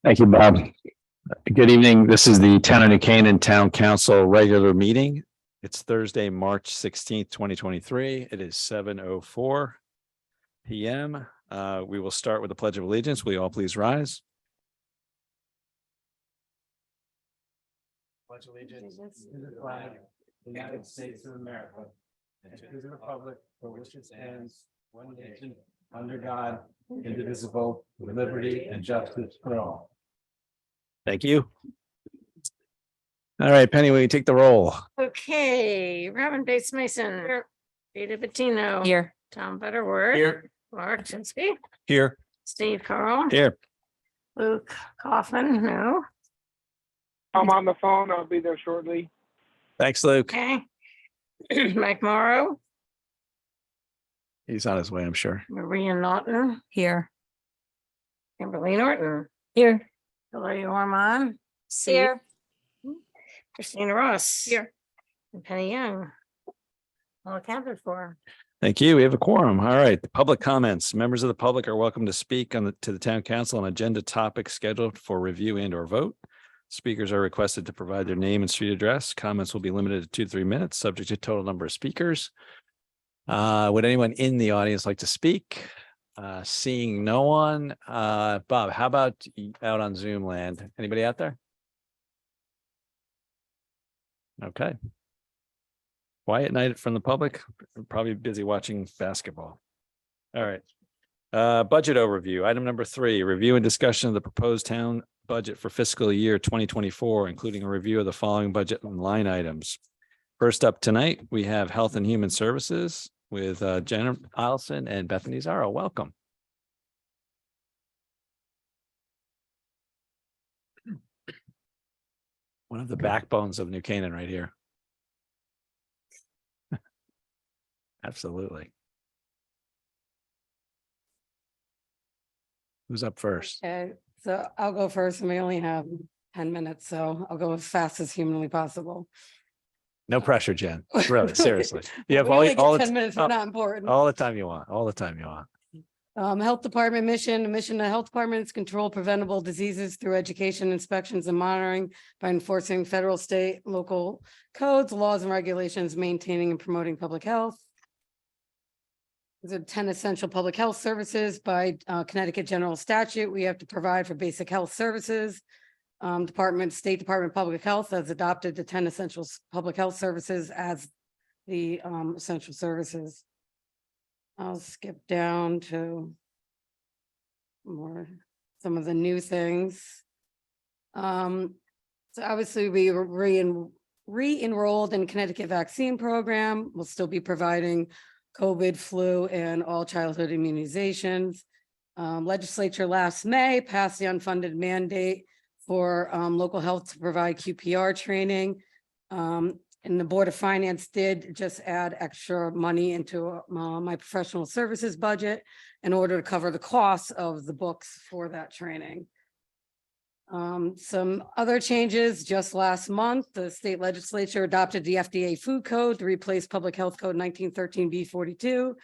Thank you, Bob. Good evening. This is the Town of New Canaan Town Council regular meeting. It's Thursday, March 16th, 2023. It is 7:04 p.m. We will start with the Pledge of Allegiance. Will you all please rise? Pledge allegiance to the flag of the United States of America and to the republic for which it stands, one nation, under God, indivisible, with liberty and justice for all. Thank you. All right, Penny, will you take the roll? Okay, Robin Bates Mason. Here. Peter Bettino. Here. Tom Butterworth. Here. Mark Chinsky. Here. Steve Carl. Here. Luke Kaufman. No. I'm on the phone. I'll be there shortly. Thanks, Luke. Okay. Mike Morrow. He's on his way, I'm sure. Maria Naughton. Here. Kimberly Norton. Here. Hillary Ormond. Here. Christina Ross. Here. And Penny Young. All accounted for. Thank you. We have a quorum. All right. The public comments. Members of the public are welcome to speak to the town council on agenda topics scheduled for review and or vote. Speakers are requested to provide their name and street address. Comments will be limited to 2 to 3 minutes, subject to total number of speakers. Would anyone in the audience like to speak? Seeing no one. Bob, how about out on Zoom land? Anybody out there? Okay. Quiet night from the public. Probably busy watching basketball. All right. Budget overview. Item number 3, review and discussion of the proposed town budget for fiscal year 2024, including a review of the following budget and line items. First up tonight, we have Health and Human Services with Jenna Allison and Bethany Zaro. Welcome. One of the backbones of New Canaan right here. Absolutely. Who's up first? Okay, so I'll go first and we only have 10 minutes, so I'll go as fast as humanly possible. No pressure, Jen. Really, seriously. You have We only get all 10 minutes, we're not important. all the time you want. All the time you want. Health Department mission, the mission of the Health Department is control preventable diseases through education, inspections, and monitoring by enforcing federal, state, local codes, laws, and regulations, maintaining and promoting public health. These are 10 essential public health services by Connecticut General Statute. We have to provide for basic health services. State Department of Public Health has adopted the 10 essential public health services as the essential services. I'll skip down to some of the new things. So obviously we were re-enrolled in Connecticut vaccine program. We'll still be providing COVID, flu, and all childhood immunizations. Legislature last May passed the unfunded mandate for local health to provide QPR training. And the Board of Finance did just add extra money into my professional services budget in order to cover the costs of the books for that training. Some other changes. Just last month, the state legislature adopted the FDA food code to replace Public Health Code 1913 B42.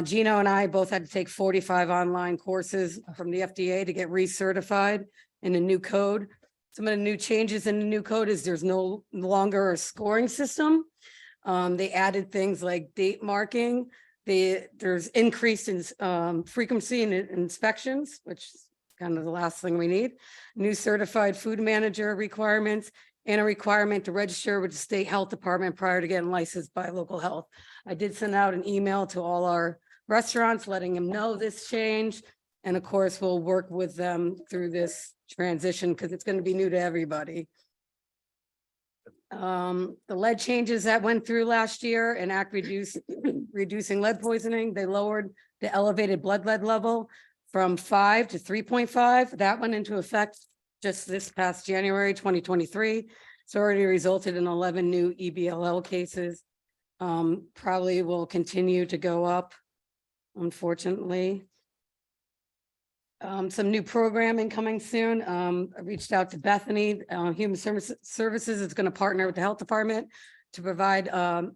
Gino and I both had to take 45 online courses from the FDA to get recertified in a new code. Some of the new changes in the new code is there's no longer a scoring system. They added things like date marking. There's increased in frequency in inspections, which is kind of the last thing we need. New certified food manager requirements and a requirement to register with the state health department prior to getting licensed by local health. I did send out an email to all our restaurants letting them know this change. And of course, we'll work with them through this transition because it's going to be new to everybody. The lead changes that went through last year and reducing lead poisoning, they lowered the elevated blood lead level from 5 to 3.5. That went into effect just this past January 2023. It's already resulted in 11 new EBLL cases. Probably will continue to go up, unfortunately. Some new programming coming soon. I reached out to Bethany, Human Services is going to partner with the health department to provide a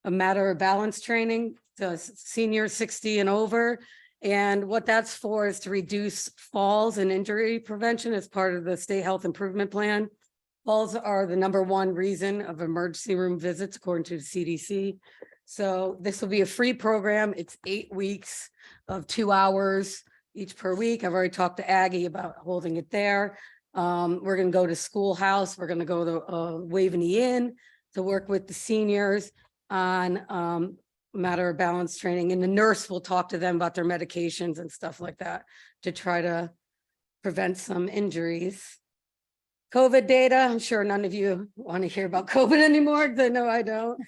matter of balance training to seniors 60 and over And what that's for is to reduce falls and injury prevention as part of the state health improvement plan. Falls are the #1 reason of emergency room visits according to the CDC. So this will be a free program. It's 8 weeks of 2 hours each per week. I've already talked to Aggie about holding it there. We're gonna go to Schoolhouse. We're gonna go to Waveney Inn to work with the seniors on matter of balance training, and the nurse will talk to them about their medications and stuff like that to try to prevent some injuries. COVID data, I'm sure none of you want to hear about COVID anymore, because I know I don't.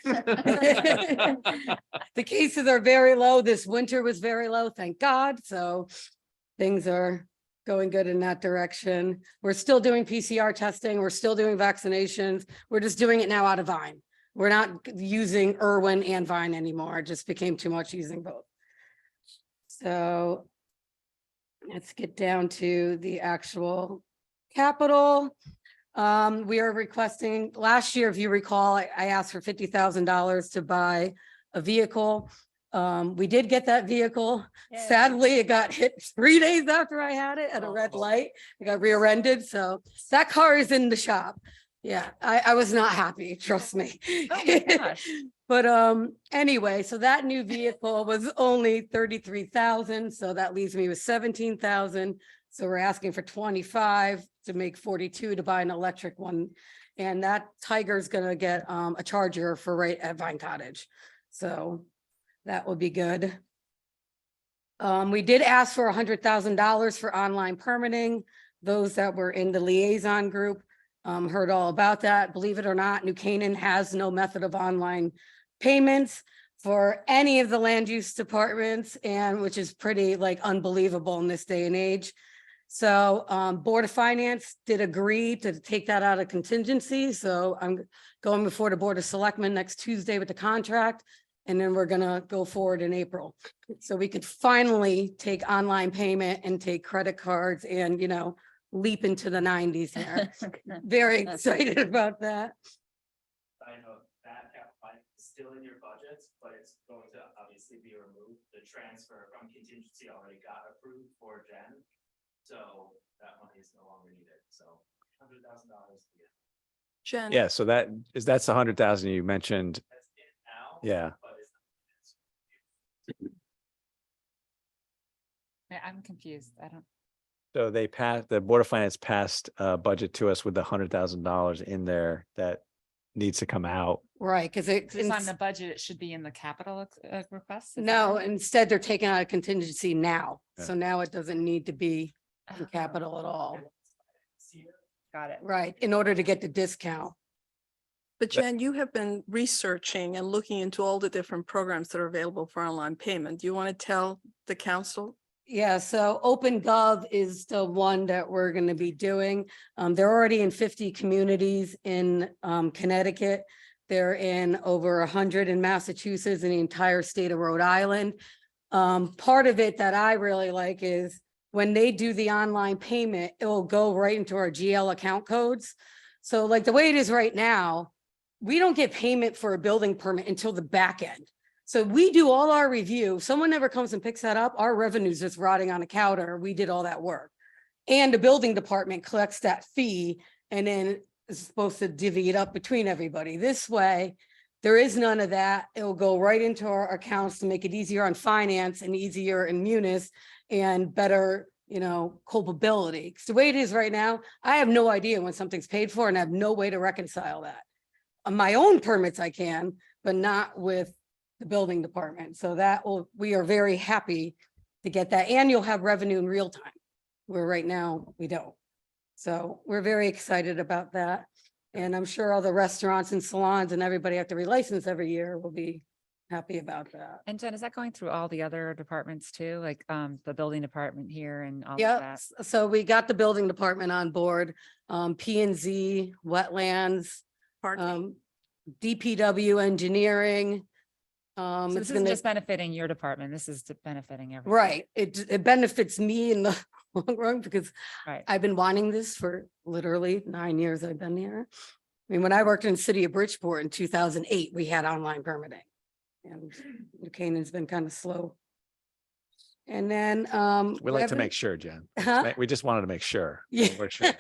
The cases are very low. This winter was very low, thank God. So things are going good in that direction. We're still doing PCR testing. We're still doing vaccinations. We're just doing it now out of Vine. We're not using Irwin and Vine anymore. It just became too much using both. So let's get down to the actual capital. We are requesting, last year, if you recall, I asked for $50,000 to buy a vehicle. We did get that vehicle. Sadly, it got hit 3 days after I had it at a red light. It got rear-ended, so that car is in the shop. Yeah, I was not happy, trust me. But anyway, so that new vehicle was only 33,000, so that leaves me with 17,000. So we're asking for 25 to make 42 to buy an electric one. And that Tiger's gonna get a charger for right at Vine Cottage. So that will be good. We did ask for $100,000 for online permitting. Those that were in the liaison group heard all about that. Believe it or not, New Canaan has no method of online payments for any of the land use departments, and which is pretty like unbelievable in this day and age. So Board of Finance did agree to take that out of contingency. So I'm going before the Board of Selectmen next Tuesday with the contract. And then we're gonna go forward in April. So we could finally take online payment and take credit cards and, leap into the 90s here. Very excited about that. I know that line is still in your budgets, but it's going to obviously be removed. The transfer from contingency already got approved for Jen. So that money is no longer needed. So $100,000. Jen. Yeah, so that's the 100,000 you mentioned. That's it now. Yeah. But it's I'm confused. I don't. So the Board of Finance passed a budget to us with the $100,000 in there that needs to come out. Right, because It's on the budget. It should be in the capital request. Is that no, right? instead they're taking out a contingency now. Yeah. So now it doesn't need to be in Oh, capital at all. got it. Right, in order to get the discount. But Jen, you have been researching and looking into all the different programs that are available for online payment. Do you want to tell the council? Yeah, so OpenGov is the one that we're going to be doing. They're already in 50 communities in Connecticut. They're in over 100 in Massachusetts and the entire state of Rhode Island. Part of it that I really like is when they do the online payment, it will go right into our GL account codes. So like the way it is right now, we don't get payment for a building permit until the back end. So we do all our review. If someone never comes and picks that up, our revenue's just rotting on a counter. We did all that work. And the building department collects that fee and then is supposed to divvy it up between everybody. This way, there is none of that. It'll go right into our accounts to make it easier on finance and easier in Munis and better, culpability. 'Cause the way it is right now, I have no idea when something's paid for and I have no way to reconcile that. On my own permits I can, but not with the building department. So we are very happy to get that. And you'll have revenue in real time, where right now we don't. So we're very excited about that. And I'm sure all the restaurants and salons and everybody have to relicense every year will be happy about that. And Jen, is that going through all the other departments too? Like the building department here and all of Yeah, that? so we got the building department on board, P&Z, wetlands, Parking? DPW engineering. So It's this isn't gonna, just benefiting your department. This is benefiting everyone. right, it benefits me in the long run because Right. I've been wanting this for literally 9 years I've been here. I mean, when I worked in the city of Bridgeport in 2008, we had online permitting. And New Canaan's been kind of slow And then, We like to revenue- make sure, Jen. Huh? We just wanted to make sure. Yeah. We're sure.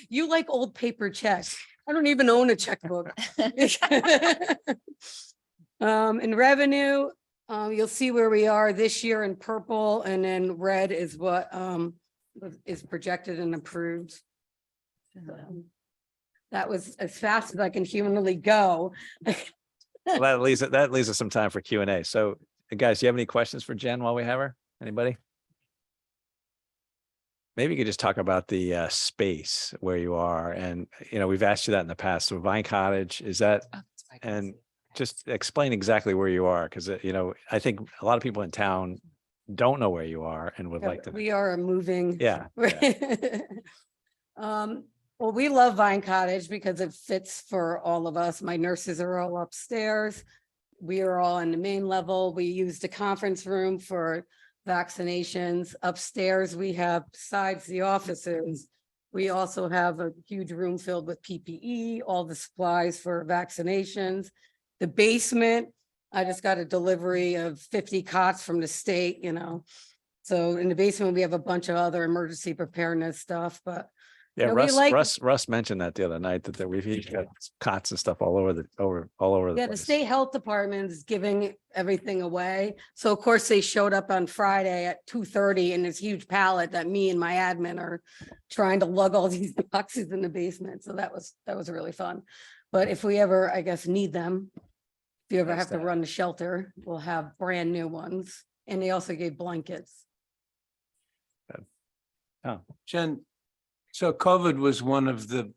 You like old paper checks. I don't even own a checkbook. In revenue, you'll see where we are this year in purple, and then red is what is projected and approved. So, that was as fast as I can humanly go. Well, that leaves us some time for Q and A. So guys, do you have any questions for Jen while we have her? Anybody? Maybe you could just talk about the space where you are. And, we've asked you that in the past. So Vine Cottage, is that, and just explain exactly where you are, because, I think a lot of people in town don't know where you are and would like to. We are moving. Yeah. Well, we love Vine Cottage because it fits for all of us. My nurses are all upstairs. We are all on the main level. We use the conference room for vaccinations. Upstairs, we have, besides the offices, we also have a huge room filled with PPE, all the supplies for vaccinations. The basement, I just got a delivery of 50 cots from the state, So in the basement, we have a bunch of other emergency preparedness stuff, but Yeah, we like- Russ mentioned that the other night that we've got cots and stuff all over the yeah, the place. state health department is giving everything away. So of course, they showed up on Friday at 2:30 in this huge pallet that me and my admin are trying to lug all these boxes in the basement. So that was really fun. But if we ever, I guess, need them, if you ever Nice have to to run the shelter, we'll have brand new ones. And they also gave blankets. Jen, so COVID was one of the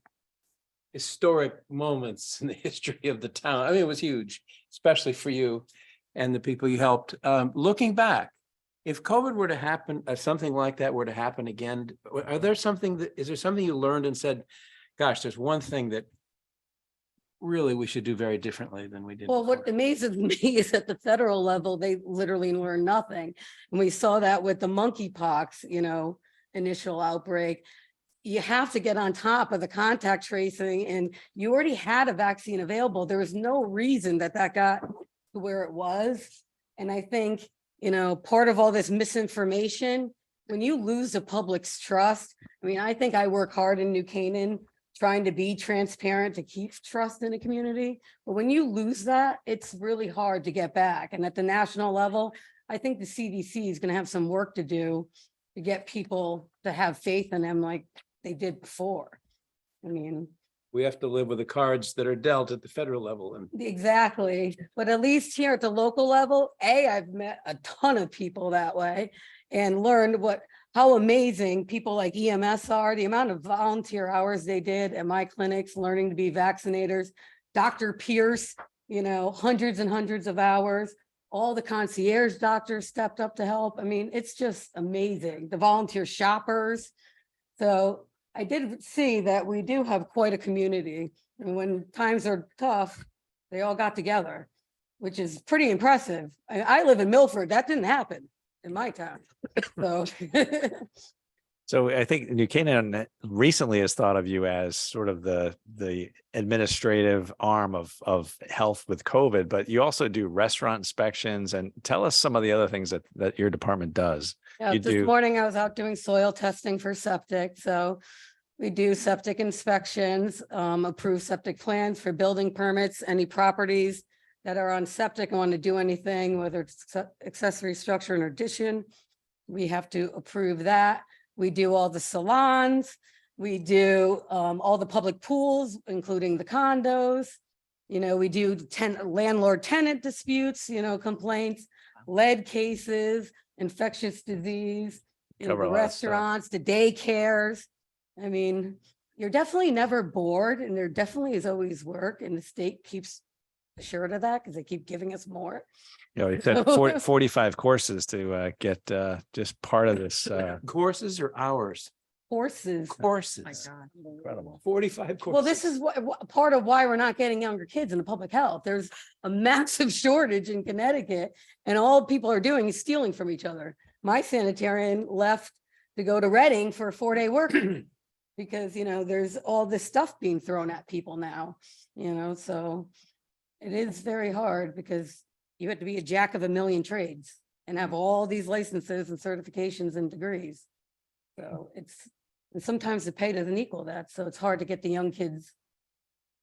historic moments in the history of the town. I mean, it was huge, especially for you and the people you helped. Looking back, if COVID were to happen, something like that were to happen again, is there something you learned and said, gosh, there's one thing that really we should do very differently than we did Well, what before? amazes me is at the federal level, they literally learn nothing. And we saw that with the monkeypox, initial outbreak. You have to get on top of the contact tracing, and you already had a vaccine available. There was no reason that got to where it was. And I think, part of all this misinformation, when you lose the public's trust, I think I work hard in New Canaan trying to be transparent to keep trust in the community. But when you lose that, it's really hard to get back. And at the national level, I think the CDC is going to have some work to do to get people to have faith in them like they did before. We have to live with the cards that are dealt at the federal level. And Exactly. But at least here at the local level, I've met a ton of people that way and learned how amazing people like EMS are, the amount of volunteer hours they did at my clinics, learning to be vaccinators. Dr. Pierce, hundreds and hundreds of hours. All the concierge doctors stepped up to help. It's just amazing. The volunteer shoppers. So I did see that we do have quite a community. And when times are tough, they all got together, which is pretty impressive. I live in Milford. That didn't happen in my town. So So I think New Canaan recently has thought of you as sort of the administrative arm of health with COVID, but you also do restaurant inspections. And tell us some of the other things that your department does. yeah, You this do- morning I was out doing soil testing for septic. So we do septic inspections, approve septic plans for building permits, any properties that are on septic and want to do anything, whether it's accessory structure in addition, we have to approve that. We do all the salons. We do all the public pools, including the condos. We do landlord tenant disputes, complaints, lead cases, infectious disease, Cover a the lot of stuff. restaurants, the daycares. You're definitely never bored, and there definitely is always work, and the state keeps assured of that because they keep giving us more. You said 45 courses to get just part of this. courses or hours? Horses. Courses. Incredible. 45 courses. Well, this is part of why we're not getting younger kids into public health. There's a massive shortage in Connecticut, and all people are doing is stealing from each other. My sanitarian left to go to Reading for a 4-day work because, there's all this stuff being thrown at people now, so it is very hard because you have to be a jack of a million trades. and have all these licenses and certifications and degrees. So and sometimes the pay doesn't equal that, so it's hard to get the young kids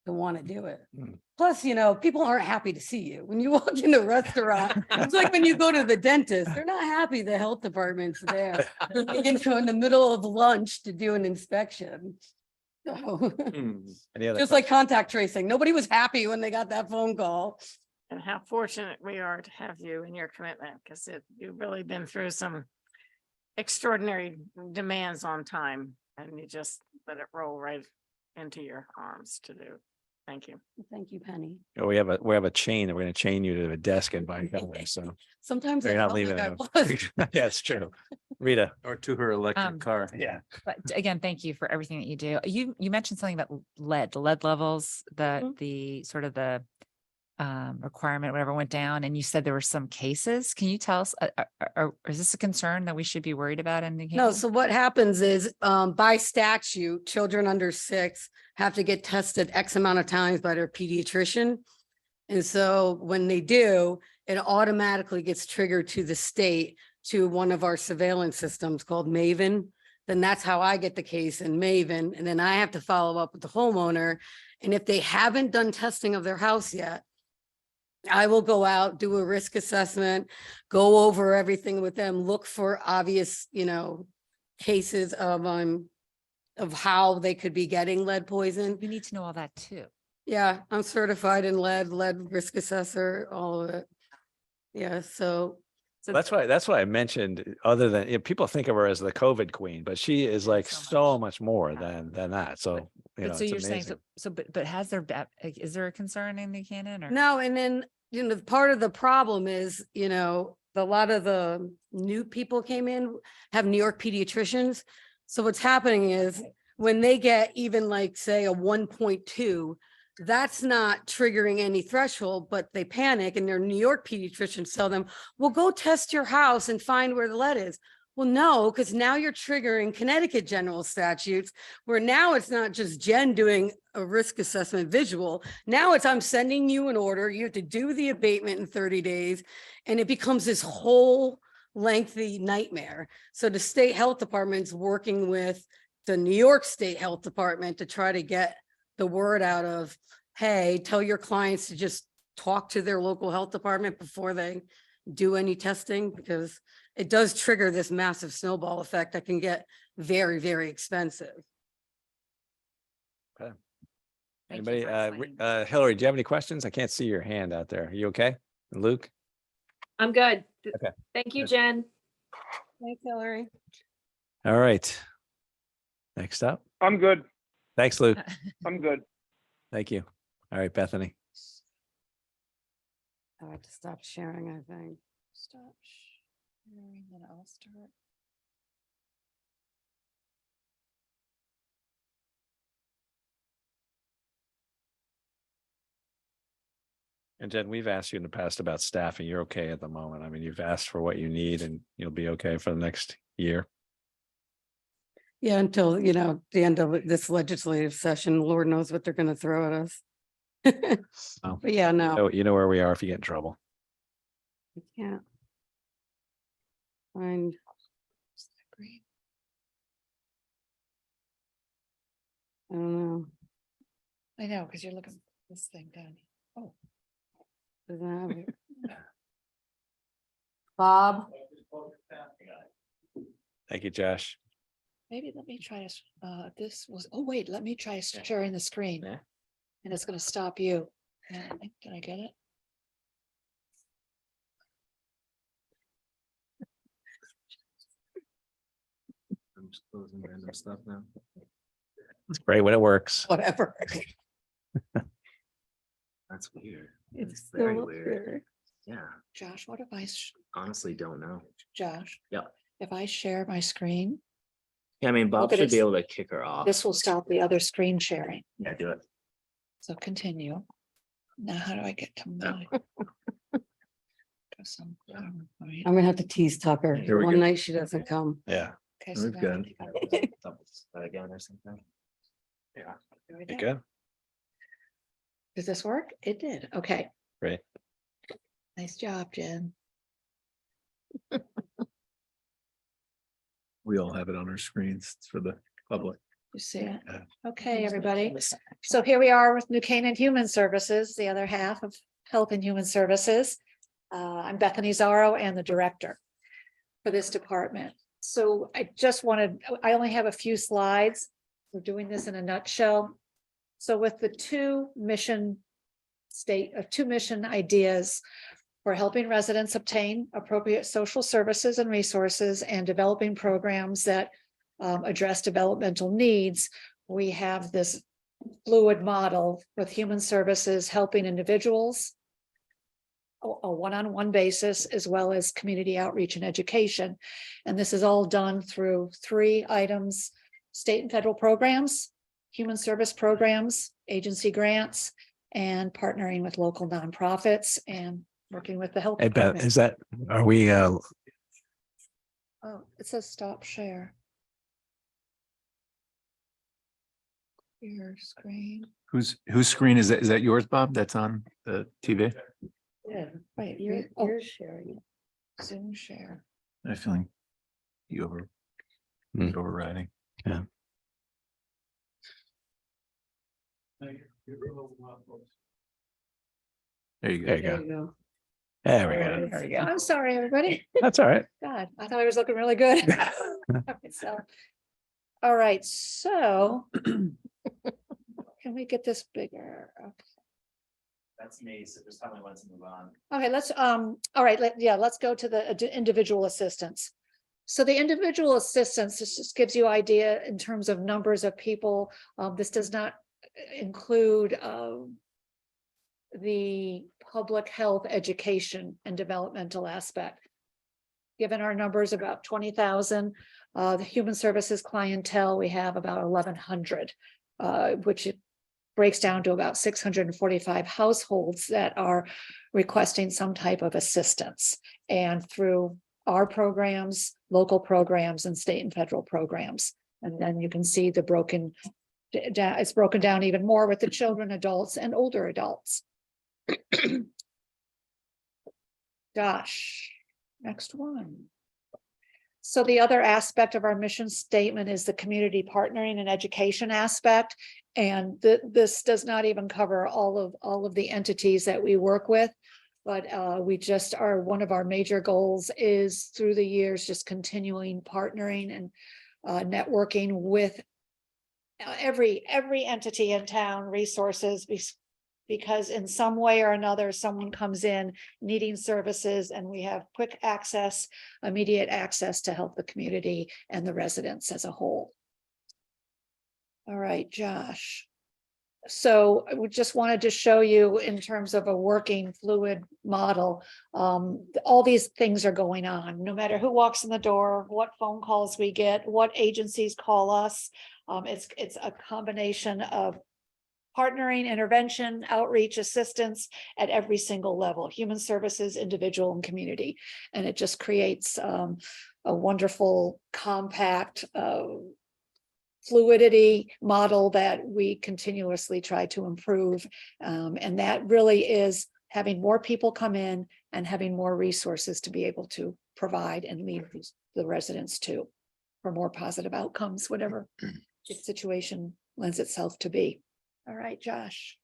to want to do it. Mm. Plus, people aren't happy to see you. When you walk in a restaurant, it's like when you go to the dentist, they're not happy the health department's there. You get to in the middle of lunch to do an inspection. So, Any other? just like contact tracing, nobody was happy when they got that phone call. And how fortunate we are to have you and your commitment, because you've really been through some extraordinary demands on time, and you just let it roll right into your arms to do. Thank you. Thank you, Penny. Oh, we have a chain that we're gonna chain you to a desk and buy color, so Sometimes I you're not felt leaving. like I it. was. Yeah, it's true. Rita. Or to her electric car. Yeah. But again, thank you for everything that you do. You mentioned something about the lead levels, Mhm. the sort of the requirement, whatever went down, and you said there were some cases. Can you tell us, is this a concern that we should be worried about in the? No, so what happens is, by statute, children under 6 have to get tested X amount of times by their pediatrician. And so when they do, it automatically gets triggered to the state to one of our surveillance systems called Maven. Then that's how I get the case in Maven. And then I have to follow up with the homeowner. And if they haven't done testing of their house yet, I will go out, do a risk assessment, go over everything with them, look for obvious, cases of how they could be getting lead poison. We need to know all that too. Yeah, I'm certified in lead risk assessor, all of it. Yeah, so So That's why I mentioned, other than, people think of her as the COVID queen, but she is Yeah, like so so much more than that. So, But so it's you're saying, amazing. but has there, is there a concern in New Canaan or? no, and then, part of the problem is, a lot of the new people came in, have New York pediatricians. So what's happening is when they get even like, say, a 1.2, that's not triggering any threshold, but they panic and their New York pediatricians tell them, well, go test your house and find where the lead is. Well, no, because now you're triggering Connecticut general statutes, where now it's not just Jen doing a risk assessment visual. Now it's I'm sending you an order. You have to do the abatement in 30 days. And it becomes this whole lengthy nightmare. So the state health department's working with the New York State Health Department to try to get the word out of, hey, tell your clients to just talk to their local health department before they do any testing, because it does trigger this massive snowball effect that can get very, very expensive. Thank you Anybody, for explaining. Hillary, do you have any questions? I can't see your hand out there. Are you okay? Luke? I'm good. Okay. Thank you, Good. Jen. Thanks, Hillary. All right. Next up. I'm good. Thanks, Luke. I'm good. Thank you. All right, Bethany. I have to stop sharing, I think. Stop sharing, then I'll start. And Jen, we've asked you in the past about staffing. You're okay at the moment. I mean, you've asked for what you need and you'll be okay for the next year. Yeah, until, the end of this legislative session, Lord knows what they're gonna throw at us. Oh. But yeah, no, Oh, you know where we are if you get in trouble. I can't. Find, I don't know. I know, because you're looking at this thing down. Oh. Doesn't have it. Bob, Thank you, Josh. Maybe let me try to, this was, oh wait, let me try sharing the screen. Yeah. And it's gonna stop you. Did I get it? I'm just closing random stuff now. It's great when it works. whatever. That's weird. It's very still up weird. there. Yeah, Josh, what if I, honestly don't know. Josh? Yeah. If I share my screen, Yeah, I mean, Bob Look at should be this. able to kick her off. this will stop the other screen sharing. Yeah, do it. So continue. Now, how do I get to my? I'm gonna have to tease Tucker. Here we One go. night she doesn't come. Yeah. Okay, so We're now good. I gotta- That again or something. there we You go. good? Does this work? It did. Okay. Great. Nice job, Jen. We all have it on our screens for the public. You see it? Yeah. Okay, everybody. So here we are with New Canaan Human Services, the other half of Health and Human Services. I'm Bethany Zorro and the director for this department. So I only have a few slides. We're doing this in a nutshell. So with the two mission ideas for helping residents obtain appropriate social services and resources and developing programs that address developmental needs, we have this fluid model with human services helping individuals a one-on-one basis, as well as community outreach and education. And this is all done through 3 items: state and federal programs, human service programs, agency grants, and partnering with local nonprofits and working with the health Hey, Beth, department. are we, Oh, it says stop share. Your screen. Whose screen is that? Is that yours, Bob? That's on the TV? Yeah, right, You're sharing. Zoom share. I have a feeling you Hmm. overriding. Yeah. There you go. There you go. There we go. There we go. I'm sorry, everybody. That's all right. God, I thought I was looking really good. Okay, so, all right, so can we get this bigger? That's me, so just tell me when to move on. Okay, let's, all right, let's go to the individual assistance. So the individual assistance, this just gives you idea in terms of numbers of people. This does not include the public health, education, and developmental aspect. Given our numbers about 20,000, the human services clientele, we have about 1,100, which it breaks down to about 645 households that are requesting some type of assistance. And through our programs, local programs, and state and federal programs. And then you can see the it's broken down even more with the children, adults, and older adults. Gosh, next one. So the other aspect of our mission statement is the community partnering and education aspect. And this does not even cover all of the entities that we work with. But we just are, one of our major goals is through the years, just continuing partnering and networking with every entity in town, resources, because in some way or another, someone comes in needing services and we have quick access, immediate access to help the community and the residents as a whole. All right, Josh. So we just wanted to show you in terms of a working fluid model, all these things are going on, no matter who walks in the door, what phone calls we get, what agencies call us. It's a combination of partnering, intervention, outreach, assistance at every single level, human services, individual, and community. And it just creates a wonderful, compact, fluidity model that we continuously try to improve. And that really is having more people come in and having more resources to be able to provide and lead the residents to for more positive outcomes, whatever the situation lends itself to be. All right, Josh.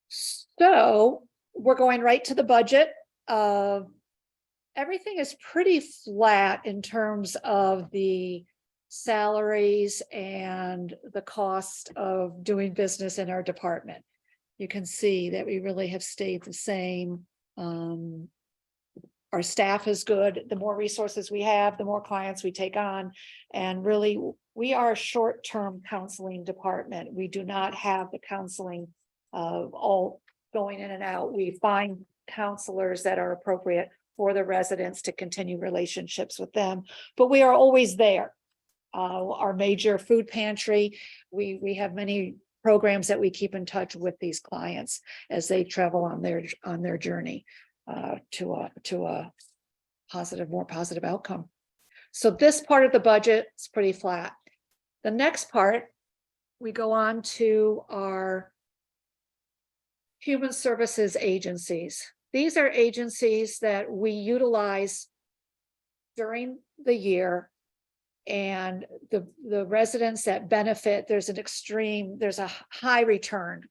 So we're going right to the budget. Everything is pretty flat in terms of the salaries and the cost of doing business in our department. You can see that we really have stayed the same. Our staff is good. The more resources we have, the more clients we take on. And really, we are a short-term counseling department. We do not have the counseling all going in and out. We find counselors that are appropriate for the residents to continue relationships with them, but we are always there. Our major food pantry, we have many programs that we keep in touch with these clients as they travel on their journey to a positive, more positive outcome. So this part of the budget is pretty flat. The next part, we go on to our human services agencies. These are agencies that we utilize during the year. And the residents that benefit, there's a high return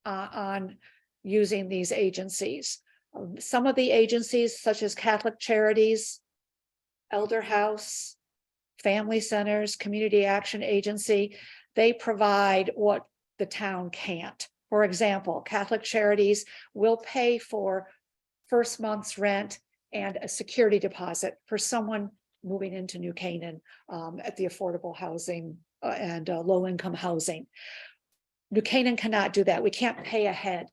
on using these agencies. Some of the agencies, such as Catholic Charities, Elder House, Family Centers, Community Action Agency, they provide what the town can't. For example, Catholic Charities will pay for first month's rent and a security deposit for someone moving into New Canaan at the affordable housing and low-income housing. New Canaan cannot do that. We can't pay ahead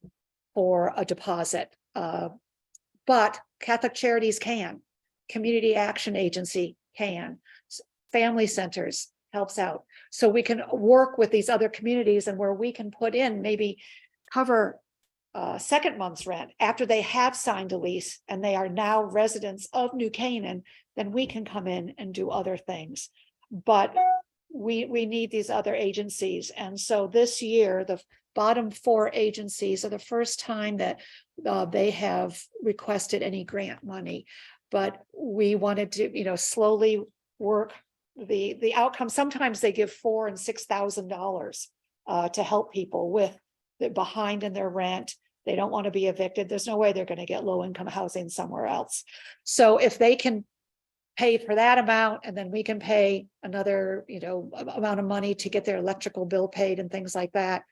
for a deposit. But Catholic Charities can. Community Action Agency can. Family Centers helps out. So we can work with these other communities, and where we can put in, maybe cover second month's rent after they have signed a lease and they are now residents of New Canaan, then we can come in and do other things. But we need these other agencies. And so this year, the bottom 4 agencies are the first time that they have requested any grant money. But we wanted to, slowly work the outcome. Sometimes they give $4,000 and $6,000 to help people with the behind in their rent. They don't want to be evicted. There's no way they're going to get low income housing somewhere else. So if they can pay for that amount, and then we can pay another, amount of money to get their electrical bill paid and things like that,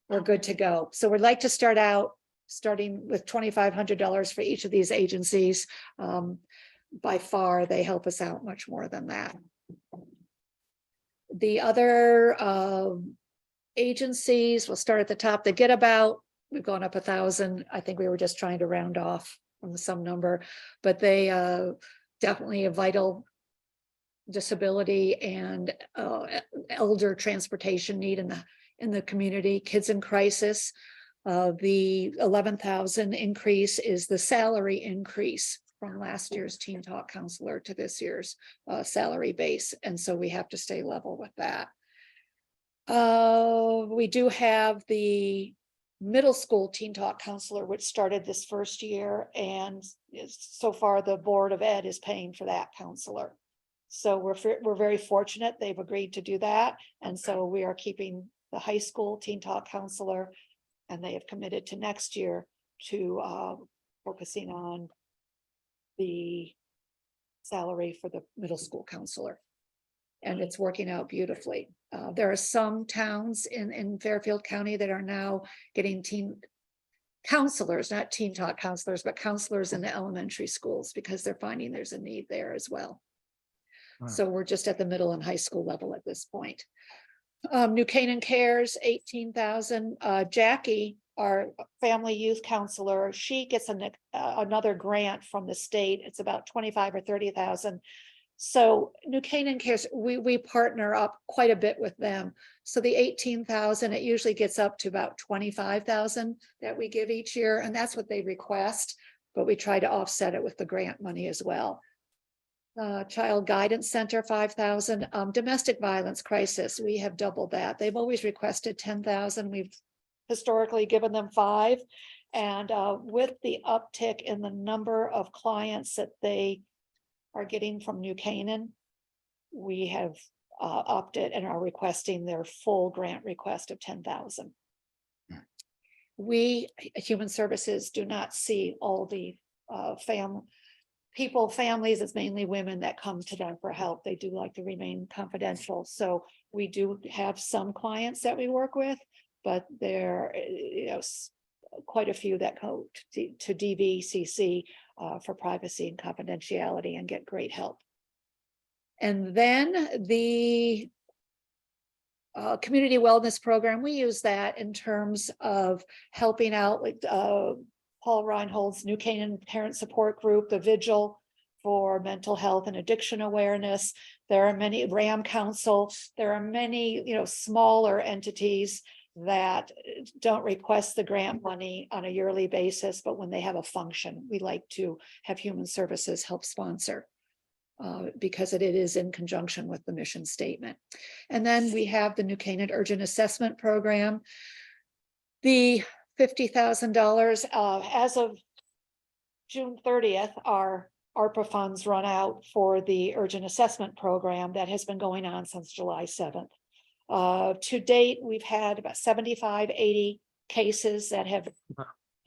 we're good to go. So we'd like to starting with $2,500 for each of these agencies. By far, they help us out much more than that. The other agencies, we'll start at the top. The Get About, we've gone up 1,000. I think we were just trying to round off from some number, but they definitely a vital disability and elder transportation need in the community. Kids in Crisis, the 11,000 increase is the salary increase from last year's Teen Talk counselor to this year's salary base. And so we have to stay level with that. We do have the middle school Teen Talk counselor, which started this first year, and so far the Board of Ed is paying for that counselor. So we're very fortunate they've agreed to do that. And so we are keeping the high school Teen Talk counselor, and they have committed to next year to focusing on the salary for the middle school counselor. And it's working out beautifully. There are some towns in Fairfield County that are now getting teen counselors, not Teen Talk counselors, but counselors in the elementary schools, because they're finding there's a need there as well. Wow. So we're just at the middle and high school level at this point. New Canaan Cares, 18,000. Jackie, our family youth counselor, she gets another grant from the state. It's about 25 or 30,000. So New Canaan Cares, we partner up quite a bit with them. So the 18,000, it usually gets up to about 25,000 that we give each year, and that's what they request. But we try to offset it with the grant money as well. Child Guidance Center, 5,000. Domestic Violence Crisis, we have doubled that. They've always requested 10,000. We've historically given them 5. And with the uptick in the number of clients that they are getting from New Canaan, we have upped it and are requesting their full grant request of 10,000. We, Human Services, do not see all the families, it's mainly women that come to them for help. They do like to remain confidential. So we do have some clients that we work with, but there are quite a few that go to DVCC for privacy and confidentiality and get great help. And then the community wellness program, we use that in terms of helping out with Paul Reinhold's New Canaan Parent Support Group, the Vigil for mental health and addiction awareness. There are many, RAM Council, there are many, smaller entities that don't request the grant money on a yearly basis, but when they have a function, we like to have Human Services help sponsor because it is in conjunction with the mission statement. And then we have the New Canaan Urgent Assessment Program. The $50,000 as of June 30th, our ARPA funds run out for the urgent assessment program that has been going on since July 7th. To date, we've had about 75, 80 cases that have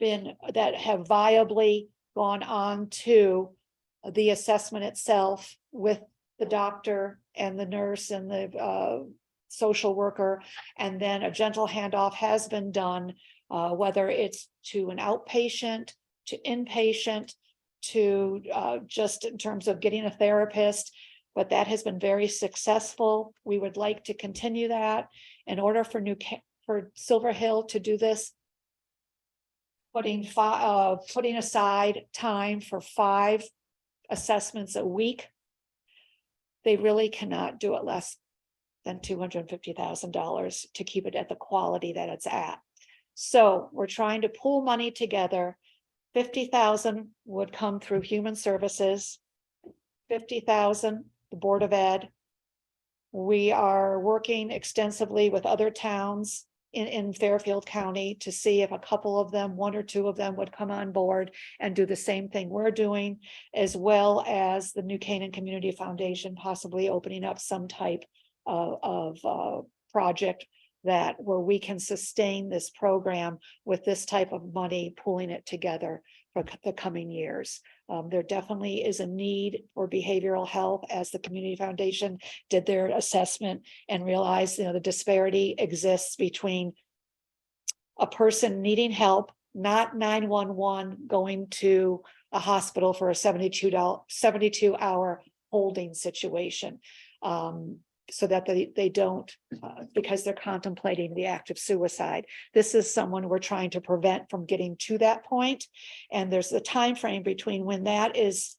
viably gone on to the assessment itself with the doctor and the nurse and the social worker. And then a gentle handoff has been done, whether it's to an outpatient, to inpatient, to just in terms of getting a therapist. But that has been very successful. We would like to continue that. In order for Silver Hill to do this, putting aside time for 5 assessments a week, they really cannot do it less than $250,000 to keep it at the quality that it's at. So we're trying to pool money together. 50,000 would come through Human Services, 50,000 the Board of Ed. We are working extensively with other towns in Fairfield County to see if a couple of them, 1 or 2 of them would come on board and do the same thing we're doing, as well as the New Canaan Community Foundation possibly opening up some type of project that where we can sustain this program with this type of money, pooling it together for the coming years. There definitely is a need for behavioral health, as the Community Foundation did their assessment and realized, the disparity exists between a person needing help, not 911 going to a hospital for a 72-hour holding situation. So that they don't, because they're contemplating the act of suicide. This is someone we're trying to prevent from getting to that point. And there's a time frame between when that is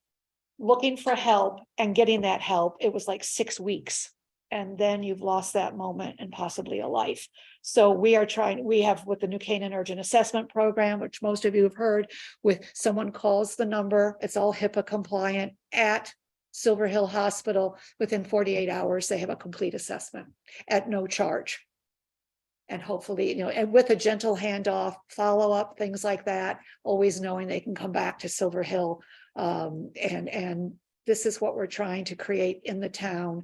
looking for help and getting that help. It was like 6 weeks. And then you've lost that moment and possibly a life. So we have with the New Canaan Urgent Assessment Program, which most of you have heard, with someone calls the number, it's all HIPAA compliant at Silver Hill Hospital. Within 48 hours, they have a complete assessment at no charge. And hopefully, and with a gentle handoff, follow up, things like that, always knowing they can come back to Silver Hill. And this is what we're trying to create in the town.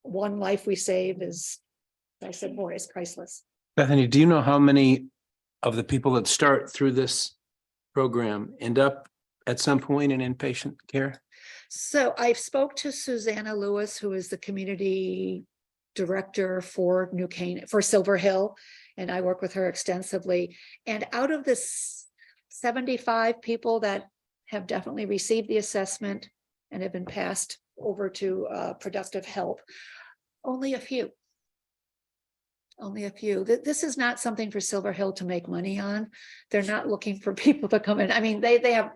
One life we save is, as I said, more is priceless. Bethany, do you know how many of the people that start through this program end up at some point in inpatient care? So I spoke to Susanna Lewis, who is the community director for New Canaan, for Silver Hill, and I work with her extensively. And out of this 75 people that have definitely received the assessment and have been passed over to productive help, only a few. Only a few. This is not something for Silver Hill to make money on. They're not looking for people to come in. I mean, they have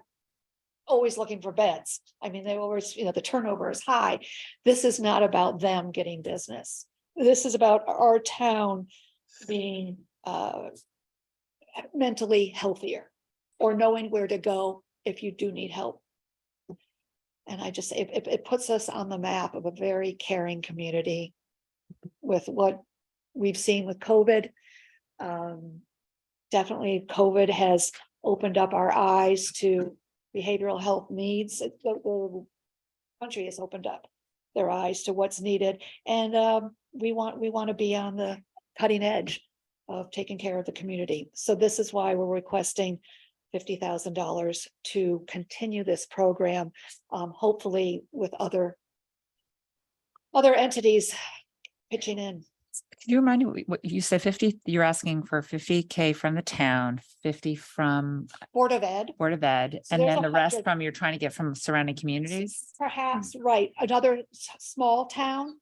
always looking for beds. I mean, they always, the turnover is high. This is not about them getting business. This is about our town being mentally healthier, or knowing where to go if you do need help. And it puts us on the map of a very caring community with what we've seen with COVID. Definitely COVID has opened up our eyes to behavioral health needs. The country has opened up their eyes to what's needed, and we want to be on the cutting edge of taking care of the community. So this is why we're requesting $50,000 to continue this program, hopefully with other entities pitching in. Could you remind me what you said? 50, you're asking for 50K from the town, 50 from Board of Ed. And there's then the rest 100. from you're trying to get from surrounding communities? Perhaps, right. Another small town.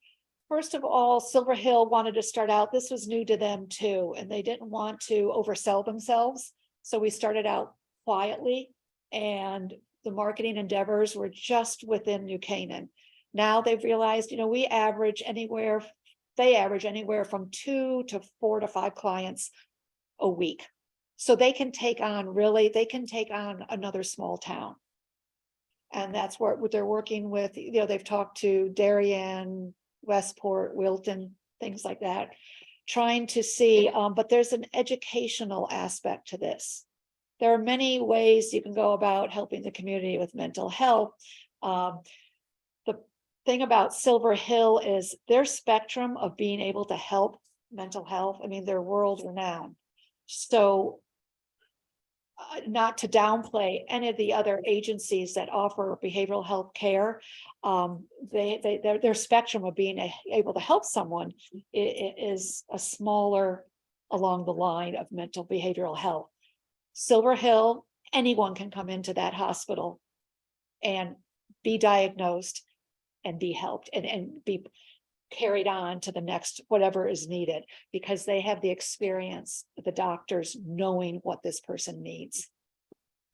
First of all, Silver Hill wanted to start out, this was new to them too, and they didn't want to oversell themselves. So we started out quietly, and the marketing endeavors were just within New Canaan. Now they've realized, they average anywhere from 2 to 4 to 5 clients a week. So they can take on another small town. And that's what they're working with. They've talked to Darien, Westport, Wilton, things like that, trying to see, but there's an educational aspect to this. there are many ways you can go about helping the community with mental health. The thing about Silver Hill is their spectrum of being able to help mental health, I mean, they're world renowned. So not to downplay any of the other agencies that offer behavioral health care, their spectrum of being able to help someone is a smaller along the line of mental behavioral health. Silver Hill, anyone can come into that hospital and be diagnosed and be helped and be carried on to the next, whatever is needed, because they have the experience, the doctors knowing what this person needs.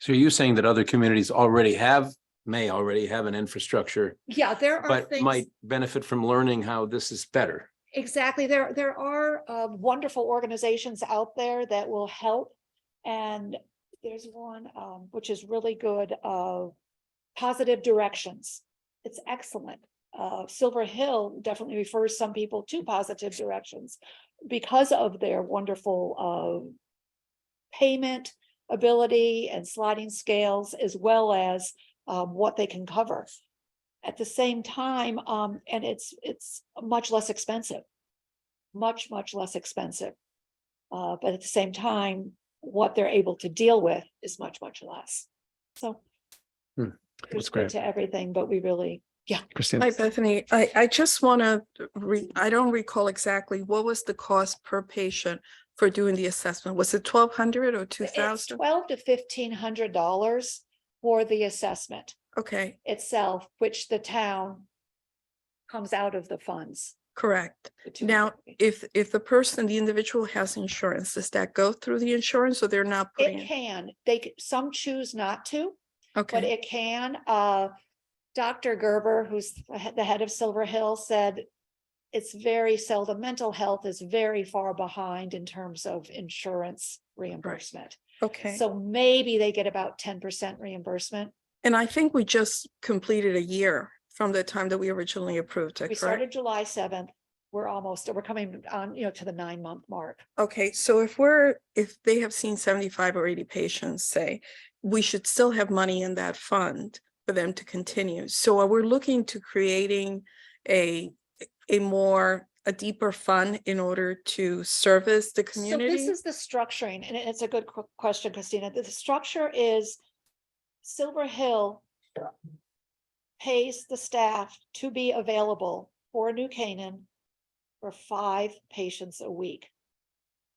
So are you saying that other communities may already have an infrastructure, Yeah, there are but things. might benefit from learning how this is better? Exactly. There are wonderful organizations out there that will help. And there's one which is really good, Positive Directions. It's excellent. Silver Hill definitely refers some people to Positive Directions because of their wonderful payment ability and sliding scales, as well as what they can cover. At the same time, and it's much less expensive, much less expensive. But at the same time, what they're able to deal with is much less. So That's there's great. good to everything, but we really, Christina? Hi, Bethany. I just want to, I don't recall exactly, what was the cost per patient for doing the assessment? Was it 1,200 or it's 2,000? $1,200 to $1,500 for the assessment Okay, itself, which the town comes out of the funds. correct. the Now, 250. if the person, the individual has insurance, does that go through the insurance or they're not putting It it? can, some choose not to, but Okay, it can. Dr. Gerber, who's the head of Silver Hill, said it's very seldom, mental health is very far behind in terms of insurance reimbursement. okay. So maybe they get about 10% reimbursement. And I think we just completed a year from the time that we originally approved it, We correct? started July 7th. We're coming on, to the 9-month mark. Okay, so if they have seen 75 or 80 patients, say, we should still have money in that fund for them to continue. So are we looking to creating a deeper fund in order to service the So community? this is the structuring, and it's a good question, Christina. The structure is Silver Hill pays the staff to be available for New Canaan for 5 patients a week.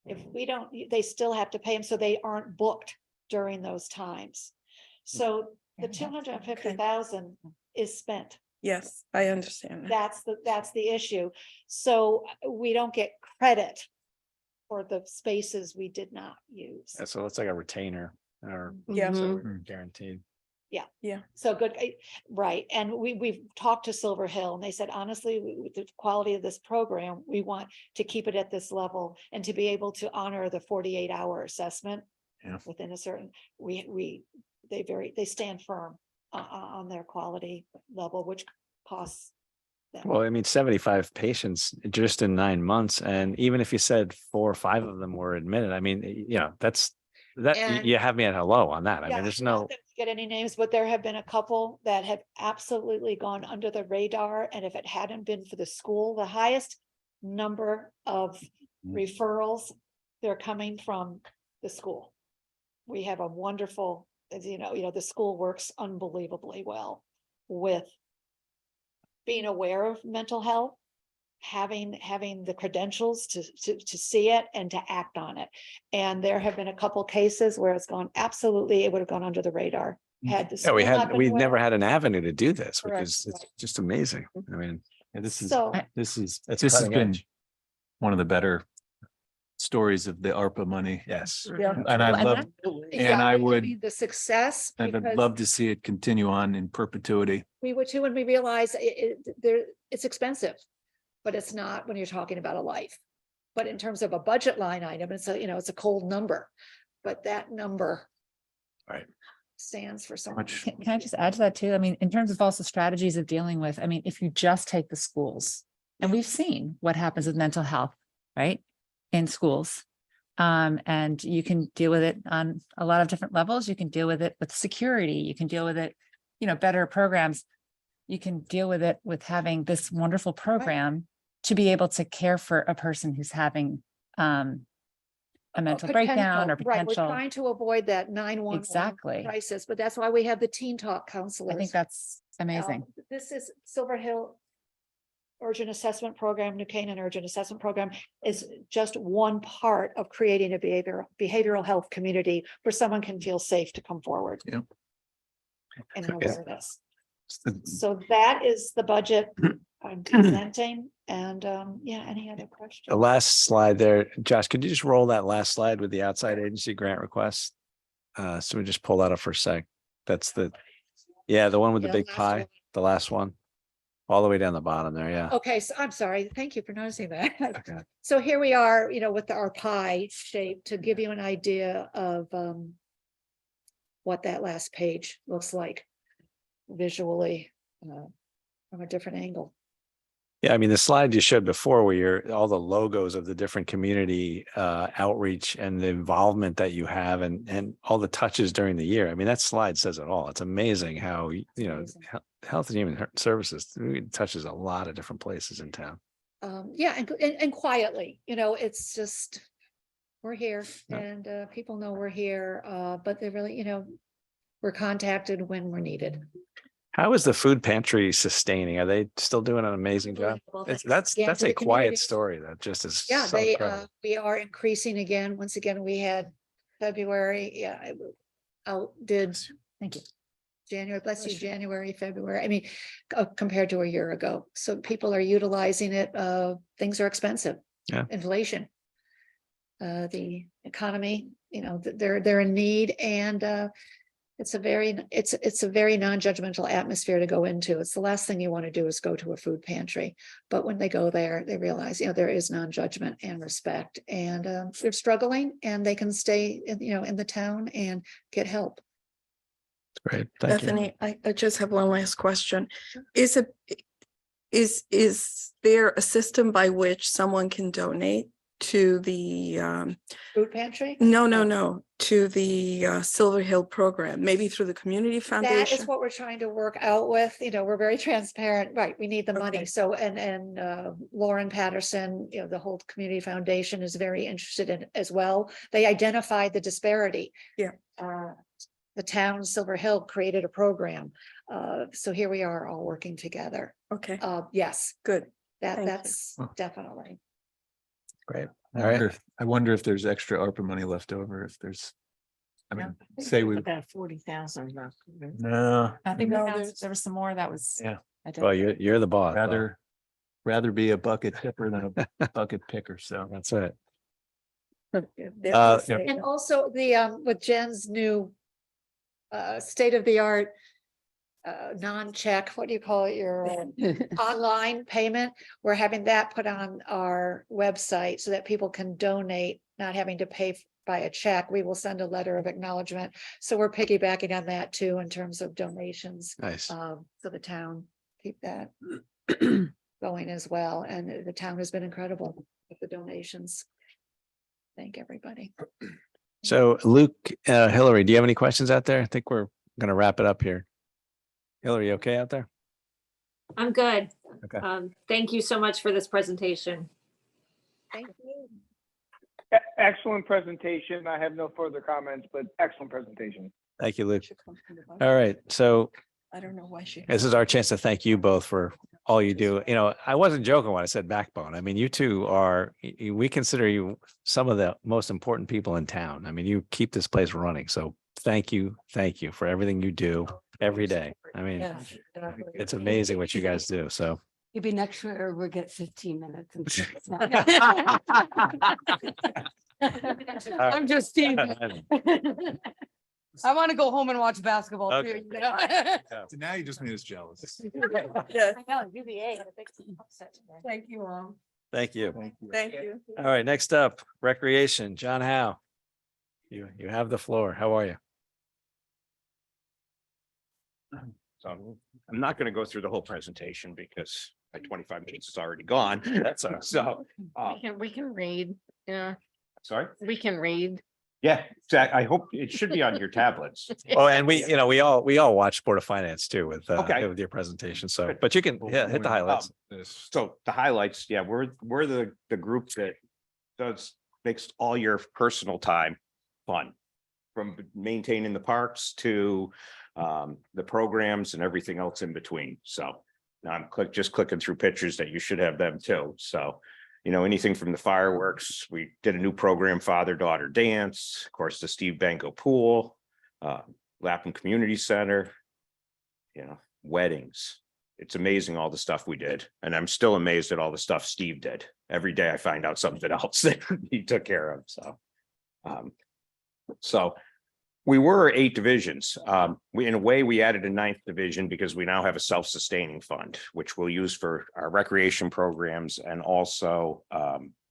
If we don't, they still have to pay them, so they aren't booked during those times. So the 250,000 is spent. Yes, I understand. that. That's the issue. So we don't get credit for the spaces we did not use. So it's like a retainer or Yeah. so Mhm. we're guaranteed. So good, right, and we've talked to Silver Hill and they said, honestly, with the quality of this program, we want to keep it at this level and to be able to honor the 48-hour assessment. Yeah. Within a certain, they stand firm on their quality level, which costs them. Well, I mean, 75 patients just in 9 months. And even if you said 4 or 5 of them were admitted, I mean, And- you have me at hello on that. I Yeah, mean, there's not no, that we get any names, but there have been a couple that have absolutely gone under the radar, and if it hadn't been for the school, the highest number of referrals, they're coming from the school. We have a wonderful, as you know, the school works unbelievably well with being aware of mental health, having the credentials to see it and to act on it. And there have been a couple cases where it's gone, absolutely, it would have gone under the radar. Had the yeah, school not been we've never aware. had an avenue to do this, which Correct, is, it's right. just amazing. I mean, So, This has cutting been edge. one of the better stories of the ARPA money. yes. Yeah. And I Well, love, yeah, and I it would, be the success. I'd because love to see it continue on in perpetuity. We would too, when we realize it's expensive, but it's not when you're talking about a life. But in terms of a budget line item, it's it's a cold number, but that number. Right. Stands for so Much- much. Can I just add to that too? I mean, in terms of also strategies of dealing with, I mean, if you just take the schools, and we've seen what happens with mental health, right? In schools, And you can deal with it on a lot of different levels. You can deal with it with security. You can deal with it, better programs. You can deal with it with having this wonderful program to be able to care for a person who's having a mental breakdown or Right, we're potential. trying to avoid that 911 Exactly. crisis, but that's why we have the Teen Talk counselors. I think that's amazing. This is Silver Hill Urgent Assessment Program, New Canaan Urgent Assessment Program is just one part of creating a behavioral health community where someone can feel safe to come forward. Yeah. And Okay. awareness. So that is the budget I'm presenting, and any other The questions? last slide there, Josh, could you just roll that last slide with the outside agency grant request? So we just pull that up for a sec. That's the one with the Yeah, big last pie, one. the last one. All the way down the bottom there, yeah. Okay, so I'm sorry. Thank you for noticing that. Okay. So here we are, with our pie shape to give you an idea of what that last page looks like visually from a different angle. Yeah, I mean, the slide you showed before where all the logos of the different community outreach and the involvement that you have and all the touches during the year. I mean, that slide says it all. It's amazing how, amazing. Health and Human Services touches a lot of different places in town. And quietly, it's just, we're here Yeah. and people know we're here, but they really, we're contacted when we're needed. How is the food pantry sustaining? Are they still doing an amazing job? That's Again, to a the quiet community. story that just is Yeah, so incredible. we are increasing again. Once again, we had February, it outdid. Thank you. January, bless you, January, February, I mean, compared to a year ago. So people are utilizing it. Things are expensive. Yeah. Inflation. The economy, they're in need, and it's a very non-judgmental atmosphere to go into. It's the last thing you want to do is go to a food pantry. But when they go there, they realize, there is non-judgment and respect, and they're struggling and they can stay in the town and get help. Great. Thank you. Bethany, I just have one last question. Is there a system by which someone can donate to the Food pantry? no, to the Silver Hill program, maybe through the community That foundation? is what we're trying to work out with, we're very transparent, right, we need the money, Okay. so, and Lauren Patterson, the whole community foundation is very interested in it as well. They identified the disparity. Yeah. The town of Silver Hill created a program, so here we are all working together. Okay, Yes, good. Thank you. that's Oh. definitely. Great. I All right. wonder if there's extra ARPA money left over, if there's. I mean, say we, About 40,000. no, I think No, there was some more that was. Yeah. Well, you're the boss. Bob. rather be a bucket tipper than a bucket picker, so. That's it. And also the, with Jen's new state-of-the-art non-check, what do you call it, your online payment, we're having that put on our website so that people can donate, not having to pay by a check. We will send a letter of acknowledgement. So we're piggybacking on that too in terms of donations. Nice. So the town keep that going as well. And the town has been incredible with the donations. Thank everybody. So Luke, Hillary, do you have any questions out there? I think we're going to wrap it up here. Hillary, you okay out there? I'm good. Okay. Thank you so much for this presentation. Thank you. Excellent presentation. I have no further comments, but excellent presentation. Thank you, Luke. All right. So I don't know why she. this is our chance to thank you both for all you do. I wasn't joking when I said backbone. I mean, you two we consider you some of the most important people in town. I mean, you keep this place running. So thank you for everything you do every day. I mean, it's amazing what you guys do. So Maybe next year we'll get 15 minutes. I'm just teasing. I want to go home and watch basketball too. Okay. So now you just made us jealous. Yeah, Thank you, Mom. Thank you. thank you. All right, next up, recreation, John Howe. You have the floor. How are you? So I'm not going to go through the whole presentation because my 25 minutes is already gone. That's all right. So, We can read, yeah. Sorry? We can read. Yeah, exactly. I hope it should be on your tablets. Oh, and we all watch Board of Finance too Okay. with your presentation. So, but you can, yeah, hit the highlights. So the highlights, yeah, we're the group that makes all your personal time fun. From maintaining the parks to the programs and everything else in between. So now I'm just clicking through pictures that you should have them too. So, you know, anything from the fireworks, we did a new program, father-daughter dance, of course, the Steve Banko pool, Lapham Community Center, you know, weddings. It's amazing all the stuff we did. And I'm still amazed at all the stuff Steve did. Every day I find out something else that he took care of. So we were 8 divisions. In a way, we added a 9th division because we now have a self-sustaining fund, which we'll use for our recreation programs and also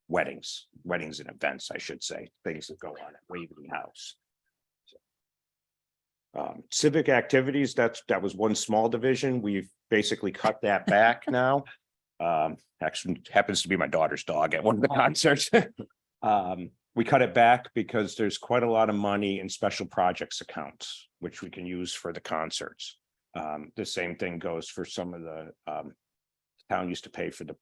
weddings and events, I should say, things that go on at Waverly House. Civic activities, that was one small division. We've basically cut that back now. Actually happens to be my daughter's dog at one of the concerts. We cut it back because there's quite a lot of money in special projects accounts, which we can use for the concerts. The same thing goes for some of the town used to pay for the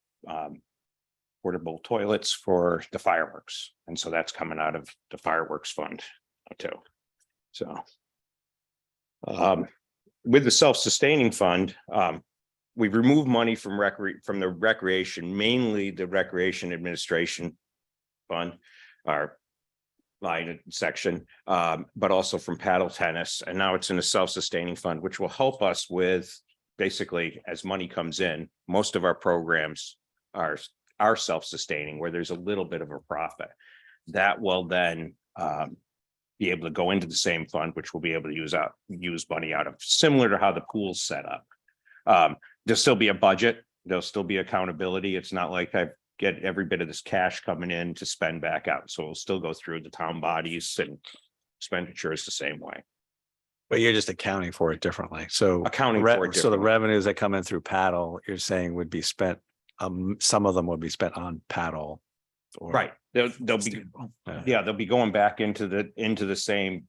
portable toilets for the fireworks. And so that's coming out of the fireworks fund too. So with the self-sustaining fund, we've removed money from the recreation, mainly the recreation administration fund, our line section, but also from paddle tennis. And now it's in a self-sustaining fund, which will help us with basically as money comes in, most of our programs are self-sustaining where there's a little bit of a profit. That will then be able to go into the same fund, which we'll be able to use money out of, similar to how the pool's set up. There'll still be a budget. There'll still be accountability. It's not like I get every bit of this cash coming in to spend back out. So we'll still go through the town bodies and expenditures the same way. But you're just accounting for it differently. So Accounting for it so the differently. revenues that come in through paddle, you're saying would be spent, some of them would be spent on paddle. or- Right. They'll be, yeah, they'll be going back into the same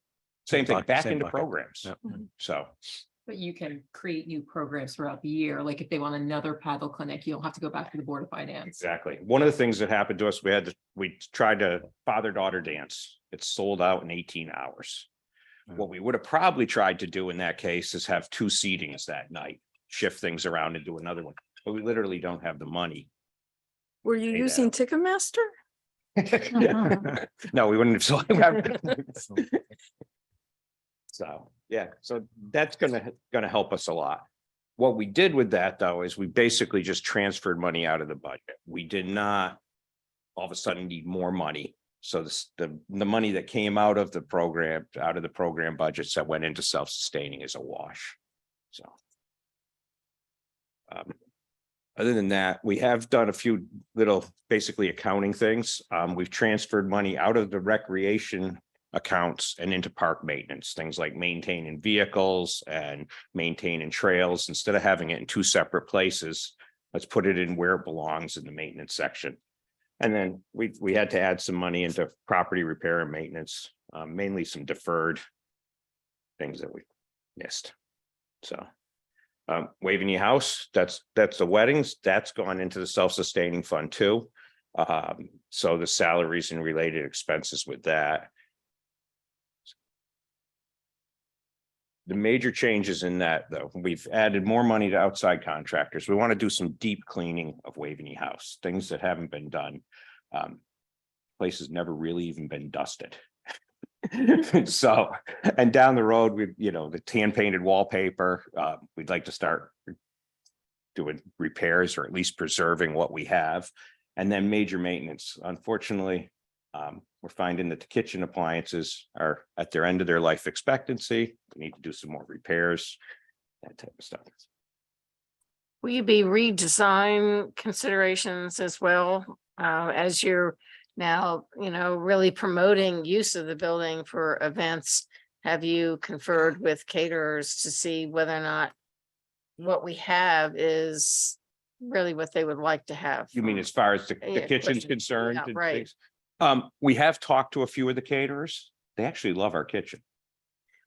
thing, bucket, back same into bucket. programs. Yep. So, But you can create new programs throughout the year. Like if they want another paddle clinic, you don't have to go back to the Board of Finance. exactly. One of the things that happened to us, we tried to father-daughter dance. It's sold out in 18 hours. What we would have probably tried to do in that case is have 2 seatings that night, shift things around and do another one, but we literally don't have the money. Were you Pay using that. Ticketmaster? No, we wouldn't have. So, yeah, so that's gonna help us a lot. What we did with that though, is we basically just transferred money out of the budget. We did not all of a sudden need more money. So the money that came out of the program budgets that went into self-sustaining is a wash. So. Other than that, we have done a few little basically accounting things. We've transferred money out of the recreation accounts and into park maintenance, things like maintaining vehicles and maintaining trails. Instead of having it in 2 separate places, let's put it in where it belongs in the maintenance section. And then we had to add some money into property repair and maintenance, mainly some deferred things that we missed. So. Waveney House, that's the weddings, that's gone into the self-sustaining fund too. So the salaries and related expenses with that. The major changes in that, though, we've added more money to outside contractors. We want to do some deep cleaning of Waveney House, things that haven't been done. Place has never really even been dusted. So, and down the road, the tan painted wallpaper, we'd like to start doing repairs or at least preserving what we have. And then major maintenance. Unfortunately, we're finding that the kitchen appliances are at their end of their life expectancy. We need to do some more repairs, that type of stuff. Will you be redesign considerations as well, as you're now, really promoting use of the building for events? Have you conferred with caterers to see whether or not what we have is really what they would like to have? You mean as far as the Yeah, kitchen's question. concerned? Yeah, and right. things? We have talked to a few of the caterers. They actually love our kitchen.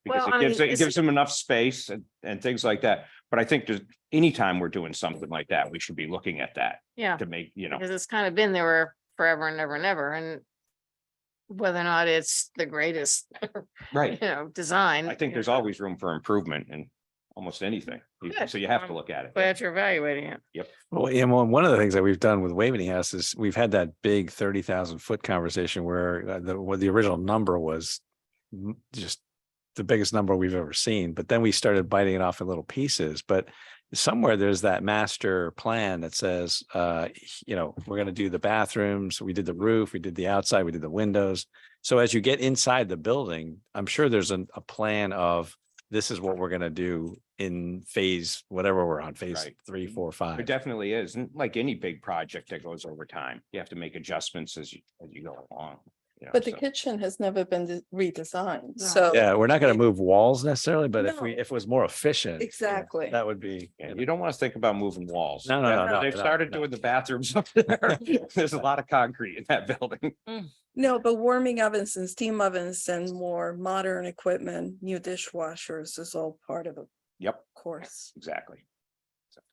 Because Well, I mean, it it's- gives them enough space and things like that. But I think there's, anytime we're doing something like that, we should be looking at that Yeah, to make, you know, because it's kind of been there forever and ever and ever, and whether or not it's the greatest, right. design. I think there's always room for improvement in almost anything. Good. So you have to look at it. Glad you're evaluating it. Well, and one of the things that we've done with Waveney House is we've had that big 30,000 foot conversation where what the original number was just the biggest number we've ever seen, but then we started biting it off in little pieces. But somewhere there's that master plan that says, we're going to do the bathrooms, we did the roof, we did the outside, we did the windows. So as you get inside the building, I'm sure there's a plan of this is what we're going to do in phase, whatever we're on, phase Right. 3, 4, It 5. definitely is. And like any big project that goes over time, you have to make adjustments as you go along. But the so. kitchen has never been redesigned, No. so. Yeah, we're not going to move walls necessarily, but if No. it was more efficient. Exactly. That would be. Yeah, you don't want to think about moving walls. No, no, no, They've no, started no. doing the bathrooms up there. There's a lot of concrete in that building. No, but warming ovens and steam ovens and more modern equipment, new dishwashers is all part of the Yep, course. exactly.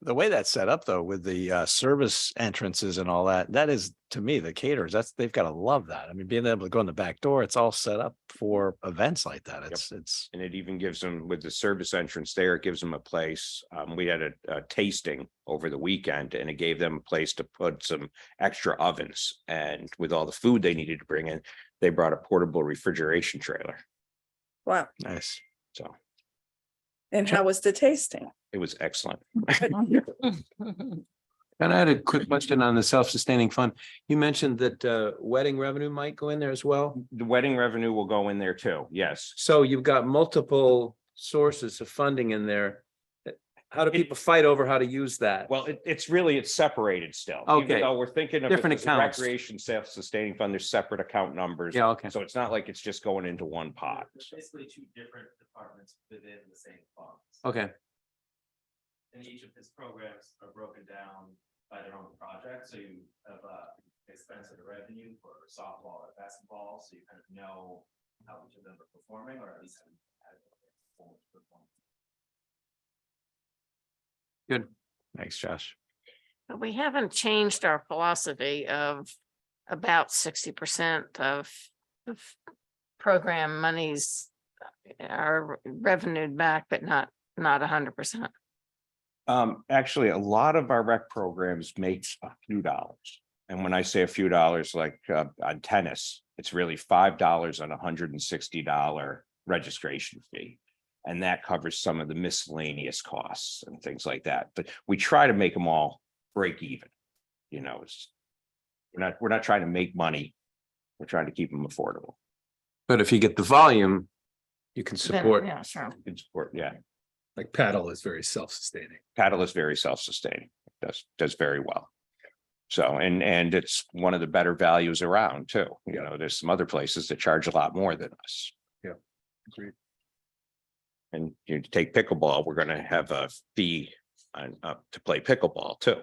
The way that's set up though, with the service entrances and all that, that is, to me, the caterers, they've got to love that. I mean, being able to go in the back door, it's all set up for events like that. It's. And it even gives them, with the service entrance there, it gives them a place. We had a tasting over the weekend and it gave them a place to put some extra ovens. And with all the food they needed to bring in, they brought a portable refrigeration trailer. Wow. Nice. So And how was the tasting? it was excellent. And I had a quick question on the self-sustaining fund. You mentioned that wedding revenue might go in there as well. The wedding revenue will go in there too. Yes. So you've got multiple sources of funding in there. How do people fight over how to use that? Well, it's separated still. Even Okay. though we're thinking of it Different as a accounts. recreation self-sustaining fund, there's separate account numbers. Yeah, okay. So it's not like it's just going into one pot. There's basically two different departments within the same funds. Okay, And each of his programs are broken down by their own project, so you have expense and revenue for softball or basketball, so you kind of know how each of them are performing, or at least have had performance. good. Thanks, Josh. But we haven't changed our philosophy of about 60% of program monies are revenued back, but not 100%. Actually, a lot of our rec programs makes a few dollars. And when I say a few dollars, like on tennis, it's really $5 on $160 registration fee. And that covers some of the miscellaneous costs and things like that. But we try to make them all break even. We're not trying to make money. We're trying to keep them affordable. But if you get the volume, you can Then, support. yeah, sure. Good support, yeah. Like paddle is very self-sustaining. Paddle is very self-sustaining, does very well. So, and it's one of the better values around too. There's some other places that charge a lot more than us. Agreed. And you take pickleball, we're gonna have a fee to play pickleball too.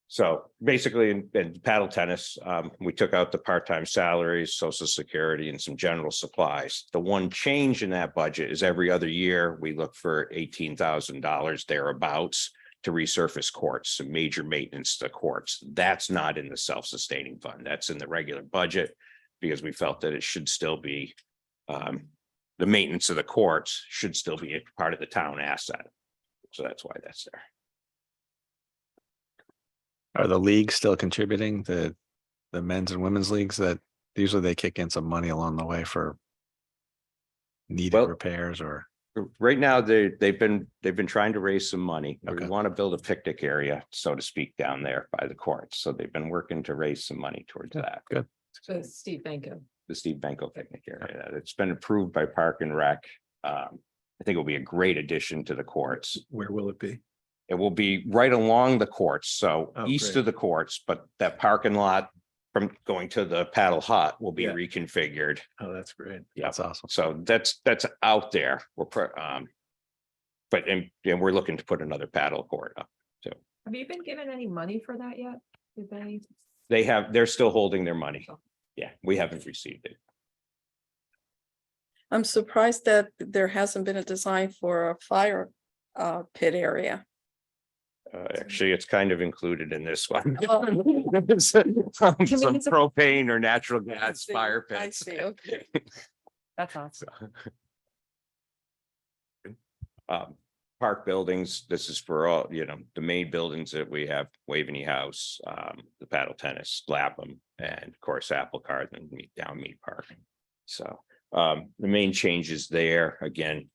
So basically in paddle tennis, we took out the part-time salaries, social security and some general supplies. The one change in that budget is every other year, we look for $18,000 thereabouts to resurface courts, some major maintenance to courts. That's not in the self-sustaining fund. That's in the regular budget because we felt that it should still be the maintenance of the courts should still be a part of the town asset. So that's why that's there. Are the leagues still contributing, the men's and women's leagues, that usually they kick in some money along the way for needed Well, repairs or? Right now, they've been trying to raise some money. We Okay. want to build a picnic area, so to speak, down there by the courts. So they've been working to raise some money towards that. Good. So Steve Benko. The Steve Benko picnic area. It's been approved by Park and Rec. I think it'll be a great addition to the courts. Where will it be? It will be right along the courts, so Oh, east great. of the courts, but that parking lot from going to the paddle hut will be Yeah. reconfigured. Oh, that's great. That's awesome. So that's out there. But we're looking to put another paddle court up. Have you been given any money for that yet? Did they? They're still holding their money. Yeah, we haven't received it. I'm surprised that there hasn't been a design for a fire pit area. Actually, it's kind of included in this one. Oh. Some it's a- propane or natural gas see, fire I pits. see, okay. That's awesome. Park buildings, this is for all, the main buildings that we have, Waveney House, the paddle tennis, Lapham, and of course, Apple Cart and Meat Park. So, the main changes there, again,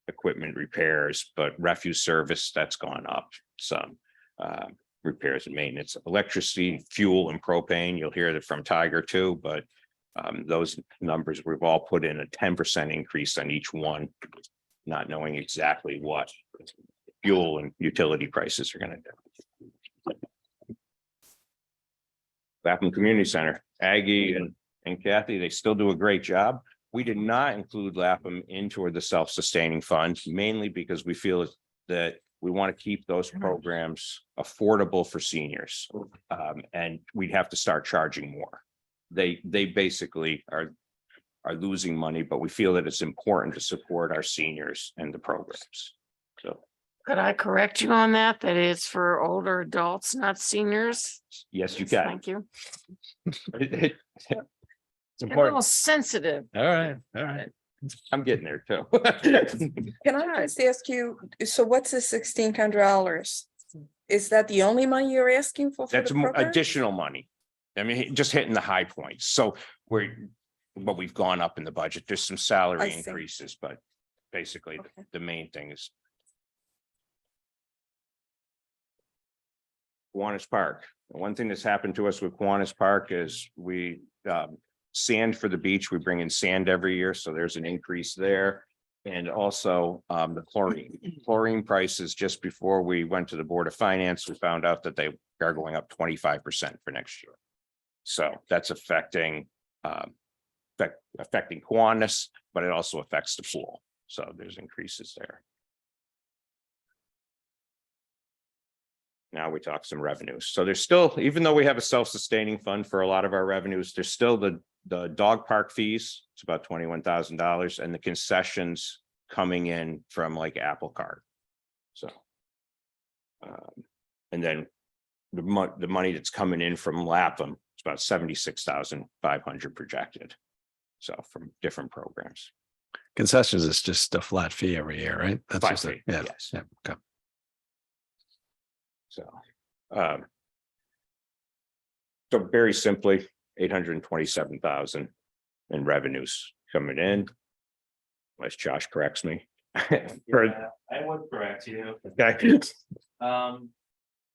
equipment repairs, but refuse service, that's gone up some. Repairs and maintenance, electricity, fuel and propane, you'll hear that from Tiger too, but those numbers, we've all put in a 10% increase on each one, not knowing exactly what fuel and utility prices are gonna do. Lapham Community Center, Aggie and Kathy, they still do a great job. We did not include Lapham into the self-sustaining fund, mainly because we feel that we want to keep those programs affordable for seniors. And we'd have to start charging more. They basically are losing money, but we feel that it's important to support our seniors and the programs. So, Could I correct you on that? That it's for older adults, not seniors? yes, you can. Thank you. It's A little important. sensitive. All right, all right. I'm getting there too. Can I just ask you, so what's the $1,600? Is that the only money you're asking for? That's the program? additional money. I mean, just hitting the high points. So but we've gone up in the budget. There's some I salary see. increases, but basically Okay. the main thing is Kiwanis Park. One thing that's happened to us with Kiwanis Park is we sand for the beach. We bring in sand every year, so there's an increase there. And also the chlorine prices, just before we went to the Board of Finance, we found out that they are going up 25% for next year. So that's affecting Kiwanis, but it also affects the pool. So there's increases there. Now we talk some revenues. So there's still, even though we have a self-sustaining fund for a lot of our revenues, there's still the dog park fees. It's about $21,000, and the concessions coming in from like Apple Cart. So. And then the money that's coming in from Lapham, it's about 76,500 projected. So from different programs. Concessions is just a flat fee every year, right? That's Flat just fee, yeah. yes. Yeah. Okay. So very simply, 827,000 in revenues coming in. Unless Josh corrects me. Yeah, I would correct you. Okay.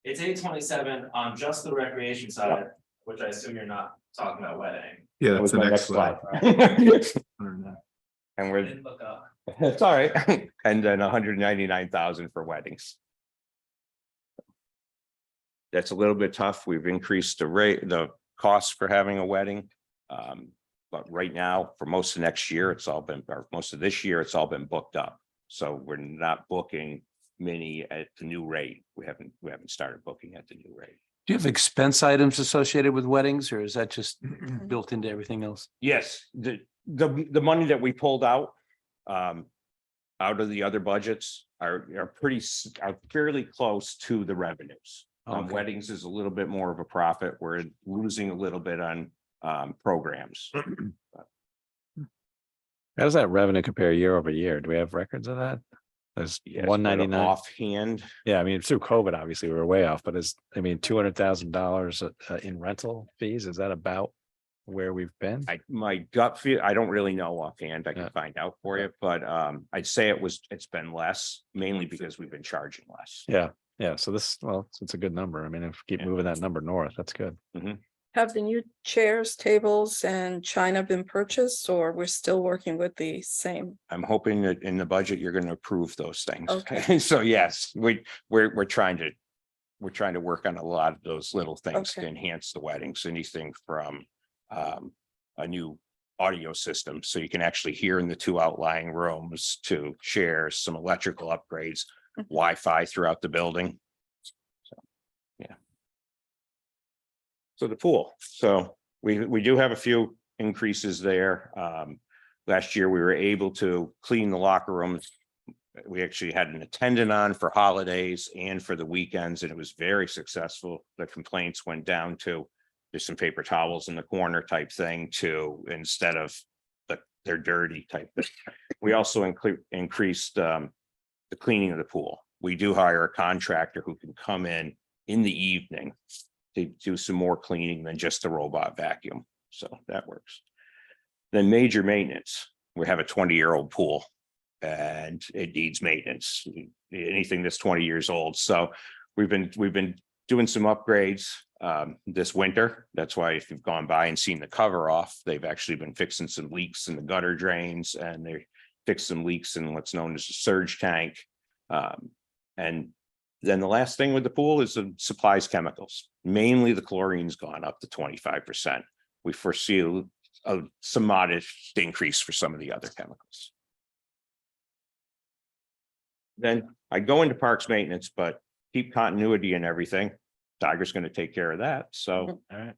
It's 827 on just the recreation side, which I assume you're not talking about wedding. Yeah, That was that's the my next slide. And I we're, didn't look up. it's all right. And then 199,000 for weddings. That's a little bit tough. We've increased the cost for having a wedding. But right now, for most of next year, or most of this year, it's all been booked up. So we're not booking many at the new rate. We haven't started booking at the new rate. Do you have expense items associated with weddings, or is that just built into everything else? Yes, the money that we pulled out of the other budgets are fairly close to the revenues. Okay. Weddings is a little bit more of a profit. We're losing a little bit on programs. How does that revenue compare year over year? Do we have records of that? There's Yes, but 199. offhand. Yeah, I mean, through COVID, obviously, we were way off, but $200,000 in rental fees, is that about where we've been? My gut feel, I don't really know offhand. I can Yeah. find out for you, but I'd say it's been less, mainly because we've been charging less. Yeah, yeah. So it's a good number. I mean, if we keep moving that number north, that's good. Have the new chairs, tables and china been purchased, or we're still working with the same? I'm hoping that in the budget, you're going to approve those things. Okay. So yes, we're trying to work on a lot of those little things to Okay. enhance the weddings, anything from a new audio system, so you can actually hear in the two outlying rooms, to chairs, some electrical upgrades, Wi-Fi throughout the building. So the pool, so we do have a few increases there. Last year, we were able to clean the locker rooms. We actually had an attendant on for holidays and for the weekends, and it was very successful. The complaints went down to there's some paper towels in the corner type thing to instead of they're dirty type thing. We also increased the cleaning of the pool. We do hire a contractor who can come in the evening to do some more cleaning than just the robot vacuum. So that works. Then major maintenance. We have a 20-year-old pool and it needs maintenance. Anything that's 20 years old. So we've been doing some upgrades this winter. That's why if you've gone by and seen the cover off, they've actually been fixing some leaks in the gutter drains, and they fixed some leaks in what's known as a surge tank. And then the last thing with the pool is the supplies chemicals. Mainly the chlorine's gone up to 25%. We foresee some modest increase for some of the other chemicals. Then I go into parks maintenance, but keep continuity and everything. Tiger's going to take care of that. So, all right.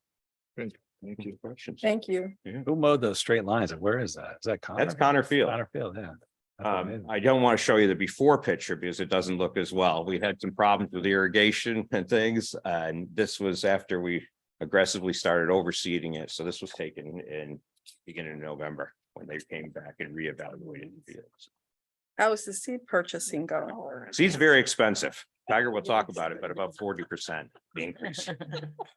Good. Thank you. Questions? Thank you. Who mowed those straight lines? And where is that? Is that Connor? That's Connor Field. Connor Field, yeah. That's amazing. I don't want to show you the before picture because it doesn't look as well. We had some problems with irrigation and things, and this was after we aggressively started overseeding it. So this was taken in beginning of November when they came back and reevaluated the fields. How is the seed purchasing going? Seed's very expensive. Tiger will talk about it, but about 40% increase.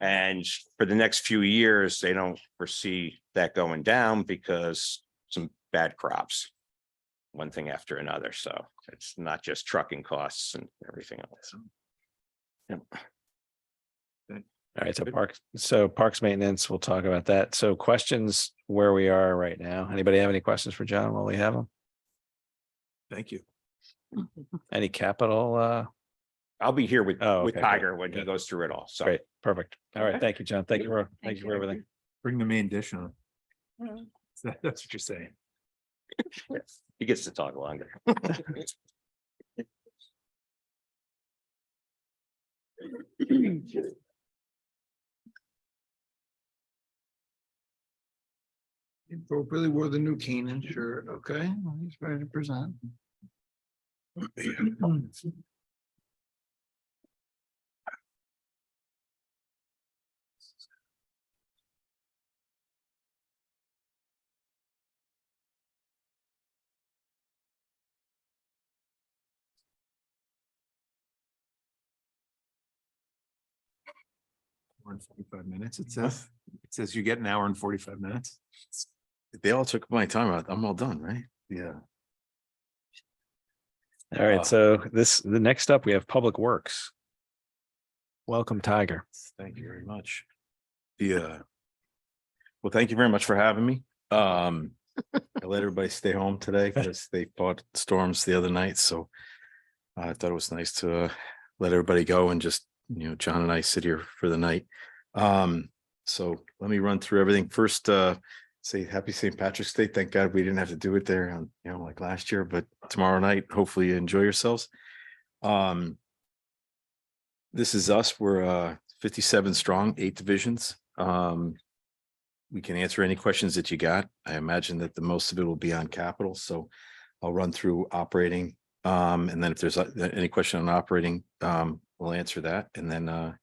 And for the next few years, they don't foresee that going down because some bad crops, one thing after another. So it's not just trucking costs and everything else. Yep. All right, so parks maintenance, we'll talk about that. So questions where we are right now. Anybody have any questions for John while we have him? Thank you. Any capital? I'll be here with okay, Tiger when good. he goes through it all. So Great, perfect. All right, thank you, John. Thank you for everything. Bring the main dish on. That's what you're saying. he gets to talk longer. Appropriately wore the new Canaan shirt. Okay, well, he's ready to present. Hour and 45 minutes, it says you get an hour and 45 minutes. They all took my time out. I'm all done, right? Yeah. All right, so the next up, we have Public Works. Welcome, Tiger. Thank you very much. Well, thank you very much for having me. I let everybody stay home today because they fought storms the other night, so I thought it was nice to let everybody go and just, John and I sit here for the night. So let me run through everything. First, say happy St. Patrick's Day. Thank God we didn't have to do it there on, like last year, but tomorrow night, hopefully you enjoy yourselves. This is us. We're 57 strong, 8 divisions. We can answer any questions that you got. I imagine that the most of it will be on capital. So I'll run through operating. And then if there's any question on operating, we'll answer that. And then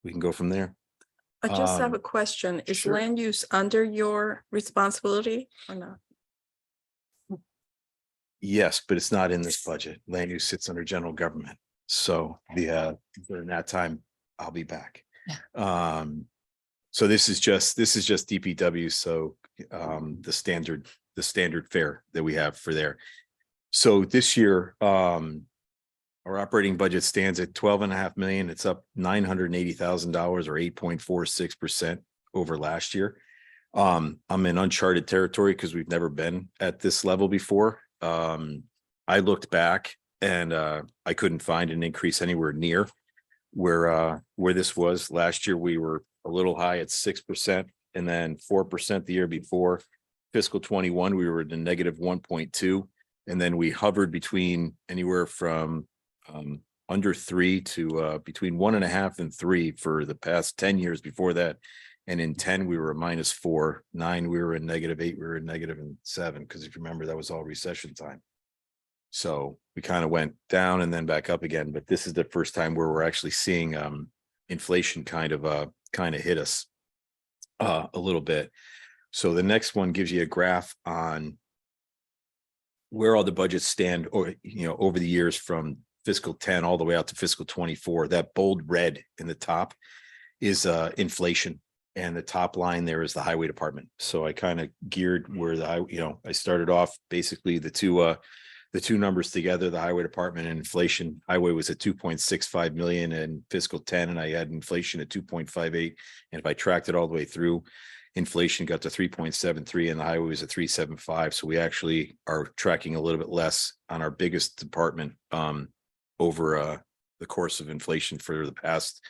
we can go from there. I just have a question. Is sure. land use under your responsibility or not? Yes, but it's not in this budget. Land use sits under general government. So during that time, I'll be back. So this is just DPW. So the standard fare that we have for there. So this year, our operating budget stands at 12.5 million. It's up $980,000 or 8.46% over last year. I'm in uncharted territory because we've never been at this level before. I looked back and I couldn't find an increase anywhere near where this was. Last year, we were a little high at 6% and then 4% the year before. Fiscal 21, we were at a negative 1.2. And then we hovered between anywhere from under 3 to between 1.5 and 3 for the past 10 years before that. And in 10, we were -4, 9, we were in -8, we were in -7, because if you remember, that was all recession time. So we kind of went down and then back up again, but this is the first time where we're actually seeing inflation kind of hit us a little bit. So the next one gives you a graph on where all the budgets stand, or over the years from fiscal 10 all the way out to fiscal 24. That bold red in the top is inflation, and the top line there is the highway department. So I kind of geared where I started off basically the two numbers together, the highway department and inflation. Highway was at 2.65 million in fiscal 10, and I had inflation at 2.58. And if I tracked it all the way through, inflation got to 3.73 and the highway was at 3.75. So we actually are tracking a little bit less on our biggest department over the course of inflation for the past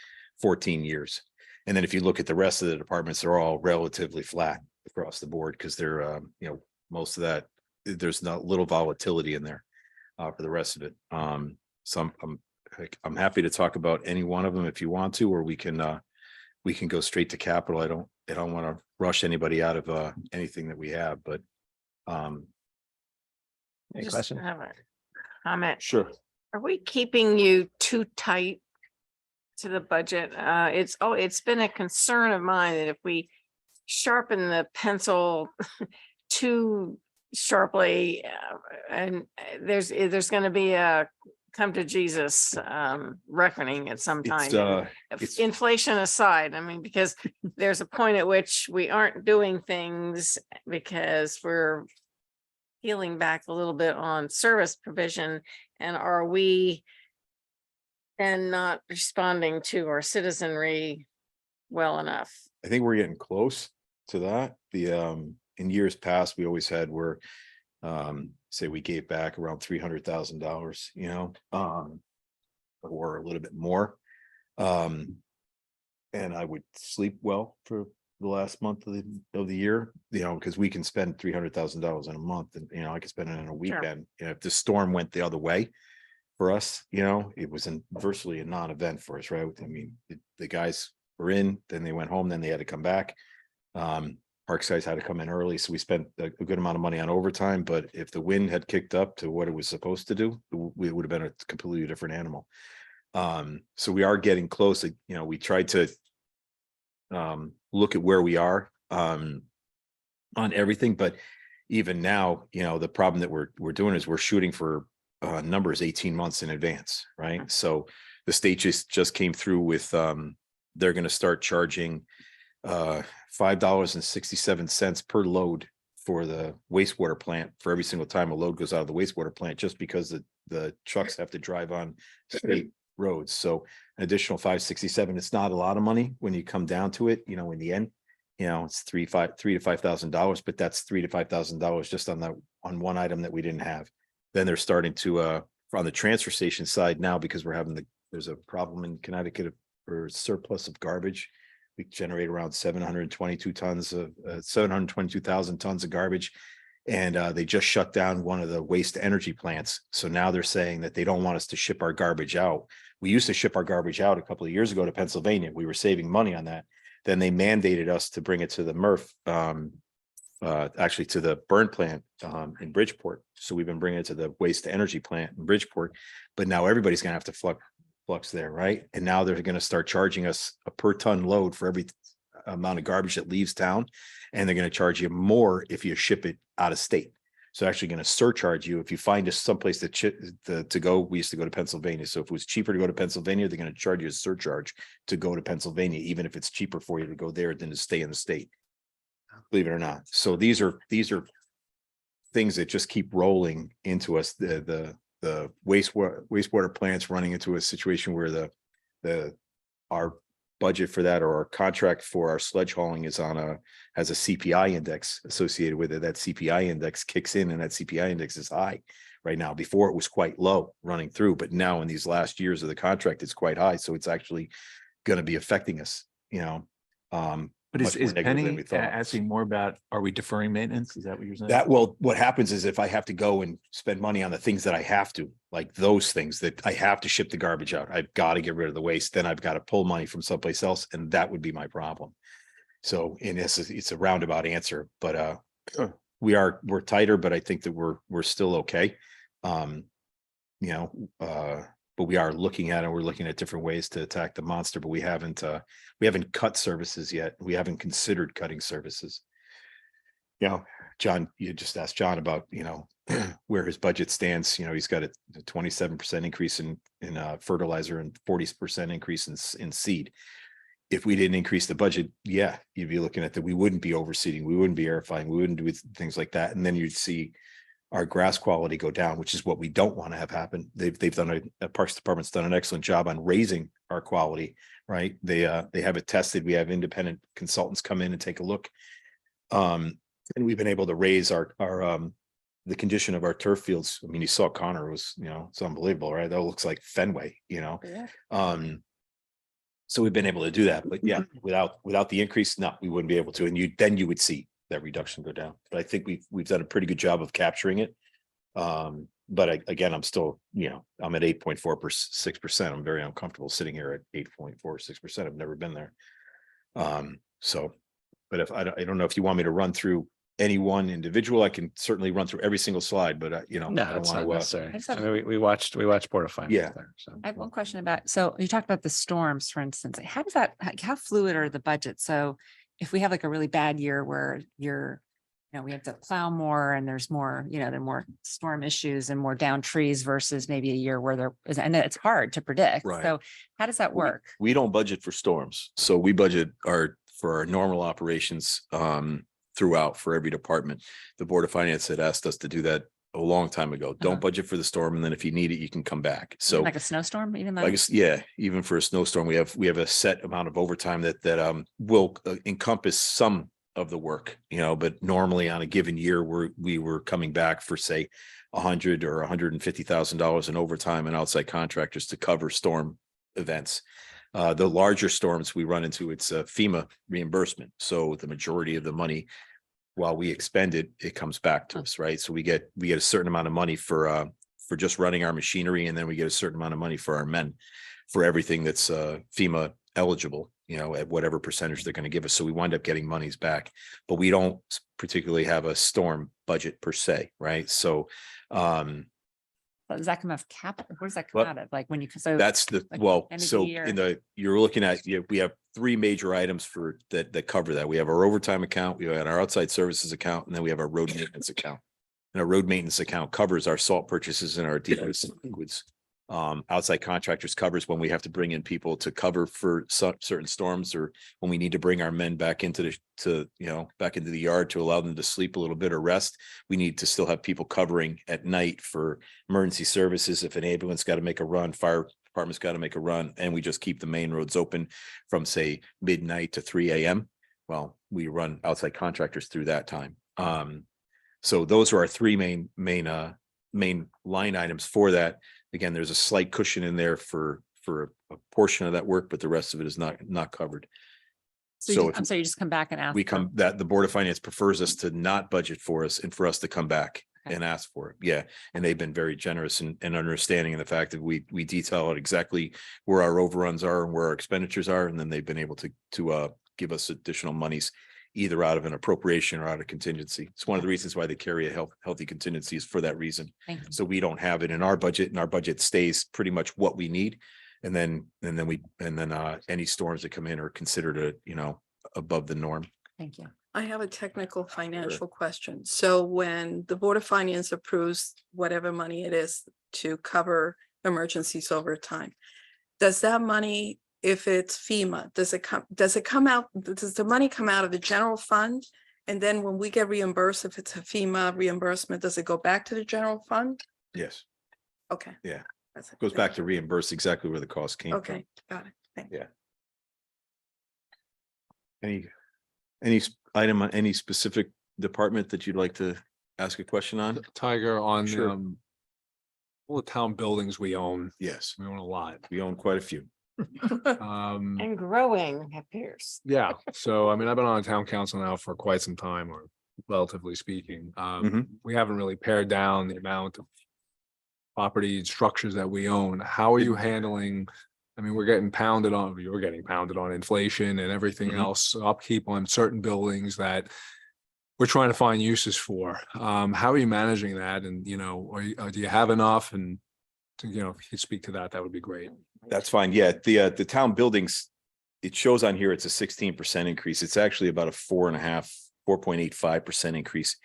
14 years. And then if you look at the rest of the departments, they're all relatively flat across the board, because they're, most of that, there's not little volatility in there for the rest of it. So I'm happy to talk about any one of them if you want to, or we can go straight to capital. I don't want to rush anybody out of anything that we have, but Any Just question? have a comment. sure. Are we keeping you too tight to the budget? It's been a concern of mine that if we sharpen the pencil too sharply, and there's going to be a come to Jesus reckoning at some time. Inflation aside, I mean, because there's a point at which we aren't doing things because we're peeling back a little bit on service provision, and are we then not responding to our citizenry well enough? I think we're getting close to that. In years past, we always had where say we gave back around $300,000, or a little bit more. And I would sleep well for the last month of the year, because we can spend $300,000 in a month, and I could spend it in a weekend. If the storm went the other way for us, it was virtually a non-event for us, right? I mean, the guys were in, then they went home, then they had to come back. Parks guys had to come in early, so we spent a good amount of money on overtime. But if the wind had kicked up to what it was supposed to do, it would have been a completely different animal. So we are getting close. We tried to look at where we are on everything, but even now, the problem that we're doing is we're shooting for numbers 18 months in advance, right? So the state just came through with they're going to start charging $5.67 per load for the wastewater plant for every single time a load goes out of the wastewater plant, just because the trucks have to drive on state roads. So an additional $5.67, it's not a lot of money when you come down to it, in the end, it's $3,000 to $5,000, but that's $3,000 to $5,000 just on one item that we didn't have. Then they're starting to on the transfer station side now, because there's a problem in Connecticut for surplus of garbage. We generate around 722,000 tons of garbage. And they just shut down one of the waste energy plants. So now they're saying that they don't want us to ship our garbage out. We used to ship our garbage out a couple of years ago to Pennsylvania. We were saving money on that. Then they mandated us to bring it to the MRF, actually to the burn plant in Bridgeport. So we've been bringing it to the waste energy plant in Bridgeport. But now everybody's going to have to flux there, right? And now they're going to start charging us a per ton load for every amount of garbage that leaves town, and they're going to charge you more if you ship it out of state. So actually going to surcharge you if you find us someplace to go. We used to go to Pennsylvania, so if it was cheaper to go to Pennsylvania, they're going to charge you a surcharge to go to Pennsylvania, even if it's cheaper for you to go there than to stay in the state, believe it or not. So these are things that just keep rolling into us. The wastewater plants running into a situation where our budget for that, or our contract for our sledge hauling, has a CPI index associated with it. That CPI index kicks in, and that CPI index is high right now. Before it was quite low running through, but now in these last years of the contract, it's quite high. So it's actually going to be affecting us, But much more is negative than Penny we thought. asking more about, are we deferring maintenance? Is that what you're saying? That, well, what happens is if I have to go and spend money on the things that I have to, like those things that I have to ship the garbage out, I've got to get rid of the waste, then I've got to pull money from someplace else, and that would be my problem. So in this, it's a roundabout answer, but we're tighter, but I think that we're still okay. But we are looking at it. We're looking at different ways to attack the monster, but we haven't cut services yet. We haven't considered cutting services. John, you just asked John about, where his budget stands. He's got a 27% increase in fertilizer and 40% increase in seed. If we didn't increase the budget, yeah, you'd be looking at that. We wouldn't be overseeding, we wouldn't be airifying, we wouldn't do things like that. And then you'd see our grass quality go down, which is what we don't want to have happen. They've done Parks Department's done an excellent job on raising our quality, right? They have it tested. We have independent consultants come in and take a look. And we've been able to raise our the condition of our turf fields. I mean, you saw Connor was, it's unbelievable, right? That looks like Fenway, Yeah. So we've been able to do that, but yeah, without the increase, no, we wouldn't be able to. And then you would see that reduction go down. But I think we've done a pretty good job of capturing it. But again, I'm still, I'm at 8.46%. I'm very uncomfortable sitting here at 8.46%. I've never been there. But if I don't know if you want me to run through any one individual, I can certainly run through every single slide, but I No, don't that's not want necessary. I just have- I mean, we watched Board of Finance. Yeah. there, so. I have one question about, so you talked about the storms, for instance. How does that, how fluid are the budgets? So if we have like a really bad year where we have to plow more and there's more, there are more storm issues and more down trees versus maybe a year where there is, and it's hard to predict. Right. So how does that work? We don't budget for storms. So we budget for our normal operations throughout for every department. The Board of Finance had asked us to do that a long time ago. Don't budget for the storm, and then if you need it, you can come back. So Like a snowstorm, even I though, guess, yeah, even for a snowstorm, we have a set amount of overtime that will encompass some of the work, but normally on a given year, we were coming back for say $100,000 or $150,000 in overtime and outside contractors to cover storm events. The larger storms we run into, it's a FEMA reimbursement. So the majority of the money, while we expend it, it comes back to us, right? So we get a certain amount of money for just running our machinery, and then we get a certain amount of money for our men for everything that's FEMA eligible, at whatever percentage they're going to give us. So we wind up getting monies back, but we don't particularly have a storm budget per se, right? So does that come out of capital? Where does that come Well, out of? Like when you, so. that's the, like well, end of the so year. you're looking at, we have three major items that cover that. We have our overtime account, we have our outside services account, and then we have our road maintenance account. And our road maintenance account covers our salt purchases and our dealers liquids. Outside contractors covers when we have to bring in people to cover for certain storms, or when we need to bring our men back into back into the yard to allow them to sleep a little bit or rest. We need to still have people covering at night for emergency services. If an ambulance got to make a run, fire department's got to make a run, and we just keep the main roads open from say midnight to 3 a.m. Well, we run outside contractors through that time. So those are our three main line items for that. Again, there's a slight cushion in there for a portion of that work, but the rest of it is not covered. So if I'm sorry, you just come back and ask. we for- come, that the Board of Finance prefers us to not budget for us and for us to come back Okay. and ask for it. Yeah. And they've been very generous and understanding of the fact that we detail out exactly where our overruns are and where our expenditures are. And then they've been able to give us additional monies either out of an appropriation or out of contingency. It's one of the reasons why they carry a healthy contingency is for that reason. Thank you. So we don't have it in our budget, and our budget stays pretty much what we need. And then any storms that come in are considered above the norm. Thank you. I have a technical financial question. So when the Board of Finance approves whatever money it is to cover emergencies over time, does that money, if it's FEMA, does the money come out of the general fund? And then when we get reimbursed, if it's a FEMA reimbursement, does it go back to the general fund? Yes. Okay. Yeah. That's it. Goes back to reimburse exactly where the cost came from. Okay, got it. Thank you. Yeah. Any item on any specific department that you'd like to ask a question on? Tiger, on Sure. all the town buildings we own, Yes, we own a lot. we own quite a few. And growing appears. Yeah, so I mean, I've been on town council now for quite some time, or relatively speaking. We haven't really pared down the amount of property and structures that we own. How are you handling? I mean, you're getting pounded on inflation and everything else, upkeep on certain buildings that we're trying to find uses for. How are you managing that? And, you know, do you have enough? And, you know, if you could speak to that, that would be great. That's fine. Yeah, the town buildings, it shows on here, it's a 16% increase. It's actually about a 4.85% increase.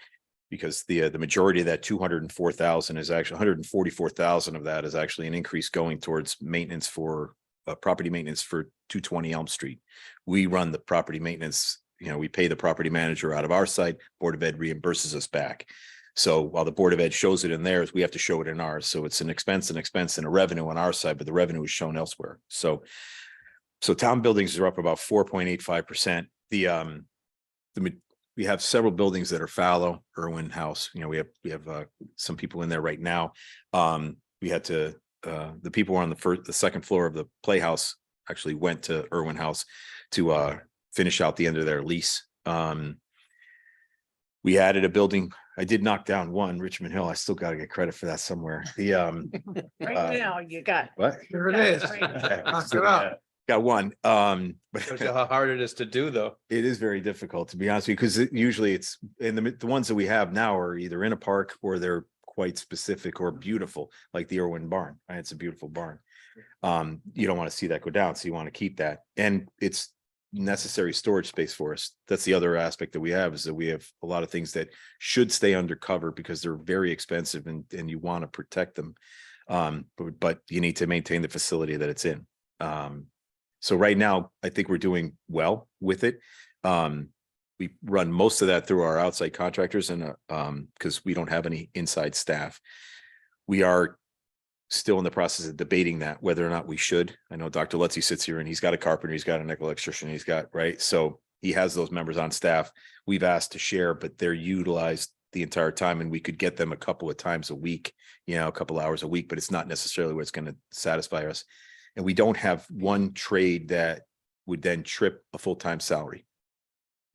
Because the majority of that 204,000 is actually 144,000 of that is actually an increase going towards maintenance for property maintenance for 220 Elm Street. We run the property maintenance, you know, we pay the property manager out of our site, Board of Ed reimburses us back. So while the Board of Ed shows it in theirs, we have to show it in ours. So it's an expense and a revenue on our side, but the revenue is shown elsewhere. So town buildings are up about 4.85%. We have several buildings that are fallow. Irwin House, you know, we have some people in there right now. We had to, the people who were on the second floor of the Playhouse actually went to Irwin House to finish out the end of their lease. We added a building. I did knock down one, Richmond Hill. I still got to get credit for that somewhere. Right now, you got. What? Here it is. Knock it up. Got one. Shows But you how hard it is to do, though. it is very difficult, to be honest with you, because usually it's, and the ones that we have now are either in a park or they're quite specific or beautiful, like the Irwin Barn, right? It's a beautiful barn. You don't want to see that go down, so you want to keep that. And it's necessary storage space for us. That's the other aspect that we have, is that we have a lot of things that should stay undercover because they're very expensive and you want to protect them. But you need to maintain the facility that it's in. So right now, I think we're doing well with it. We run most of that through our outside contractors and because we don't have any inside staff. We are still in the process of debating that, whether or not we should. I know Dr. Lutzy sits here and he's got a carpenter, he's got an electrician, he's got, right? So he has those members on staff. We've asked to share, but they're utilized the entire time, and we could get them a couple of times a week, you know, a couple hours a week, but it's not necessarily what's going to satisfy us. And we don't have one trade that would then trip a full-time salary.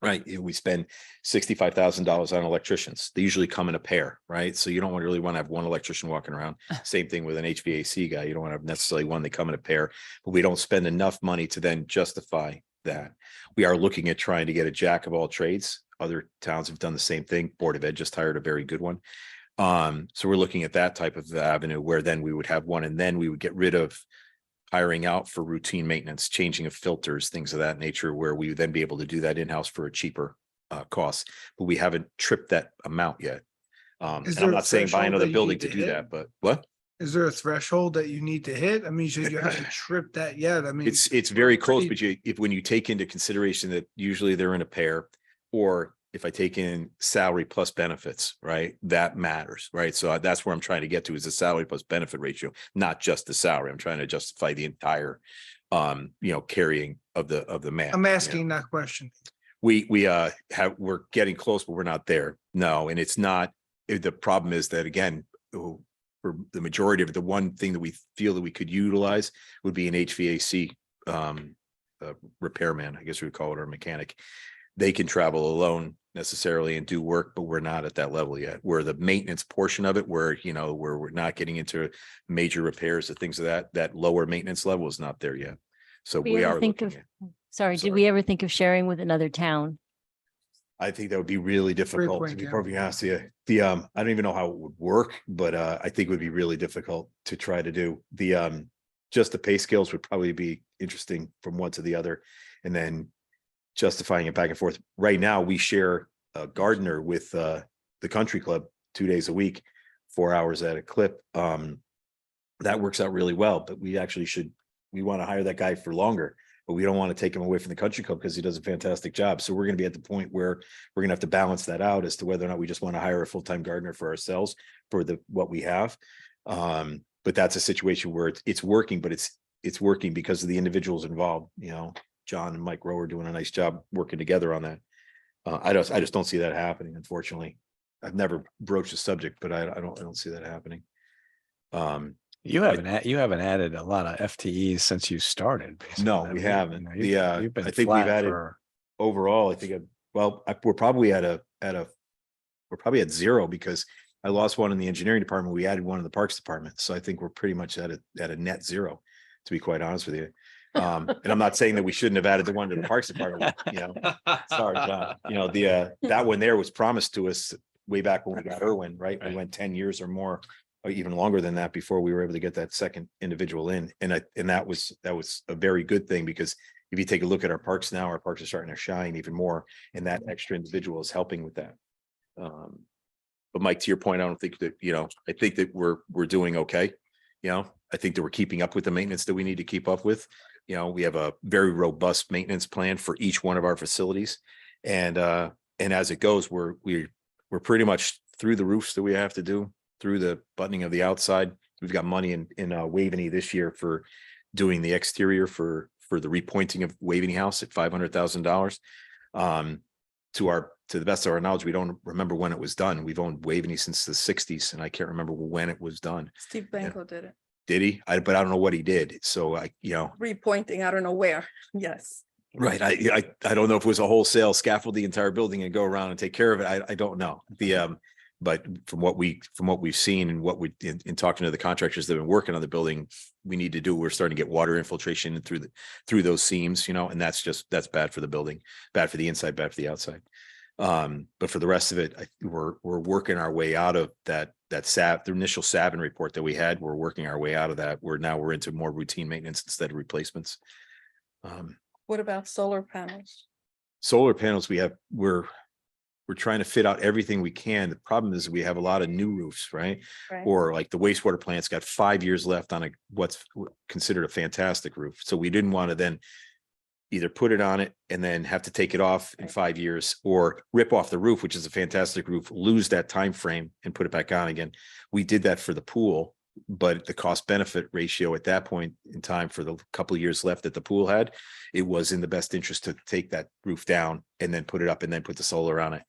Right? We spend $65,000 on electricians. They usually come in a pair, right? So you don't really want to have one electrician walking around. Same thing with an HVAC guy. You don't want to have necessarily one, they come in a pair, but we don't spend enough money to then justify that. We are looking at trying to get a jack of all trades. Other towns have done the same thing. Board of Ed just hired a very good one. So we're looking at that type of avenue where then we would have one, and then we would get rid of hiring out for routine maintenance, changing of filters, things of that nature, where we would then be able to do that in-house for a cheaper cost. But we haven't tripped that amount yet. And I'm not saying buy another building to do that, but what? Is there a threshold that you need to hit? I mean, so you haven't tripped that yet. I mean, It's very close, but when you take into consideration that usually they're in a pair, or if I take in salary plus benefits, right, that matters, right? So that's where I'm trying to get to, is the salary plus benefit ratio, not just the salary. I'm trying to justify the entire, carrying of the man. I'm asking that question. We're getting close, but we're not there. No, and it's not, the problem is that, again, for the majority of it, the one thing that we feel that we could utilize would be an HVAC repairman, I guess we would call it, or mechanic. They can travel alone necessarily and do work, but we're not at that level yet. Where the maintenance portion of it, where we're not getting into major repairs and things of that lower maintenance level is not there yet. So we are looking at. Sorry, did we ever think of sharing with another town? I think that would be really difficult, point, to be yeah. perfectly honest with you. I don't even know how it would work, but I think it would be really difficult to try to do. Just the pay scales would probably be interesting from one to the other, and then justifying it back and forth. Right now, we share a gardener with the country club 2 days a week, 4 hours at a clip. That works out really well, but we want to hire that guy for longer, but we don't want to take him away from the country club because he does a fantastic job. So we're going to be at the point where we're going to have to balance that out as to whether or not we just want to hire a full-time gardener for ourselves for what we have. But that's a situation where it's working, but it's working because of the individuals involved. John and Mike Rowe are doing a nice job working together on that. I just don't see that happening, unfortunately. I've never broached the subject, but I don't see that happening. You haven't added a lot of FTEs since you started. basically. No, I we mean, haven't. you know, The, you've been I think we've flat added for- overall, I think, we're probably we're probably at zero because I lost one in the engineering department. We added one in the parks department. So I think we're pretty much at a net zero, to be quite honest with you. And I'm not saying that we shouldn't have added the one to the parks department, you know, sorry, John. You know, that one there was promised to us way back when we got Irwin, right? We Right. went 10 years or more, or even longer than that before we were able to get that second individual in. And that was a very good thing because if you take a look at our parks now, our parks are starting to shine even more, and that extra individual is helping with that. But Mike, to your point, I don't think that, you know, I think that we're doing okay. You know, I think that we're keeping up with the maintenance that we need to keep up with. You know, we have a very robust maintenance plan for each one of our facilities. And as it goes, we're pretty much through the roofs that we have to do, through the buttoning of the outside. We've got money in Waveney this year for doing the exterior for the repointing of Waveney House at $500,000. To the best of our knowledge, we don't remember when it was done. We've owned Waveney since the 60s, and I can't remember when it was done. Steve Benko did it. Did he? But I don't know what he did. So you know, Repointing, I don't know where. Yes. right. I don't know if it was a wholesale scaffold the entire building and go around and take care of it. I don't know. But from what we've seen and what we in talking to the contractors that have been working on the building, we need to do, we're starting to get water infiltration through those seams, you know, and that's bad for the building, bad for the inside, bad for the outside. But for the rest of it, we're working our way out of the initial Savin report that we had. We're working our way out of that. We're into more routine maintenance instead of replacements. What about solar panels? Solar panels, we're trying to fit out everything we can. The problem is we have a lot of new roofs, right? Right. Or like the wastewater plant's got 5 years left on what's considered a fantastic roof. So we didn't want to then either put it on it and then have to take it off in 5 years, or rip off the roof, which is a fantastic roof, lose that time frame and put it back on again. We did that for the pool, but the cost benefit ratio at that point in time for the couple of years left that the pool had, it was in the best interest to take that roof down and then put it up and then put the solar on it.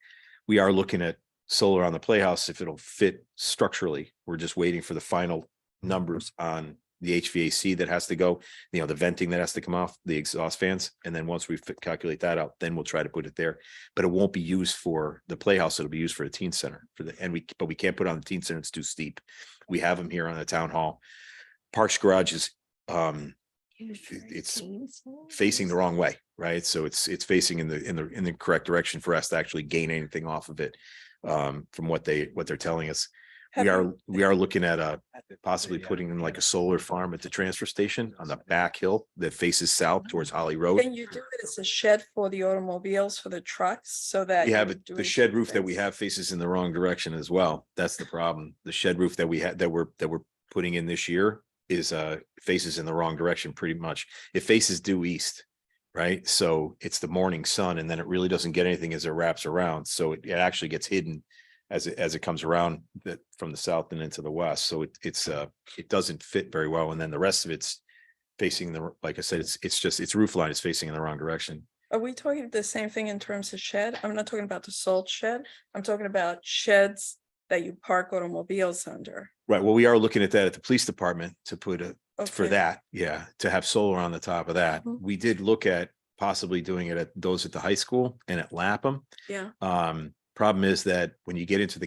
We are looking at solar on the Playhouse if it'll fit structurally. We're just waiting for the final numbers on the HVAC that has to go, you know, the venting that has to come off, the exhaust fans. And then once we calculate that out, then we'll try to put it there. But it won't be used for the Playhouse. It'll be used for the teen center but we can't put it on the teen center. It's too steep. We have them here on the town hall. Parks Garage is it's facing the wrong way, right? So it's facing in the correct direction for us to actually gain anything off of it. From what they're telling us. We are looking at possibly putting in like a solar farm at the transfer station on the back hill that faces south towards Holly Road. Can you do it as a shed for the automobiles, for the trucks, so that? Yeah, you're but the doing shed two roof that we things? have faces in the wrong direction as well. That's the problem. The shed roof that we had that we're putting in this year is faces in the wrong direction pretty much. It faces due east, right? So it's the morning sun, and then it really doesn't get anything as it wraps around. So it actually gets hidden as it comes around from the south and into the west. So it doesn't fit very well. And then the rest of it's facing like I said, its roof line is facing in the wrong direction. Are we talking the same thing in terms of shed? I'm not talking about the salt shed. I'm talking about sheds that you park automobiles under. Right. Well, we are looking at that at the police department to put for Okay. that. Yeah. To have solar on the top of that. Mhm. We did look at possibly doing it at those at the high school and at Lapham. Yeah. Problem is that when you get into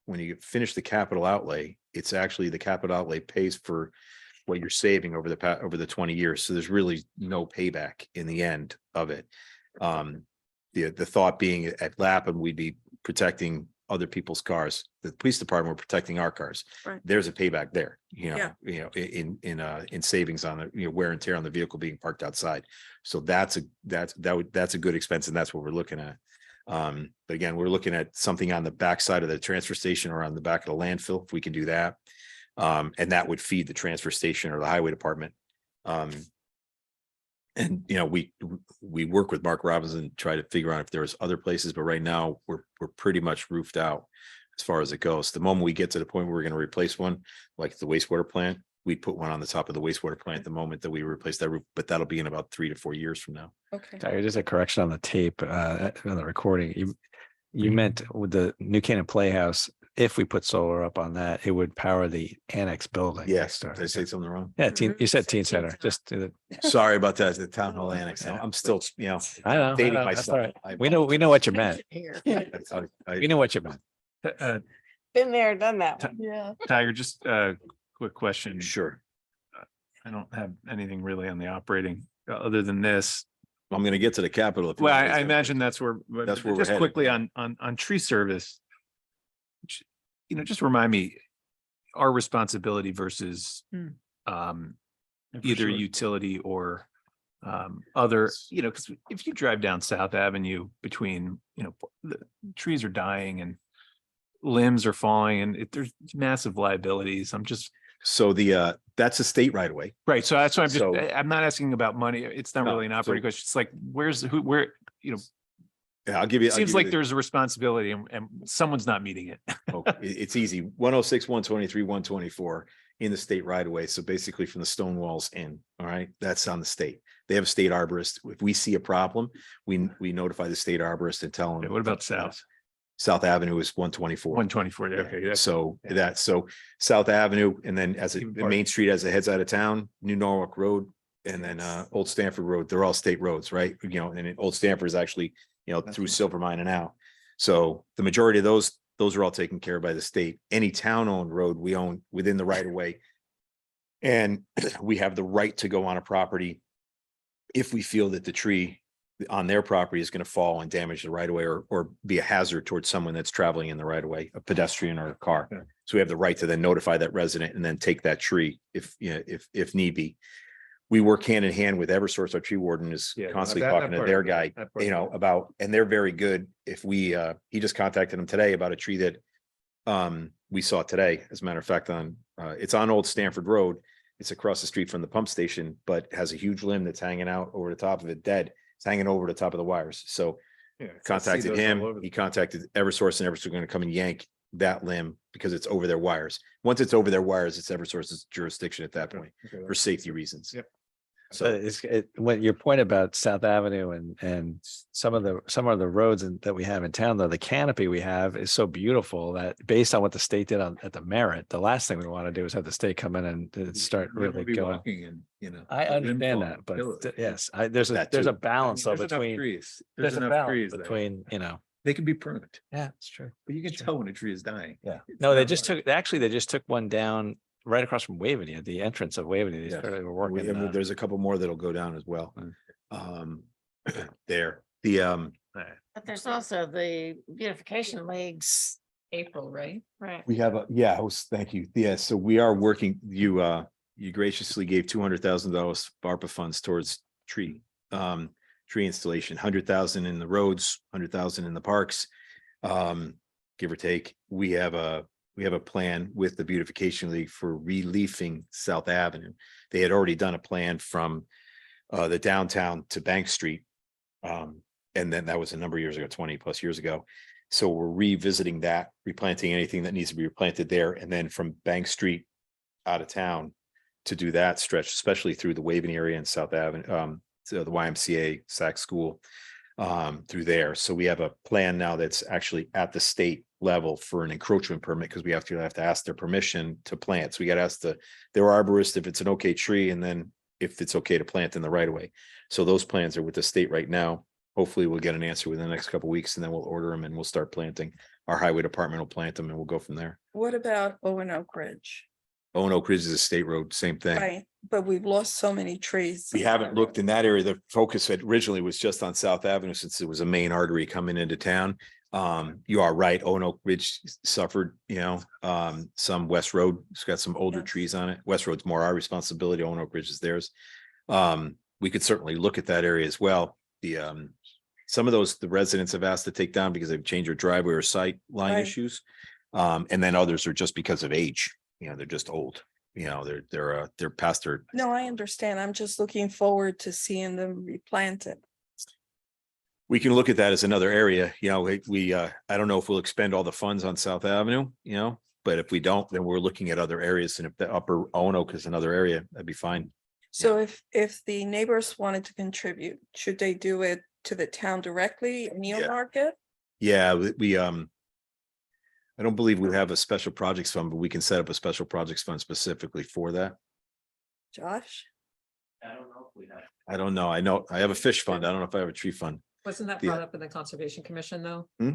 when you finish the capital outlay, it's actually the capital outlay pays for what you're saving over the 20 years. So there's really no payback in the end of it. The thought being at Lapham, we'd be protecting other people's cars. The police department, we're protecting our cars. Right. There's a payback there, Yeah. in savings on the, wear and tear on the vehicle being parked outside. So that's a good expense, and that's what we're looking at. But again, we're looking at something on the backside of the transfer station or on the back of the landfill, if we can do that. And that would feed the transfer station or the highway department. And we work with Mark Robinson, try to figure out if there's other places, but right now we're pretty much roofed out as far as it goes. The moment we get to the point where we're going to replace one, like the wastewater plant, we'd put one on the top of the wastewater plant the moment that we replace that roof, but that'll be in about 3 to 4 years from now. Okay. Sorry, just a correction on the tape, on the recording. You meant with the New Canaan Playhouse, if we put solar up on that, it would power the annex building. Yes, next door. did I say something wrong? Yeah, Mhm. you said teen Teen center, center. just, Sorry about that, the town hall annex. Yeah. I'm still, I dating know, that's all myself. right. We know what you meant. Here. We know what you meant. Been there, done that one. Yeah. Tiger, just a quick question. Sure. I don't have anything really on the operating, other than this. I'm gonna get to the capital. if you Well, want I to. imagine that's where, but That's where we're just headed. quickly on tree service. Just remind me, our responsibility versus either utility or other, because if you drive down South Avenue between, the trees are dying and limbs are falling and there's massive liabilities. I'm just, So that's a state right away. right. So that's why So- I'm not asking about money. It's not No, really an operating so- question. It's like, where, Yeah, I'll give you. it seems like there's a responsibility and someone's not meeting it. It's easy. 106, 123, 124 in the state right away. So basically from the stone walls in, all right, that's on the state. They have a state arborist. If we see a problem, we notify the state arborist and tell them. What about South? South Avenue is 124. 124, okay. that's- So South Avenue and then as Even the part- main street as it heads out of town, New Norwalk Road and then Old Stamford Road, they're all state roads, right? And Old Stamford is actually, through Silvermine and out. So the majority of those are all taken care of by the state. Any town owned road we own within the right of way. And we have the right to go on a property if we feel that the tree on their property is going to fall and damage the right of way or be a hazard towards someone that's traveling in the right of way, a pedestrian or a car. Yeah. So we have the right to then notify that resident and then take that tree if need be. We work hand in hand with Eversource. Our tree warden is Yeah, constantly that talking to part their of it, guy, that part of it. about, and they're very good. If we, he just contacted him today about a tree that we saw today, as a matter of fact, it's on Old Stamford Road. It's across the street from the pump station, but has a huge limb that's hanging out over the top of it, dead. It's hanging over the top of the wires. So Yeah, I see contacted those all him, over the- he contacted Eversource and Eversource are gonna come and yank that limb because it's over their wires. Once it's over their wires, it's Eversource's jurisdiction at that point Okay, for safety reasons. Yep. So when your point about South Avenue and some of the roads that we have in town, though, the canopy we have is so beautiful that based on what the state did at the Merit, the last thing we want to do is have the state come in and start You don't really wanna be going. walking and, I understand that, but yes, there's That a too. balance though There's enough between, trees. there's a enough balance trees there. between, They can be pruned, yeah, it's true. but you can tell when a tree is dying. Yeah. It's No, they not just hard. they just took one down right across from Waveney at the entrance of Waveney. They Yes. started working. And there's a couple more that'll go down as well. Mm. There, But there's also the beautification leagues, April, right? right? we have thank you. Yeah, so we are working, you graciously gave $200,000 ARPA funds towards tree installation, 100,000 in the roads, 100,000 in the parks. Give or take, we have a plan with the Beautification League for reliefing South Avenue. They had already done a plan from the downtown to Bank Street. And then that was a number of years ago, 20 plus years ago. So we're revisiting that, replanting anything that needs to be replanted there. And then from Bank Street out of town to do that stretch, especially through the Waveney area and South Avenue, to the YMCA, Sac School, through there. So we have a plan now that's actually at the state level for an encroachment permit because we have to ask their permission to plant. So we got to ask their arborist if it's an okay tree and then if it's okay to plant in the right of way. So those plans are with the state right now. Hopefully we'll get an answer within the next couple of weeks and then we'll order them and we'll start planting. Our highway department will plant them and we'll go from there. What about Owen Oak Ridge? Owen Oak Ridge is a state road, same thing. Right, but we've lost so many trees. We haven't looked in that area. The focus originally was just on South Avenue since it was a main artery coming into town. You are right. Owen Oak Ridge suffered, some West Road. It's got some older Yes. trees on it. West Road's more our responsibility. Owen Oak Ridge is theirs. We could certainly look at that area as well. Some of those, the residents have asked to take down because they've changed their driveway or sight line Right. issues. And then others are just because of age. They're just old. They're past their. No, I understand. I'm just looking forward to seeing them replanted. We can look at that as another area, I don't know if we'll expend all the funds on South Avenue, but if we don't, then we're looking at other areas. And if the upper Owen Oak is another area, that'd be fine. So if the neighbors wanted to contribute, should they do it to the town directly, Neil Yeah. Market? Yeah, I don't believe we have a special projects fund, but we can set up a special projects fund specifically for that. Josh? I don't know if we have. I don't know. I know I have a fish fund. I don't know if I have a tree fund. Wasn't that Yeah. brought up in the Conservation Commission, though? Hmm?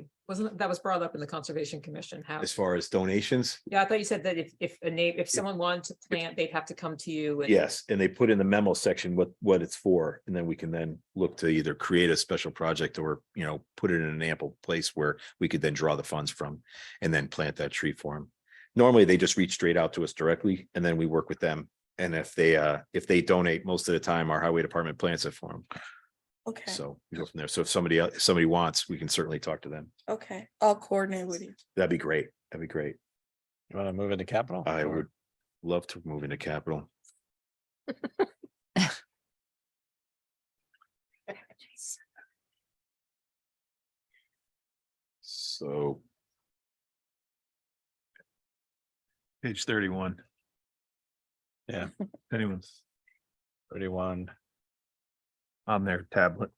That was brought up in the Conservation Commission, how? As far as donations, Yeah, I thought you said that if someone wanted to plant, they'd have to come to you. and- yes, and they put in the memo section what it's for, and then we can then look to either create a special project or, you know, put it in an ample place where we could then draw the funds from and then plant that tree for them. Normally, they just reach straight out to us directly, and then we work with them. And if they donate, most of the time, our highway department plants it for them. Okay, So we go from there. So if somebody wants, we can certainly talk to them. okay, I'll coordinate with you. That'd be great. That'd be great. You want to move into capital? I or- would love to move into capital. So Page 31. Yeah. Anyone's 31. on their tablet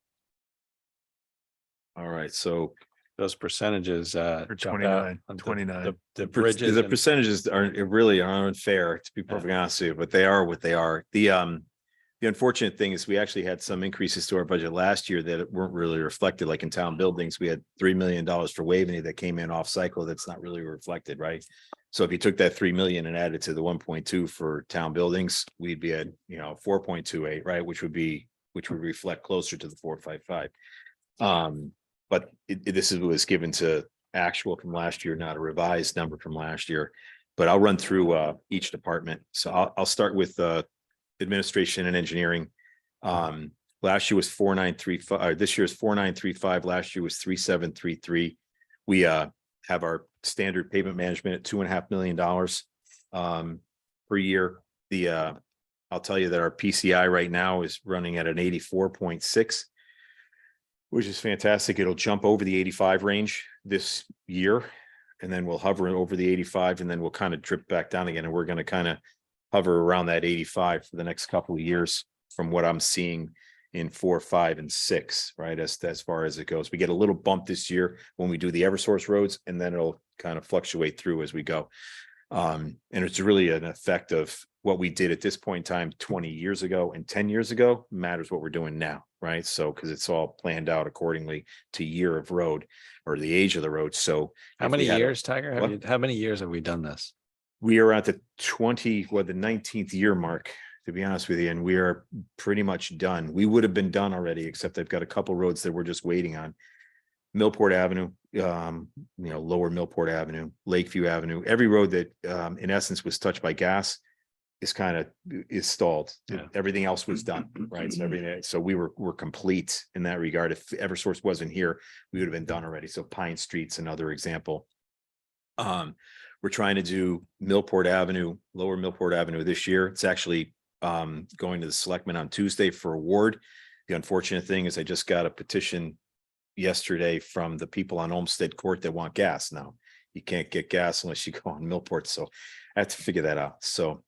all right, so Those percentages or jump out. 29, The- 29. The bridges. the and- percentages aren't fair, to be perfectly honest with you, but they are what they are. The unfortunate thing is we actually had some increases to our budget last year that weren't really reflected, like in town buildings, we had $3 million for Waveney that came in off cycle. That's not really reflected, right? So if you took that 3 million and added to the 1.2 for town buildings, we'd be at, 4.28, right? Which would reflect closer to the 4.55. But this was given to actual from last year, not a revised number from last year. But I'll run through each department. So I'll start with administration and engineering. Last year was 4,935, this year is 4,935, last year was 3,733. We have our standard pavement management at $2.5 million per year. I'll tell you that our PCI right now is running at an 84.6, which is fantastic. It'll jump over the 85 range this year, and then we'll hover over the 85, and then we'll kind of drip back down again. And we're going to kind of hover around that 85 for the next couple of years from what I'm seeing in 4, 5, and 6, right? As far as it goes, we get a little bump this year when we do the Eversource roads, and then it'll kind of fluctuate through as we go. And it's really an effect of what we did at this point in time 20 years ago and 10 years ago matters what we're doing now, right? So, because it's all planned out accordingly to year of road or the age of the road. So How if many we had a- years, Tiger? What? How many years have we done this? We are at the 19th year mark, to be honest with you, and we are pretty much done. We would have been done already, except I've got a couple roads that we're just waiting on. Millport Avenue, Lower Millport Avenue, Lakeview Avenue, every road that in essence was touched by gas is stalled. Yeah. Everything else was done, right? So we're complete in that regard. If Eversource wasn't here, we would have been done already. So Pine Street's another example. We're trying to do Millport Avenue, Lower Millport Avenue this year. It's actually going to the selectmen on Tuesday for award. The unfortunate thing is I just got a petition yesterday from the people on Olmsted Court that want gas now. You can't get gas unless you go on Millport. So I have to figure that out. So,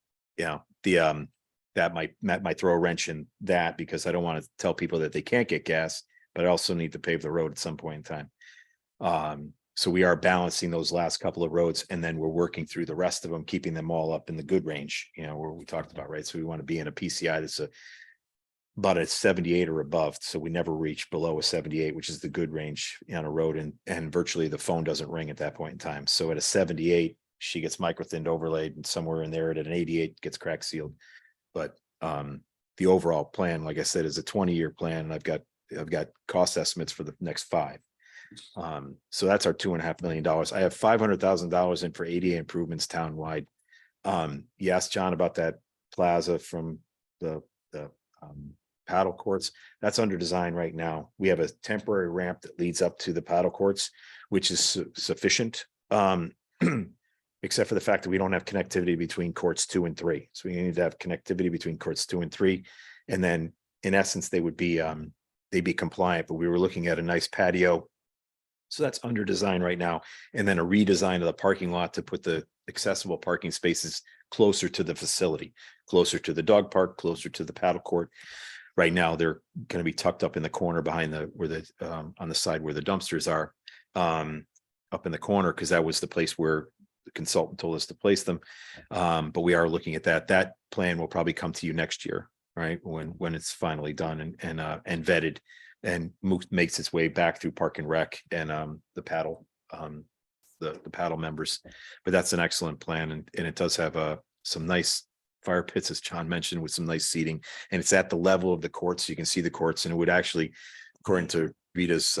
that might throw a wrench in that, because I don't want to tell people that they can't get gas, but I also need to pave the road at some point in time. So we are balancing those last couple of roads, and then we're working through the rest of them, keeping them all up in the good range, where we talked about, right? So we want to be in a PCI that's about a 78 or above. So we never reach below a 78, which is the good range on a road, and virtually the phone doesn't ring at that point in time. So at a 78, she gets microthinned overlaid, and somewhere in there at an 88 gets crack sealed. But the overall plan, like I said, is a 20-year plan, and I've got cost estimates for the next 5. So that's our $2.5 million. I have $500,000 in for ADA improvements townwide. You asked John about that plaza from the paddle courts. That's under design right now. We have a temporary ramp that leads up to the paddle courts, which is sufficient. Except for the fact that we don't have connectivity between courts 2 and 3. So we need to have connectivity between courts 2 and 3. And then in essence, they'd be compliant, but we were looking at a nice patio. So that's under design right now. And then a redesign of the parking lot to put the accessible parking spaces closer to the facility, closer to the dog park, closer to the paddle court. Right now, they're going to be tucked up in the corner behind on the side where the dumpsters are. up in the corner because that was the place where the consultant told us to place them. But we are looking at that. That plan will probably come to you next year, right? When it's finally done and vetted and makes its way back through Park and Rec and the paddle, the paddle members. But that's an excellent plan and it does have some nice fire pits, as John mentioned, with some nice seating. And it's at the level of the courts. You can see the courts and it would actually, according to Rita's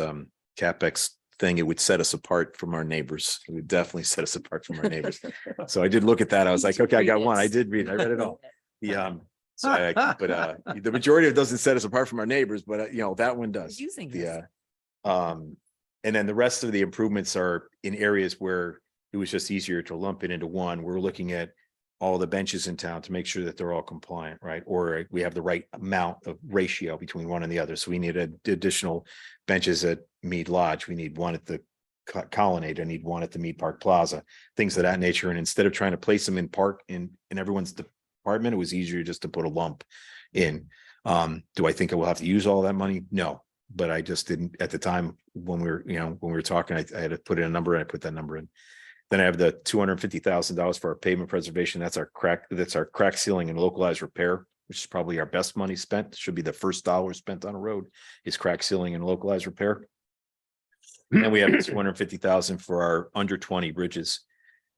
CapEx thing, it would set us apart from our neighbors. It would definitely set us apart from our neighbors. So I did look at that. I was like, okay, I got one. I did read, I read it all. The the majority of it doesn't set us apart from our neighbors, but that one does. Using And then the rest of the improvements are in areas where it was just easier to lump it into one. We're looking at all the benches in town to make sure that they're all compliant, right? Or we have the right amount of ratio between one and the other. So we need additional benches at Mead Lodge. We need one at the Colonnade. I need one at the Mead Park Plaza, things of that nature. And instead of trying to place them in everyone's department, it was easier just to put a lump in. Do I think I will have to use all that money? No, but I just didn't at the time when we were talking, I had to put in a number and I put that number in. Then I have the $250,000 for our pavement preservation. That's our crack sealing and localized repair, which is probably our best money spent. Should be the first dollar spent on a road is crack sealing and localized repair. And we have $250,000 for our under 20 bridges.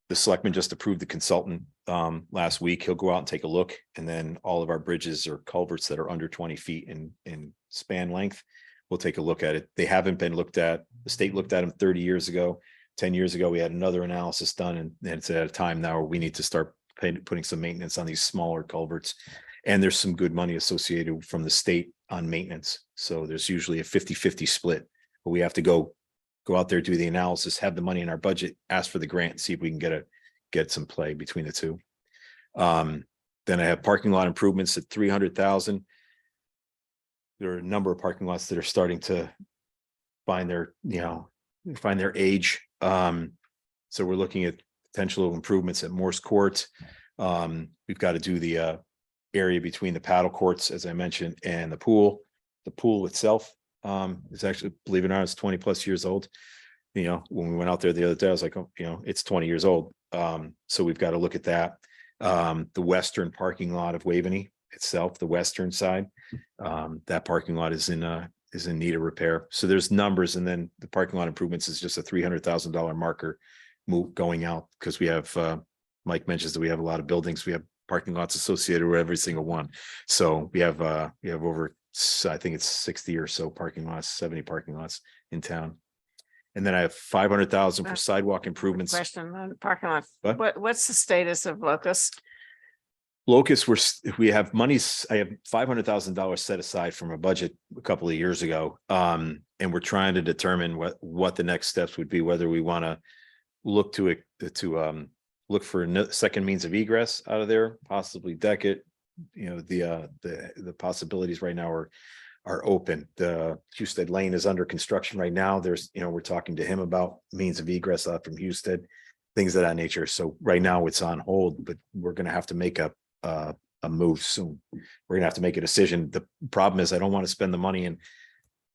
The selectman just approved the consultant last week. He'll go out and take a look. And then all of our bridges or culverts that are under 20 feet in span length, we'll take a look at it. They haven't been looked at. The state looked at them 30 years ago. 10 years ago, we had another analysis done and it's at a time now where we need to start putting some maintenance on these smaller culverts. And there's some good money associated from the state on maintenance. So there's usually a 50-50 split, but we have to go out there, do the analysis, have the money in our budget, ask for the grant, see if we can get some play between the two. Then I have parking lot improvements at 300,000. There are a number of parking lots that are starting to find their age. So we're looking at potential improvements at Morse Court. We've got to do the area between the paddle courts, as I mentioned, and the pool. The pool itself is actually, believe it or not, it's 20 plus years old. When we went out there the other day, I was like, oh, it's 20 years old. So we've got to look at that. The western parking lot of Waveney itself, the western side, that parking lot is in need of repair. So there's numbers, and then the parking lot improvements is just a $300,000 marker going out because we have Mike mentions that we have a lot of buildings. We have parking lots associated with every single one. So we have over, I think it's 60 or so parking lots, 70 parking lots in town. And then I have 500,000 for sidewalk improvements. Question on parking lot. What? What's the status of Locust? Locust, we have monies. I have $500,000 set aside from a budget a couple of years ago. And we're trying to determine what the next steps would be, whether we want to look to look for a second means of egress out of there, possibly deck it. The possibilities right now are open. The Husted Lane is under construction right now. We're talking to him about means of egress out from Husted, things of that nature. So right now it's on hold, but we're going to have to make a move soon. We're gonna have to make a decision. The problem is I don't want to spend the money and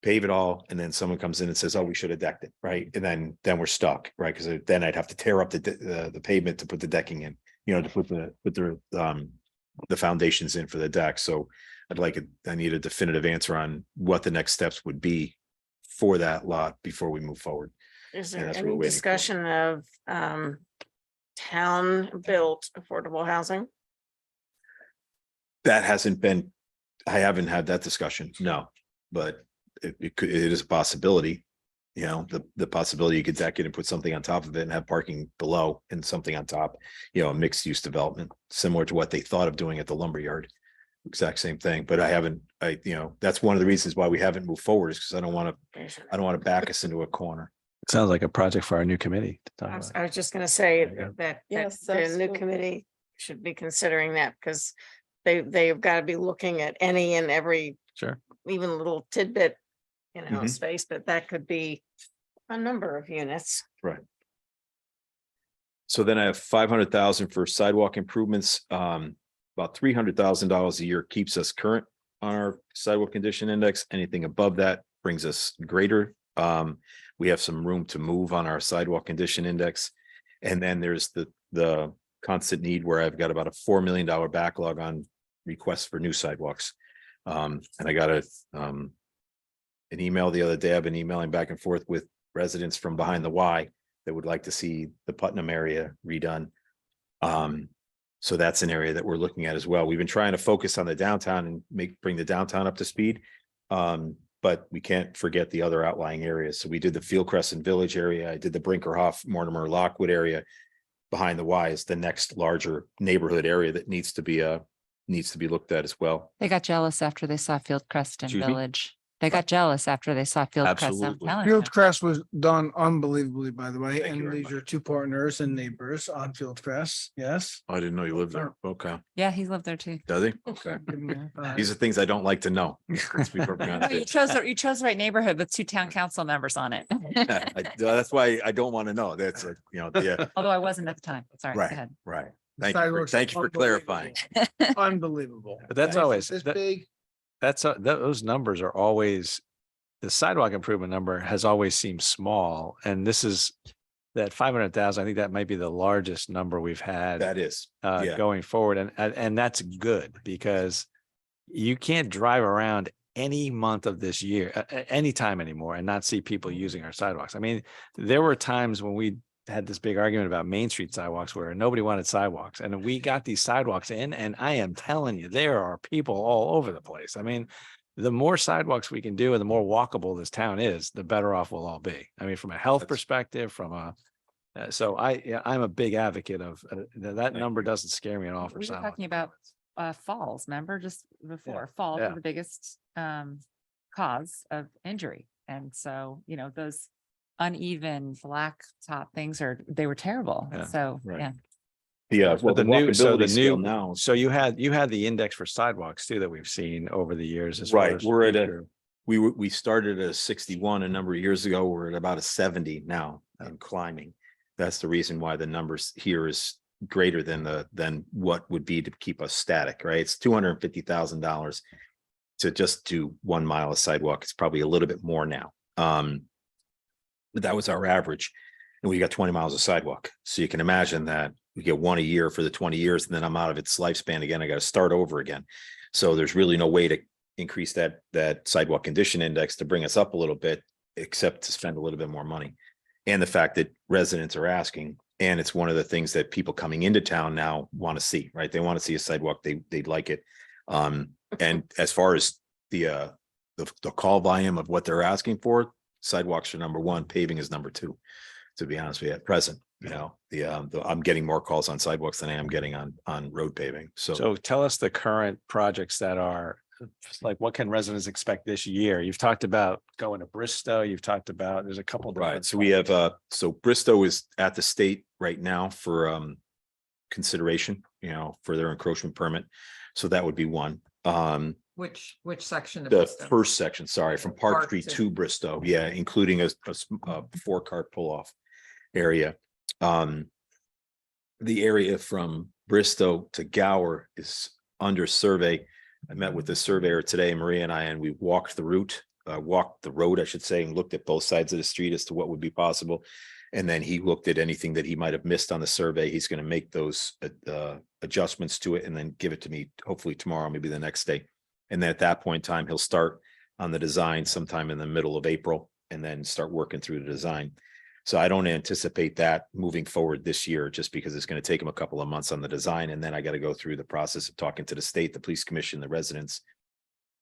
pave it all, and then someone comes in and says, "Oh, we should have decked it," right? And then we're stuck, right? Because then I'd have to tear up the pavement to put the decking in, to put the foundations in for the deck. So I need a definitive answer on what the next steps would be for that lot before we move forward. Is And there that's what we're any waiting for. discussion of town-built affordable housing? That hasn't been, I haven't had that discussion, no, but it is a possibility. The possibility you could deck it and put something on top of it and have parking below and something on top, a mixed use development, similar to what they thought of doing at the lumberyard. Exact same thing, but that's one of the reasons why we haven't moved forward, is because I don't want to back us into a corner. Sounds like a project for our new committee to talk about. I was just gonna say you that Yes, the that's new good. committee should be considering that, because they've got to be looking at any and every, Sure. even little tidbit, Mhm. space, but that could be a number of units. Right. So then I have 500,000 for sidewalk improvements. About $300,000 a year keeps us current on our sidewalk condition index. Anything above that brings us greater We have some room to move on our sidewalk condition index. And then there's the constant need where I've got about a $4 million backlog on requests for new sidewalks. And I got an email the other day. I've been emailing back and forth with residents from behind the Y that would like to see the Putnam area redone. So that's an area that we're looking at as well. We've been trying to focus on the downtown and bring the downtown up to speed. But we can't forget the other outlying areas. So we did the Field Crescent Village area. I did the Brinkerhoff, Mortimer, Lockwood area. Behind the Y is the next larger neighborhood area that needs to be looked at as well. They got jealous after they saw Field Crescent Excuse me? Village. They got jealous after they saw Field Crescent. Absolutely. Fieldcrest was done unbelievably, by the way, Thank you and very these are two partners and neighbors on Fieldcrest. Yes. I didn't know you lived there. Okay. Yeah, he lived there too. Does he? Okay. These are things I don't like to know. Let's be perfectly honest. You chose the right neighborhood with 2 town council members on it. That's why I don't want to know. That's, yeah, Although I wasn't at the time. Sorry, go right, ahead. right. Sidewalks Thank you for clarifying. Unbelievable. But that's Nice. always, This that- big. those numbers are always, the sidewalk improvement number has always seemed small. And this is that 500,000. I think that might be the largest number we've had That is, yeah. going forward. And that's good because you can't drive around any month of this year, anytime anymore and not see people using our sidewalks. I mean, there were times when we had this big argument about Main Street sidewalks where nobody wanted sidewalks and we got these sidewalks in, and I am telling you, there are people all over the place. I mean, the more sidewalks we can do and the more walkable this town is, the better off we'll all be. I mean, from a health perspective, from a, so I'm a big advocate of that number doesn't scare me at all for We were sidewalks. talking about falls, remember, just before falls Yeah. are the biggest cause of injury. And so, those uneven black top things they were terrible. Yeah, So, right. yeah. Yeah, well, the walkability scale new, now. so you had the index for sidewalks too that we've seen over the years as far Right, as we're at future- we started at a 61 a number of years ago. We're at about a 70 now and climbing. That's the reason why the numbers here is greater than what would be to keep us static, right? It's $250,000 to just do 1 mile of sidewalk. It's probably a little bit more now. But that was our average. And we got 20 miles of sidewalk. So you can imagine that we get one a year for the 20 years, and then I'm out of its lifespan again. I got to start over again. So there's really no way to increase that sidewalk condition index to bring us up a little bit, except to spend a little bit more money. And the fact that residents are asking, and it's one of the things that people coming into town now want to see, right? They want to see a sidewalk. They'd like it. And as far as the call volume of what they're asking for, sidewalks are number one, paving is number two, to be honest with you, at present. I'm getting more calls on sidewalks than I am getting on road paving. So tell us the current projects that are, like, what can residents expect this year? You've talked about going to Bristow. You've talked about, there's a couple. Right, so we have, so Bristow is at the state right now for consideration, for their encroachment permit. So that would be one. Which section? of The Bristol? first section, sorry, from Park Park Street to- to Bristow, yeah, including a 4-car pull-off area. The area from Bristow to Gower is under survey. I met with the surveyor today, Maria and I, and we walked the route, walked the road, I should say, and looked at both sides of the street as to what would be possible. And then he looked at anything that he might have missed on the survey. He's going to make those adjustments to it and then give it to me hopefully tomorrow, maybe the next day. And then at that point in time, he'll start on the design sometime in the middle of April and then start working through the design. So I don't anticipate that moving forward this year, just because it's going to take him a couple of months on the design. And then I got to go through the process of talking to the state, the police commission, the residents,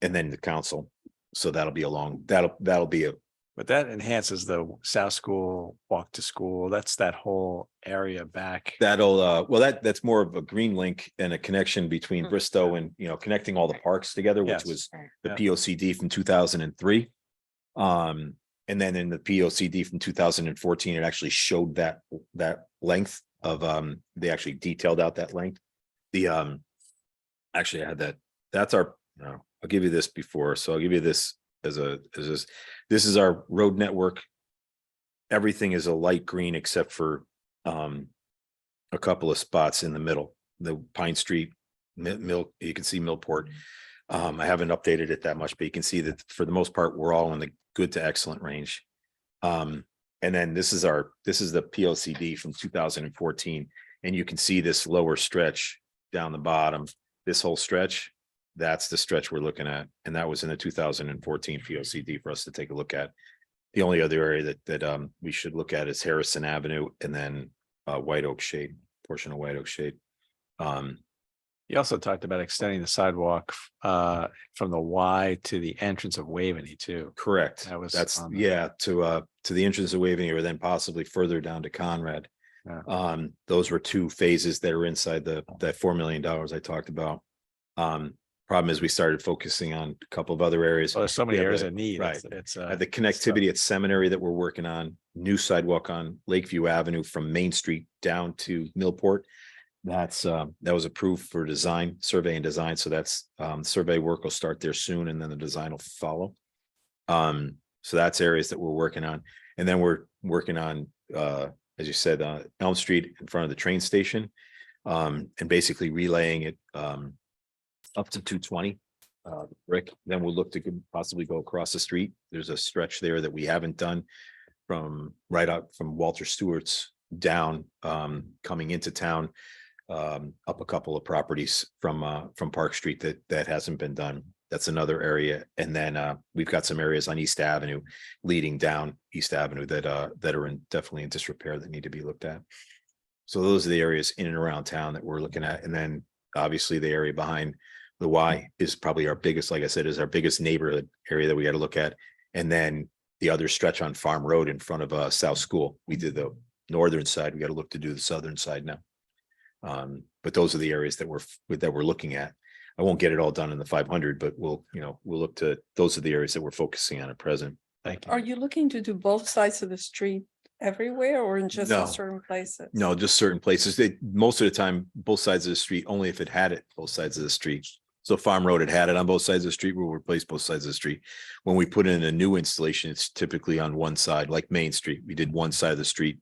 and then the council. So that'll be that'll be a. But that enhances the South School walk to school. That's that whole area back. That'll, that's more of a green link and a connection between Bristow and, connecting all the parks together, which Yes. was the Yeah. POCD from 2003. And then in the POCD from 2014, it actually showed that length of, they actually detailed out that length. Actually I had that, that's our, I'll give you this before. So I'll give you this this is our road network. Everything is a light green except for a couple of spots in the middle, the Pine Street, Mill, you can see Millport. I haven't updated it that much, but you can see that for the most part, we're all in the good to excellent range. And then this is the PLCD from 2014. And you can see this lower stretch down the bottom, this whole stretch. That's the stretch we're looking at. And that was in the 2014 PLCD for us to take a look at. The only other area that we should look at is Harrison Avenue and then White Oak Shade, portion of White Oak Shade. You also talked about extending the sidewalk from the Y to the entrance of Waveney too. Correct. That's on the- yeah, to the entrance of Waveney or then possibly further down to Conrad. Yeah. Those were two phases that are inside that $4 million I talked about. Problem is we started focusing on a couple of other areas. Well, there's so many We have areas the- of need. Right. It's The connectivity at Seminary that we're working on, new sidewalk on Lakeview Avenue from Main Street down to Millport. That was approved for design, survey and design. So that's survey work will start there soon and then the design will follow. So that's areas that we're working on. And then we're working on, as you said, Elm Street in front of the train station. And basically relaying it up to 220 brick. Then we'll look to possibly go across the street. There's a stretch there that we haven't done from right out from Walter Stewart's down, coming into town, up a couple of properties from Park Street that hasn't been done. That's another area. And then we've got some areas on East Avenue leading down East Avenue that are definitely in disrepair that need to be looked at. So those are the areas in and around town that we're looking at. And then obviously the area behind the Y is probably our biggest, like I said, is our biggest neighborhood area that we got to look at. And then the other stretch on Farm Road in front of South School. We did the northern side. We got to look to do the southern side now. But those are the areas that we're looking at. I won't get it all done in the 500, but we'll look to, those are the areas that we're focusing on at present. Thank you. Are you looking to do both sides of the street everywhere or in just No. in certain places? No, just certain places. Most of the time, both sides of the street, only if it had it, both sides of the street. So Farm Road had it on both sides of the street, we'll replace both sides of the street. When we put in a new installation, it's typically on one side, like Main Street. We did one side of the street.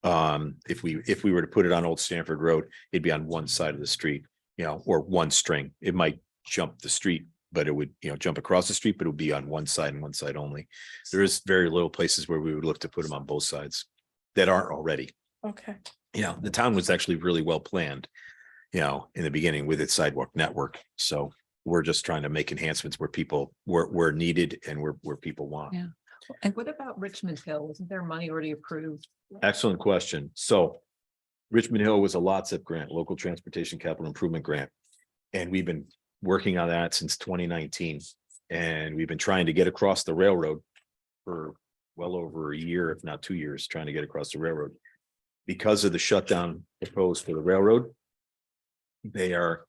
If we were to put it on Old Stanford Road, it'd be on one side of the street, or one string. It might jump the street, but it would, jump across the street, but it would be on one side and one side only. There is very little places where we would look to put them on both sides that aren't already. Okay. The town was actually really well planned, in the beginning with its sidewalk network. So we're just trying to make enhancements where people were needed and where people want. Yeah. And what about Richmond Hill? Isn't there money already approved? Excellent question. So Richmond Hill was a LOTSIP grant, Local Transportation Capital Improvement Grant. And we've been working on that since 2019. And we've been trying to get across the railroad for well over a year, if not 2 years, trying to get across the railroad. Because of the shutdown proposed for the railroad, they are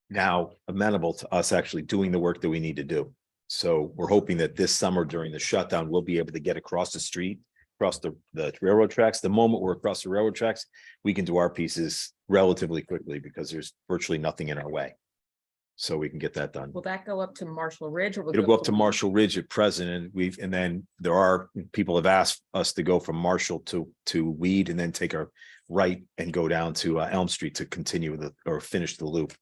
now amenable to us actually doing the work that we need to do. So we're hoping that this summer during the shutdown, we'll be able to get across the street, across the railroad tracks. The moment we're across the railroad tracks, we can do our pieces relatively quickly because there's virtually nothing in our way. So we can get that done. Will that go up to Marshall Ridge or? will it It'll go up to Marshall Ridge at present, and then there are people have asked us to go from Marshall to Weed and then take a right and go down to Elm Street to continue or finish the loop.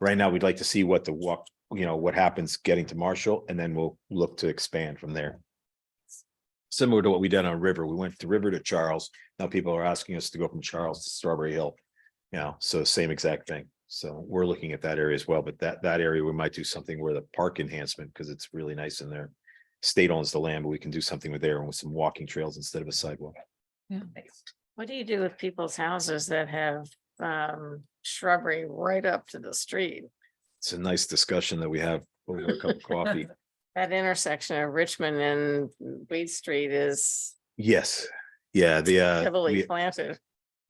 Right now, we'd like to see what what happens getting to Marshall, and then we'll look to expand from there. Similar to what we did on River, we went to River to Charles. Now people are asking us to go from Charles to Strawberry Hill. So same exact thing. So we're looking at that area as well, but that area, we might do something where the park enhancement, because it's really nice in there. State owns the land, but we can do something with there and with some walking trails instead of a sidewalk. Yeah. What do you do with people's houses that have shrubbery right up to the street? It's a nice discussion that we have over a cup of coffee. That intersection of Richmond and Weed Street is Yes, yeah, heavily planted.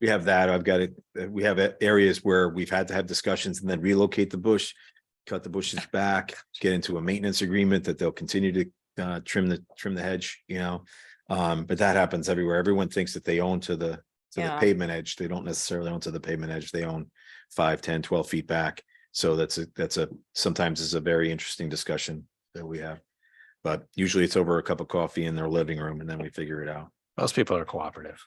we have that. I've got it. We have areas where we've had to have discussions and then relocate the bush, cut the bushes back, get into a maintenance agreement that they'll continue to trim the hedge, but that happens everywhere. Everyone thinks that they own to the Yeah. pavement edge. They don't necessarily own to the pavement edge. They own 5, 10, 12 feet back. So sometimes it's a very interesting discussion that we have. But usually it's over a cup of coffee in their living room and then we figure it out. Most people are cooperative.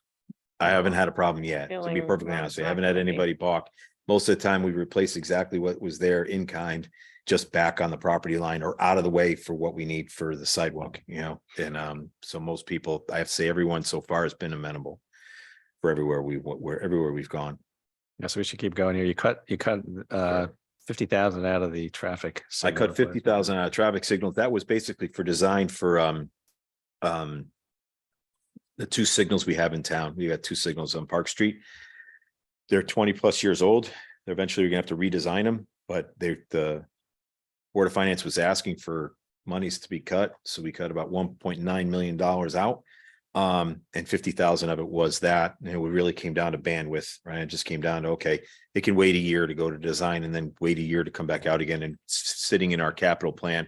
I haven't had a problem yet, to be Feeling perfectly like honest. I not haven't had gonna be- anybody balk. Most of the time, we replace exactly what was there in kind. just back on the property line or out of the way for what we need for the sidewalk, and so most people, I have to say, everyone so far has been amenable for everywhere we've gone. Yeah, so we should keep going here. You cut 50,000 out of the traffic. I signal cut 50,000 out of traffic signals. That was basically for design for the two signals we have in town. We got two signals on Park Street. They're 20+ years old. They're eventually gonna have to redesign them, but the Board of Finance was asking for monies to be cut, so we cut about $1.9 million out. And 50,000 of it was that, and it really came down to bandwidth, right? It just came down to, okay, it can wait a year to go to design and then wait a year to come back out again, and sitting in our capital plan,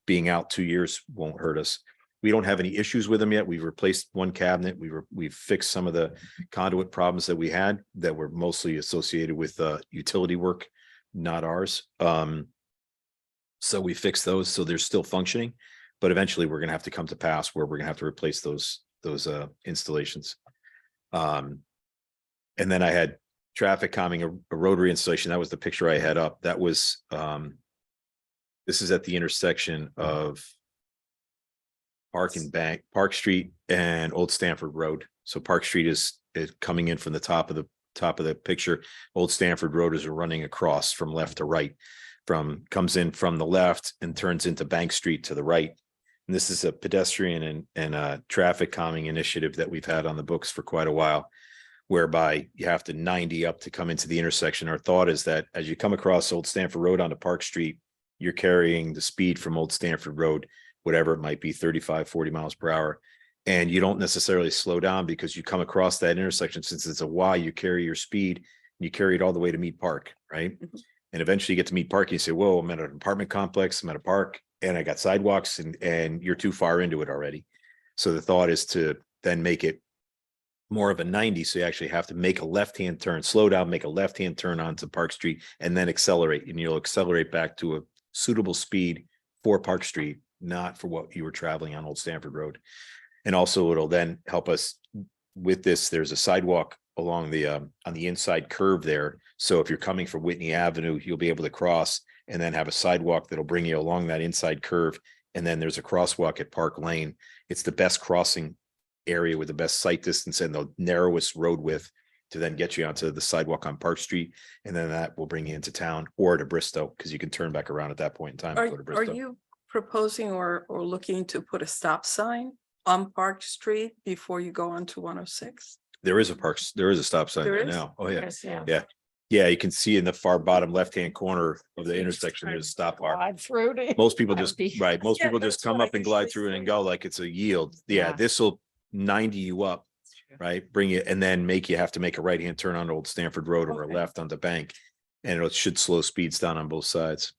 being out 2 years won't hurt us. We don't have any issues with them yet. We've replaced one cabinet. We've fixed some of the conduit problems that we had that were mostly associated with utility work, not ours. So we fixed those, so they're still functioning, but eventually we're gonna have to come to pass where we're gonna have to replace those installations. And then I had traffic calming, a rotary installation. That was the picture I had up. That was this is at the intersection of Park Street and Old Stanford Road. So Park Street is coming in from the top of the picture. Old Stanford Road is running across from left to right, comes in from the left and turns into Bank Street to the right. And this is a pedestrian and traffic calming initiative that we've had on the books for quite a while, whereby you have to 90 up to come into the intersection. Our thought is that as you come across Old Stanford Road onto Park Street, you're carrying the speed from Old Stanford Road, whatever it might be, 35, 40 miles per hour. And you don't necessarily slow down because you come across that intersection. Since it's a Y, you carry your speed and you carry it all the way to Mead Park, right? Mhm. And eventually you get to Mead Park and you say, whoa, I'm at an apartment complex, I'm at a park, and I got sidewalks, and you're too far into it already. So the thought is to then make it more of a 90. So you actually have to make a left-hand turn, slow down, make a left-hand turn onto Park Street, and then accelerate. And you'll accelerate back to a suitable speed for Park Street, not for what you were traveling on Old Stanford Road. And also it'll then help us with this. There's a sidewalk along the on the inside curve there. So if you're coming from Whitney Avenue, you'll be able to cross and then have a sidewalk that'll bring you along that inside curve. And then there's a crosswalk at Park Lane. It's the best crossing area with the best sight distance and the narrowest road width to then get you onto the sidewalk on Park Street. And then that will bring you into town or to Bristow, because you can turn back around at that point in time and go to Are Bristow. you proposing or looking to put a stop sign on Park Street before you go on to 106? There is a stop sign There right is? now. Oh, yeah. Yes, yeah. Yeah. Yeah, you can see in the far bottom left-hand corner of the intersection, there's a stop bar. Glide through to- Most people That just, would be- right, most Yeah, people just that's come what I up and glide usually through it see. and go like it's a yield. Yeah, Yeah. this will 90 you up, right? Bring you, and then make you have to make a right-hand turn on Old Stanford Road or a Okay. left onto Bank. And it should slow speeds down on both sides.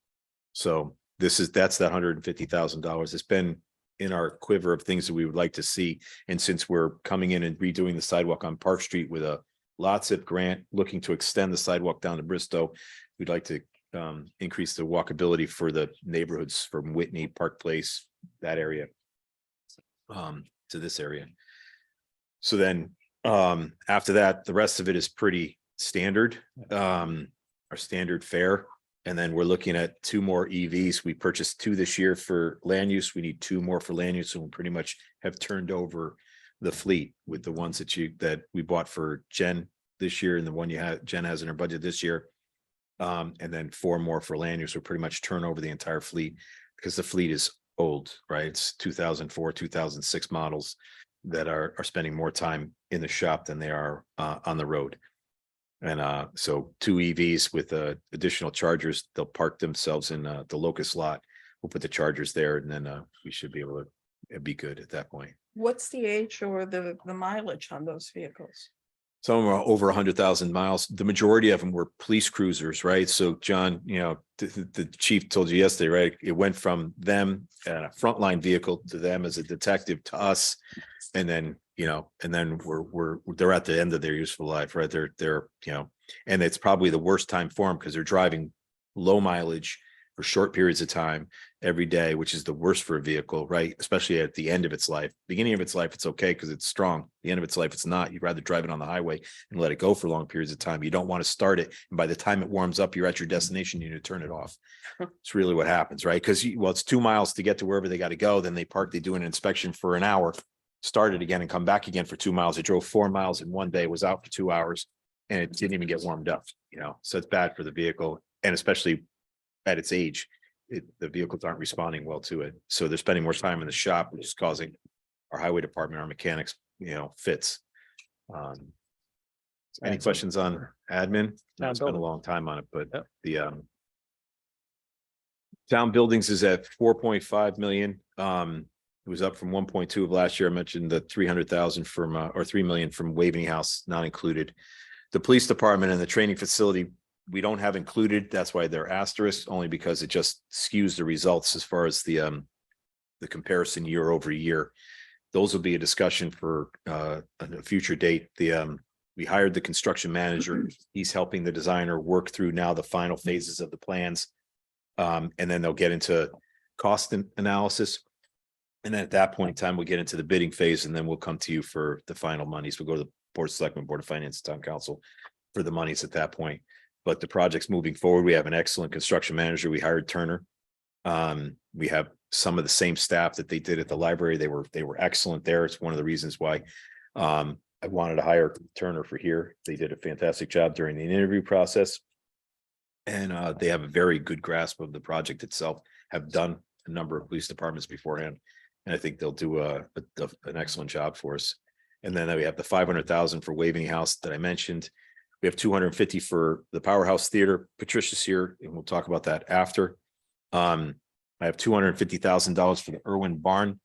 So that's that $150,000. It's been in our quiver of things that we would like to see. And since we're coming in and redoing the sidewalk on Park Street with a LOTSIP grant, looking to extend the sidewalk down to Bristow, we'd like to increase the walkability for the neighborhoods from Whitney, Park Place, that area, to this area. So then after that, the rest of it is pretty standard, our standard fare. And then we're looking at 2 more EVs. We purchased 2 this year for land use. We need 2 more for land use. And we pretty much have turned over the fleet with the ones that we bought for Jen this year and the one Jen has in her budget this year. And then 4 more for land use. We'll pretty much turn over the entire fleet because the fleet is old, right? It's 2004, 2006 models that are spending more time in the shop than they are on the road. And so 2 EVs with additional chargers, they'll park themselves in the Locust lot. We'll put the chargers there and then we should be able to be good at that point. What's the age or the mileage on those vehicles? Some of them are over 100,000 miles. The majority of them were police cruisers, right? So John, the chief told you yesterday, right? It went from them and a frontline vehicle to them as a detective to us. And then, and then they're at the end of their useful life, right? They're and it's probably the worst time for them because they're driving low mileage for short periods of time every day, which is the worst for a vehicle, right? Especially at the end of its life. Beginning of its life, it's okay because it's strong. The end of its life, it's not. You'd rather drive it on the highway and let it go for long periods of time. You don't want to start it. And by the time it warms up, you're at your destination, you need to turn it off. It's really what happens, right? Because well, it's 2 miles to get to wherever they got to go. Then they park, they do an inspection for an hour, start it again and come back again for 2 miles. It drove 4 miles in one day, was out for 2 hours, and it didn't even get warmed up, so it's bad for the vehicle. And especially at its age, the vehicles aren't responding well to it. So they're spending more time in the shop, which is causing our highway department, our mechanics, fits. Any questions on admin? No, it's been a long time on it, but the town buildings is at 4.5 million. It was up from 1.2 of last year. I mentioned the 300,000 from or 3 million from Waveney House, not included. The police department and the training facility, we don't have included. That's why they're asterisk, only because it just skews the results as far as the comparison year over year. Those will be a discussion for a future date. We hired the construction manager. He's helping the designer work through now the final phases of the plans. And then they'll get into cost analysis. And then at that point in time, we'll get into the bidding phase, and then we'll come to you for the final monies. We'll go to the Board of Selectmen, Board of Finance, Town Council for the monies at that point. But the project's moving forward. We have an excellent construction manager. We hired Turner. We have some of the same staff that they did at the library. They were excellent there. It's one of the reasons why I wanted to hire Turner for here. They did a fantastic job during the interview process. And they have a very good grasp of the project itself, have done a number of police departments beforehand. And I think they'll do an excellent job for us. And then we have the 500,000 for Waveney House that I mentioned. We have 250 for the Powerhouse Theater. Patricia's here, and we'll talk about that after. I have $250,000 for the Irwin Barn.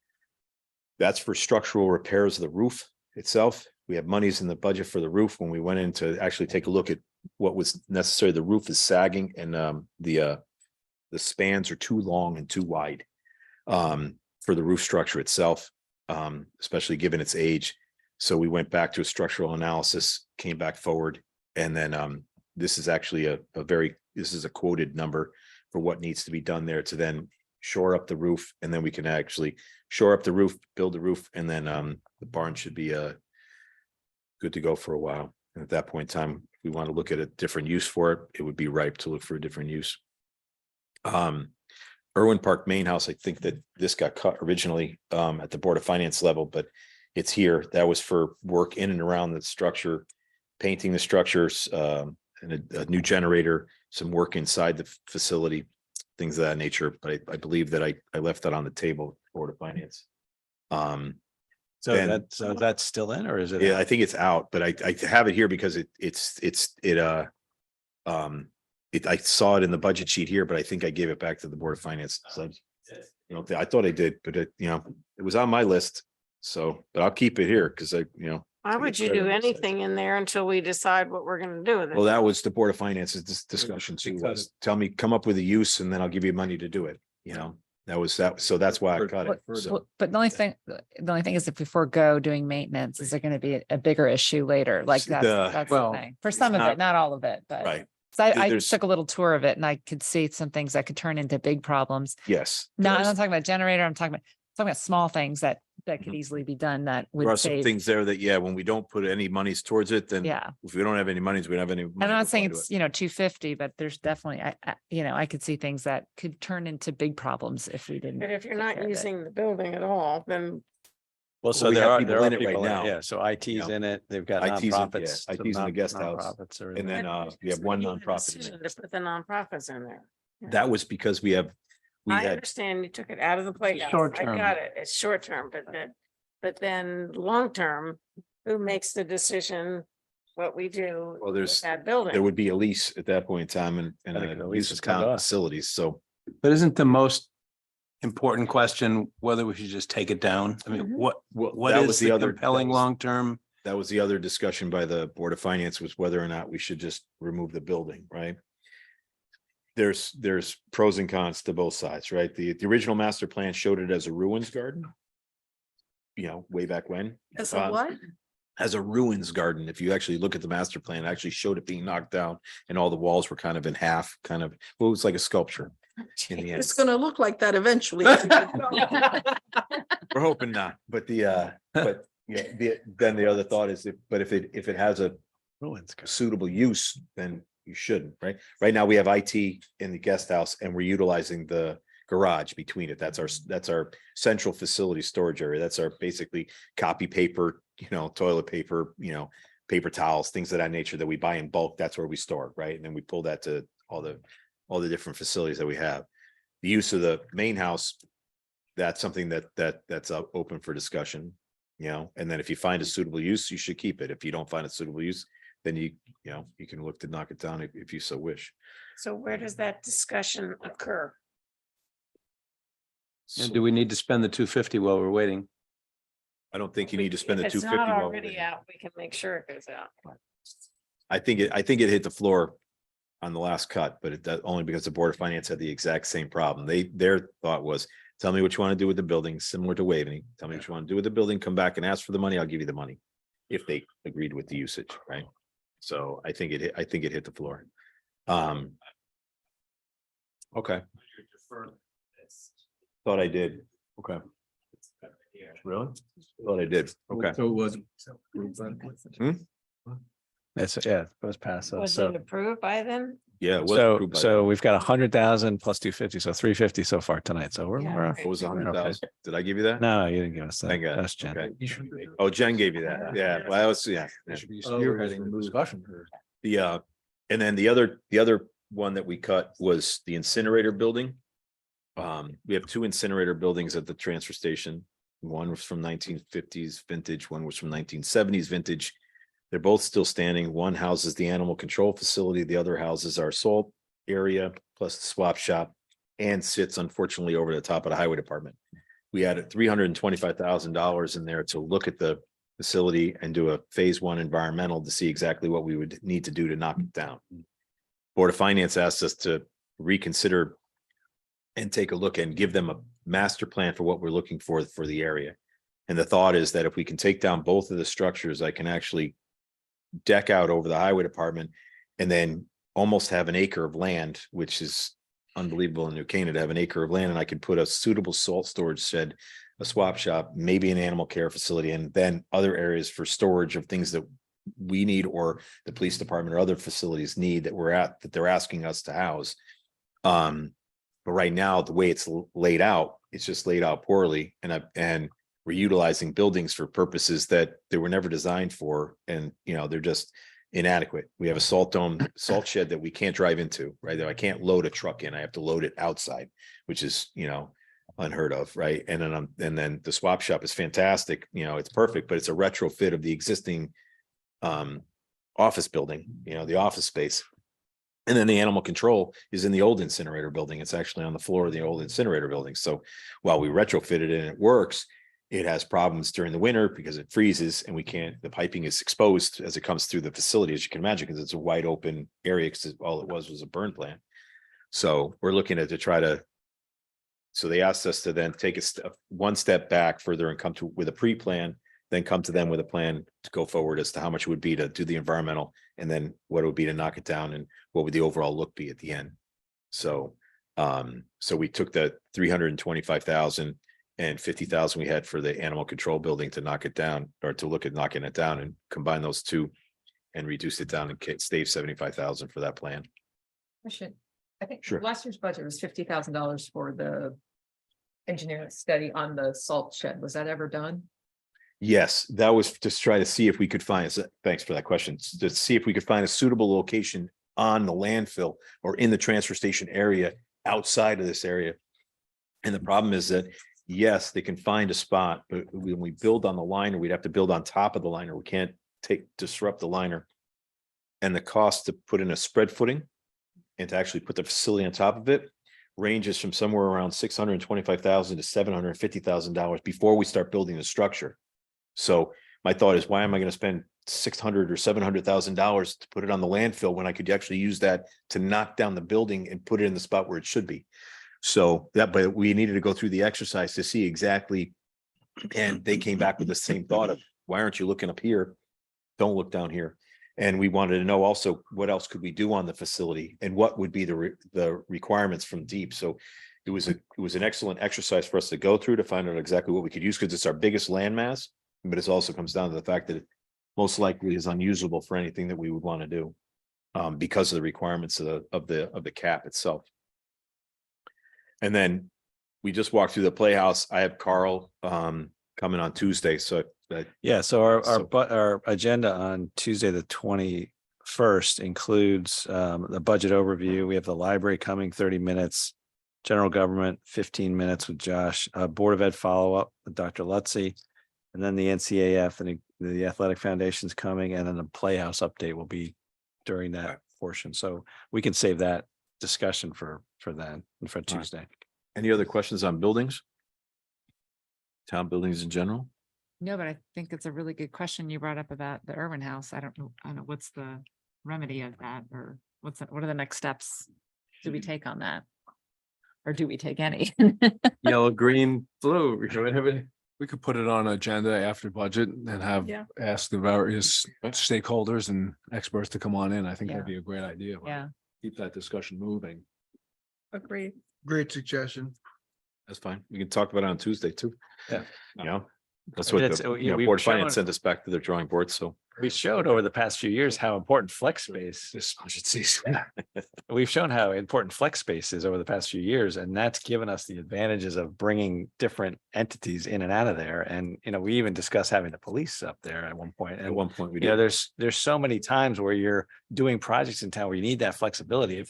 That's for structural repairs of the roof itself. We have monies in the budget for the roof. When we went in to actually take a look at what was necessary, the roof is sagging, and the spans are too long and too wide for the roof structure itself, especially given its age. So we went back to a structural analysis, came back forward, and then this is actually this is a quoted number for what needs to be done there to then shore up the roof, and then we can actually shore up the roof, build the roof, and then the barn should be good to go for a while. And at that point in time, if we want to look at a different use for it, it would be ripe to look for a different use. Irwin Park Main House, I think that this got cut originally at the Board of Finance level, but it's here. That was for work in and around the structure, painting the structures, and a new generator, some work inside the facility, things of that nature. But I believe that I left that on the table, Board of Finance. So that's still in, or is it? Yeah, I think it's out, but I have it here because I saw it in the budget sheet here, but I think I gave it back to the Board of Finance. So, I thought I did, but it was on my list. So, but I'll keep it here because Why would you do anything in there until we decide what we're gonna do with it? well, that was the Board of Finance's discussion too, was come up with a use and then I'll give you money to do it, that was that. So that's why I cut it. So, But the only thing is, if we forego doing maintenance, is there going to be a bigger issue later? Like that's the thing. For some of not- it, not all of it, but. right. So I There's- took a little tour of it and I could see some things that could turn into big problems. Yes. No, I'm there's- not talking about generator. I'm talking about small things that could easily be done that There are would some save. things there that, when we don't put any monies towards it, then Yeah. if we don't have any monies, we don't have any. I'm money not to saying apply to it's, it. 250, but there's definitely, I could see things that could turn into big problems if we didn't. But if you're take not care of it. using the building at all, then Well, so we there have are people in it right people now. Yeah, so IT's in it. They've got IT's in- nonprofits. yeah, so IT's in the guest house. nonprofits are in And there. then we have one you made a nonprofit. in decision there. to put the nonprofits in there. That was because we I had, understand you took it out of the playhouse. short I term. got it. It's short term, but then long term, who makes the decision what we do? Well, with there's- that building. there would be a lease at that point in time and I think the a lease use is of coming to town us. facilities. So But isn't the most important question whether we should just take it down? I mean, what that was is the the other- compelling that was- long-term? that was the other discussion by the Board of Finance, was whether or not we should just remove the building, right? There's pros and cons to both sides, right? The original master plan showed it as a ruins garden. Way back when. As a what? As a ruins garden. If you actually look at the master plan, it actually showed it being knocked down and all the walls were kind of in half, it was like a sculpture. in the end. It's gonna look like that eventually. We're hoping not, but but yeah, then the other thought is if it has a suitable use, then you shouldn't, right? Right now, we have IT in the guest house and we're utilizing the garage between it. That's our central facility storage area. That's our basically copy paper, toilet paper, paper towels, things of that nature that we buy in bulk. That's where we store, right? And then we pull that to all the different facilities that we have. The use of the main house, that's something that's open for discussion, and then if you find a suitable use, you should keep it. If you don't find a suitable use, then you can look to knock it down if you so wish. So where does that discussion occur? And do we need to spend the 250 while we're waiting? I don't think you need to spend the If it's 250. not while we're already waiting. out, we can make sure it goes out. I think it hit the floor on the last cut, but only because the Board of Finance had the exact same problem. Their thought was, tell me what you want to do with the building, similar to Waveney. Tell me what you want to do with the building, come back and ask for the money, I'll give you the money. If they agreed with the usage, right? So I think it hit the floor. Okay, thought I did. Okay. Really? Thought I did. Okay. So it was. It's, yeah, it was passed. Was So, it approved by them? Yeah. it was so, approved by so them. we've got 100,000 plus 250, so 350 so far tonight. So we're, Yeah, we're right. What was we're okay. 100,000? Did I give you that? No, you didn't give us that. Thank God. That's Jen. Okay. Oh, Jen gave you that. Yeah, well, that was, yeah. They should be Oh, spearheading the discussion. And then the other one that we cut was the incinerator building. We have two incinerator buildings at the transfer station. One was from 1950s vintage, one was from 1970s vintage. They're both still standing. One houses the animal control facility, the other houses our salt area, plus the swap shop, and sits unfortunately over the top of the highway department. We added $325,000 in there to look at the facility and do a phase one environmental to see exactly what we would need to do to knock it down. Board of Finance asked us to reconsider and take a look and give them a master plan for what we're looking for the area. And the thought is that if we can take down both of the structures, I can actually deck out over the highway department and then almost have an acre of land, which is unbelievable in New Canaan to have an acre of land, and I could put a suitable salt storage shed, a swap shop, maybe an animal care facility, and then other areas for storage of things that we need or the police department or other facilities need that they're asking us to house. But right now, the way it's laid out, it's just laid out poorly, and we're utilizing buildings for purposes that they were never designed for, and they're just inadequate. We have a salt shed that we can't drive into, right? I can't load a truck in. I have to load it outside, which is unheard of, right? And then the swap shop is fantastic. It's perfect, but it's a retrofit of the existing office building, the office space. And then the animal control is in the old incinerator building. It's actually on the floor of the old incinerator building. So while we retrofitted it and it works, it has problems during the winter because it freezes and the piping is exposed as it comes through the facility, as you can imagine, because it's a wide open area, because all it was a burn plant. So we're looking at so they asked us to then take one step back further and come with a pre-plan, then come to them with a plan to go forward as to how much it would be to do the environmental, and then what it would be to knock it down, and what would the overall look be at the end. So we took the 325,000 and 50,000 we had for the animal control building to knock it down, or to look at knocking it down, and combine those two and reduce it down and save 75,000 for that plan. I think Sure. last year's budget was $50,000 for the engineering study on the salt shed. Was that ever done? Yes, that was to try to see if we could find, thanks for that question, to see if we could find a suitable location on the landfill or in the transfer station area outside of this area. And the problem is that, yes, they can find a spot, but when we build on the liner, we'd have to build on top of the liner. We can't disrupt the liner. And the cost to put in a spread footing and to actually put the facility on top of it ranges from somewhere around $625,000 to $750,000 before we start building the structure. So my thought is, why am I going to spend $600,000 or $700,000 to put it on the landfill when I could actually use that to knock down the building and put it in the spot where it should be? So but we needed to go through the exercise to see exactly, and they came back with the same thought of, why aren't you looking up here? Don't look down here. And we wanted to know also what else could we do on the facility and what would be the requirements from deep. So it was an excellent exercise for us to go through to find out exactly what we could use, because it's our biggest landmass, but it also comes down to the fact that it most likely is unusable for anything that we would want to do because of the requirements of the cap itself. And then we just walked through the Playhouse. I have Carl coming on Tuesday, so Yeah, so our agenda on Tuesday, the 21st includes the budget overview. We have the library coming 30 minutes, general government 15 minutes with Josh, Board of Ed follow-up with Dr. Lutzy, and then the NCAF and the Athletic Foundation's coming, and then the Playhouse update will be during that portion. So we can save that discussion for then, for Tuesday. Any other questions on buildings? Town buildings in general? No, but I think it's a really good question you brought up about the Irwin House. I don't know what's the remedy of that, or what are the next steps? Do we take on that? Or do we take any? Yellow, green, blue, whatever. We could put it on agenda after budget and have, Yeah. ask the various stakeholders and experts to come on in. I think that'd Yeah. be a great idea. Yeah. Keep that discussion moving. Agreed. Great suggestion. That's fine. We can talk about it on Tuesday too. Yeah. You know, that's I mean, what it's, the, you know, we've Board of Finance shown- sent us back to their drawing board, so. We showed over the past few years how important flex space. This budget season. We've shown how important flex space is over the past few years, and that's given us the advantages of bringing different entities in and out of there. And, you know, we even discussed having the police up there at one point. At And one point we you know, did. there's so many times where you're doing projects in town where you need that flexibility.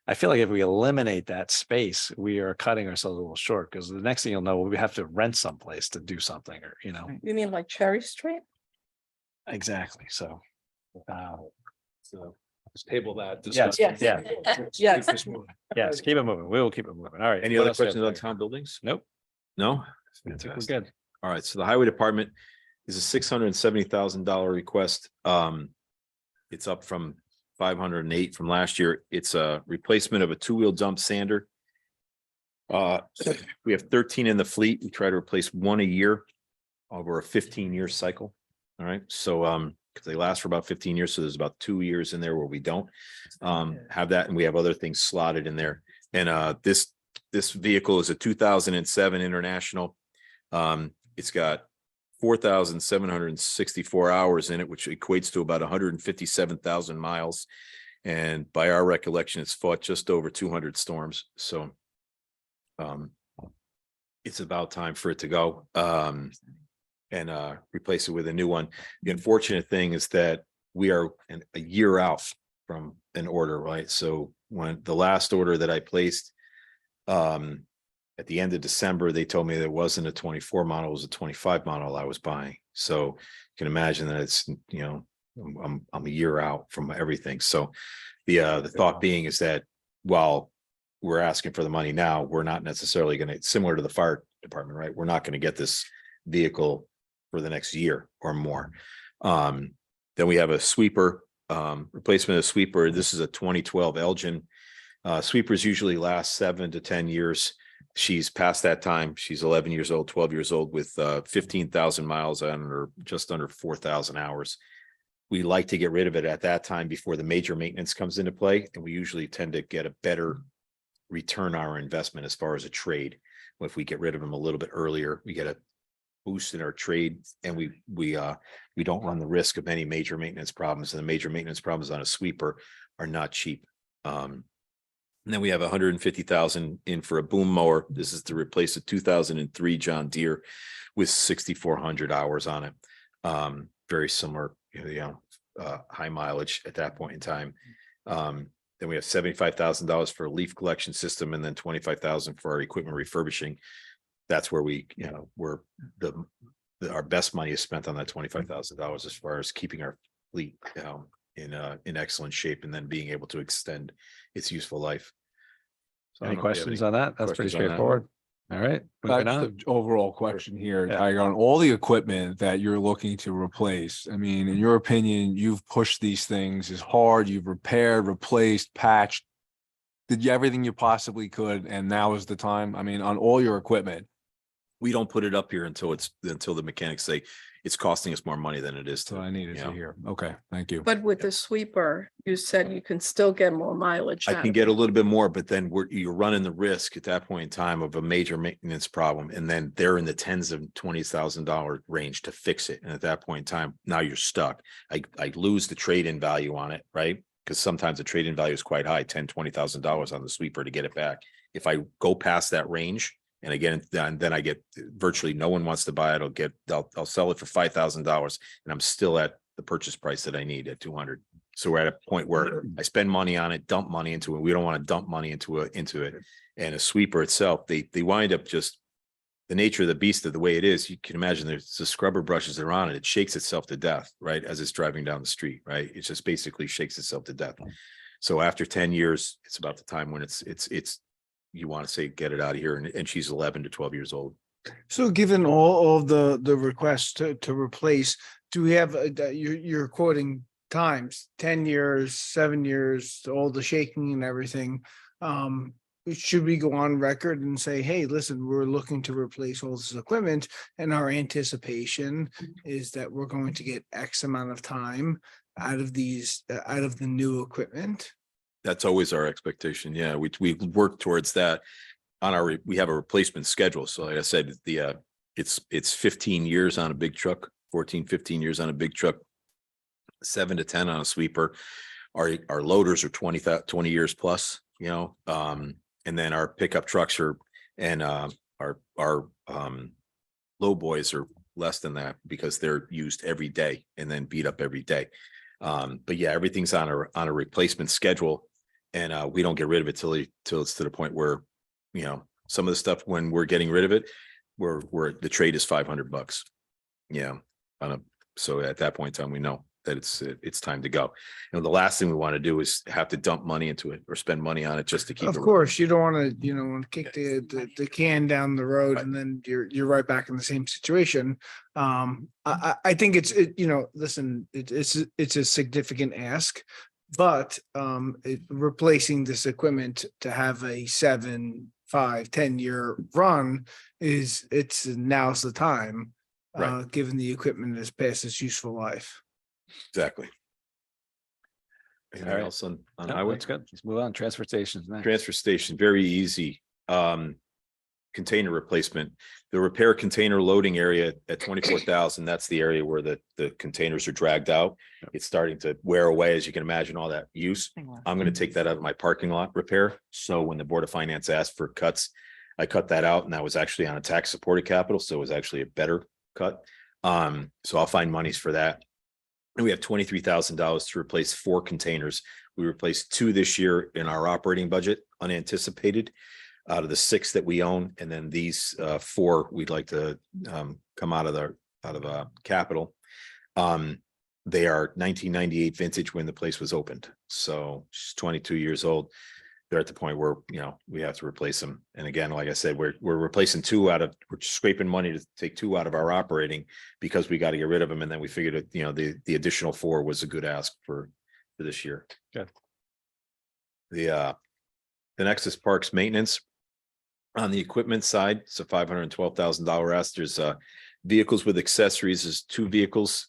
I feel like if we eliminate that space, we are cutting ourselves a little short, because the next thing you'll know, we have to rent someplace to do something, or, you know. You mean like Cherry Street? Exactly. So. So let's table that. Yes, discuss- yeah. Yes. Keep this moving. Yes, keep it moving. We will keep it moving. All right. Any what other else do we have questions on for town buildings? Nope. No? I think we're Fantastic. good. All right, so the highway department is a $670,000 request. It's up from 508 from last year. It's a replacement of a two-wheel dump sander. We have 13 in the fleet. We try to replace one a year over a 15-year cycle. All right, so because they last for about 15 years, so there's about 2 years in there where we don't have that, and we have other things slotted in there. And this vehicle is a 2007 International. It's got 4,764 hours in it, which equates to about 157,000 miles. And by our recollection, it's fought just over 200 storms. So it's about time for it to go and replace it with a new one. The unfortunate thing is that we are a year out from an order, right? So when the last order that I placed at the end of December, they told me there wasn't a 24 model, it was a 25 model I was buying. So you can imagine that it's, you know, I'm a year out from everything. So the thought being is that while we're asking for the money now, we're not necessarily going to, similar to the fire department, right? We're not going to get this vehicle for the next year or more. Then we have a sweeper, replacement of sweeper. This is a 2012 Elgin. Sweepers usually last 7 to 10 years. She's past that time. She's 11 years old, 12 years old with 15,000 miles on her, just under 4,000 hours. We like to get rid of it at that time before the major maintenance comes into play. And we usually tend to get a better return on our investment as far as a trade. If we get rid of them a little bit earlier, we get a boost in our trade, and we don't run the risk of any major maintenance problems. And the major maintenance problems on a sweeper are not cheap. And then we have 150,000 in for a boom mower. This is to replace a 2003 John Deere with 6,400 hours on it. Very similar, high mileage at that point in time. Then we have $75,000 for a leaf collection system, and then 25,000 for our equipment refurbishing. That's where our best money is spent on that $25,000 as far as keeping our fleet in excellent shape, and then being able to extend its useful life. So I Any don't know if you have questions on that? That's pretty questions on that. straightforward. All right. moving That's on. the overall question here, Yeah. Tiger, on all the equipment that you're looking to replace. I mean, in your opinion, you've pushed these things as hard, you've repaired, replaced, patched. Did you everything you possibly could, and now is the time? I mean, on all your equipment. We don't put it up here until the mechanics say, it's costing us more money than it is So to, I needed you to know. hear. Okay, thank you. But with the sweeper, you said you can still get more mileage. I out can of get it. a little bit more, but then you're running the risk at that point in time of a major maintenance problem. And then they're in the tens of $20,000 range to fix it. And at that point in time, now you're stuck. I lose the trade-in value on it, right? Because sometimes the trade-in value is quite high, $20,000 on the sweeper to get it back. If I go past that range, and again, then I get virtually no one wants to buy it. I'll sell it for $5,000 and I'm still at the purchase price that I need at 200. So we're at a point where I spend money on it, dump money into it. We don't want to dump money into it. And a sweeper itself, they wind up just the nature of the beast of the way it is. You can imagine there's the scrubber brushes that are on it. It shakes itself to death, right? As it's driving down the street, right? It just basically shakes itself to death. So after 10 years, it's about the time when it's you want to say, get it out of here. And she's 11 to 12 years old. So given all of the requests to replace, do we have, you're quoting times, 10 years, 7 years, all the shaking and everything. Should we go on record and say, hey, listen, we're looking to replace all this equipment and our anticipation is that we're going to get X amount of time out of the new equipment? That's always our expectation. Yeah, we work towards that on we have a replacement schedule. So like I said, it's 15 years on a big truck, 14, 15 years on a big truck, 7 to 10 on a sweeper. Our loaders are 20 years plus, you know, and then our pickup trucks and our low boys are less than that because they're used every day and then beat up every day. But yeah, everything's on a replacement schedule. And we don't get rid of it till it's to the point where, you know, some of the stuff when we're getting rid of it, where the trade is $500. Yeah. So at that point in time, we know that it's time to go. You know, the last thing we want to do is have to dump money into it or spend money on it just to keep it. Of course, you don't want to, kick the can down the road and then you're right back in the same situation. I think listen, it's a significant ask. But replacing this equipment to have a 7, 5, 10-year run now's the time, Right. given the equipment has passed its useful life. Exactly. Anything All right. else on No, highway? that's good. Let's move on. Transport stations next. Transfer station, very easy. Container replacement, the repair container loading area at 24,000, that's the area where the containers are dragged out. It's starting to wear away, as you can imagine, all that use. I'm going to take that out of my parking lot repair. So when the Board of Finance asked for cuts, I cut that out and that was actually on a tax supported capital. So it was actually a better cut. So I'll find monies for that. And we have $23,000 to replace 4 containers. We replaced 2 this year in our operating budget, unanticipated, out of the 6 that we own. And then these 4, we'd like to come out of capital. They are 1998 vintage when the place was opened. So she's 22 years old. They're at the point where, you know, we have to replace them. And again, like I said, we're replacing 2 we're scraping money to take 2 out of our operating because we got to get rid of them. And then we figured that, you know, the additional 4 was a good ask for this year. Good. The Nexus Parks maintenance on the equipment side, it's a $512,000 ask. There's vehicles with accessories is 2 vehicles.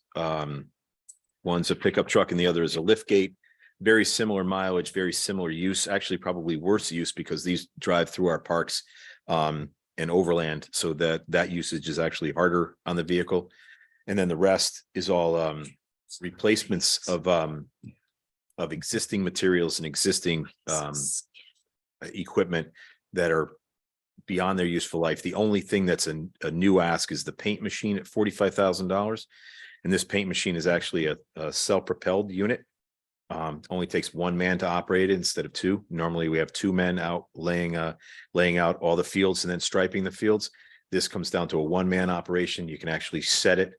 One's a pickup truck and the other is a lift gate. Very similar mileage, very similar use, actually probably worse use because these drive through our parks and overland. So that usage is actually harder on the vehicle. And then the rest is all replacements of existing materials and existing equipment that are beyond their useful life. The only thing that's a new ask is the paint machine at $45,000. And this paint machine is actually a self-propelled unit. Only takes 1 man to operate it instead of 2. Normally we have 2 men out laying out all the fields and then striping the fields. This comes down to a 1-man operation. You can actually set it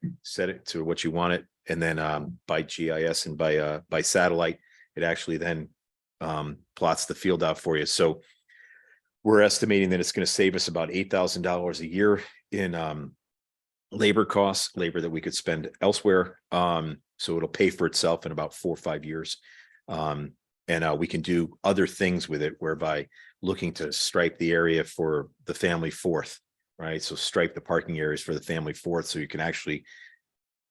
to what you want it. And then by GIS and by satellite, it actually then plots the field out for you. So we're estimating that it's going to save us about $8,000 a year in labor costs, labor that we could spend elsewhere. So it'll pay for itself in about 4 or 5 years. And we can do other things with it, whereby looking to stripe the area for the family fourth, right? So stripe the parking areas for the family fourth. So you can actually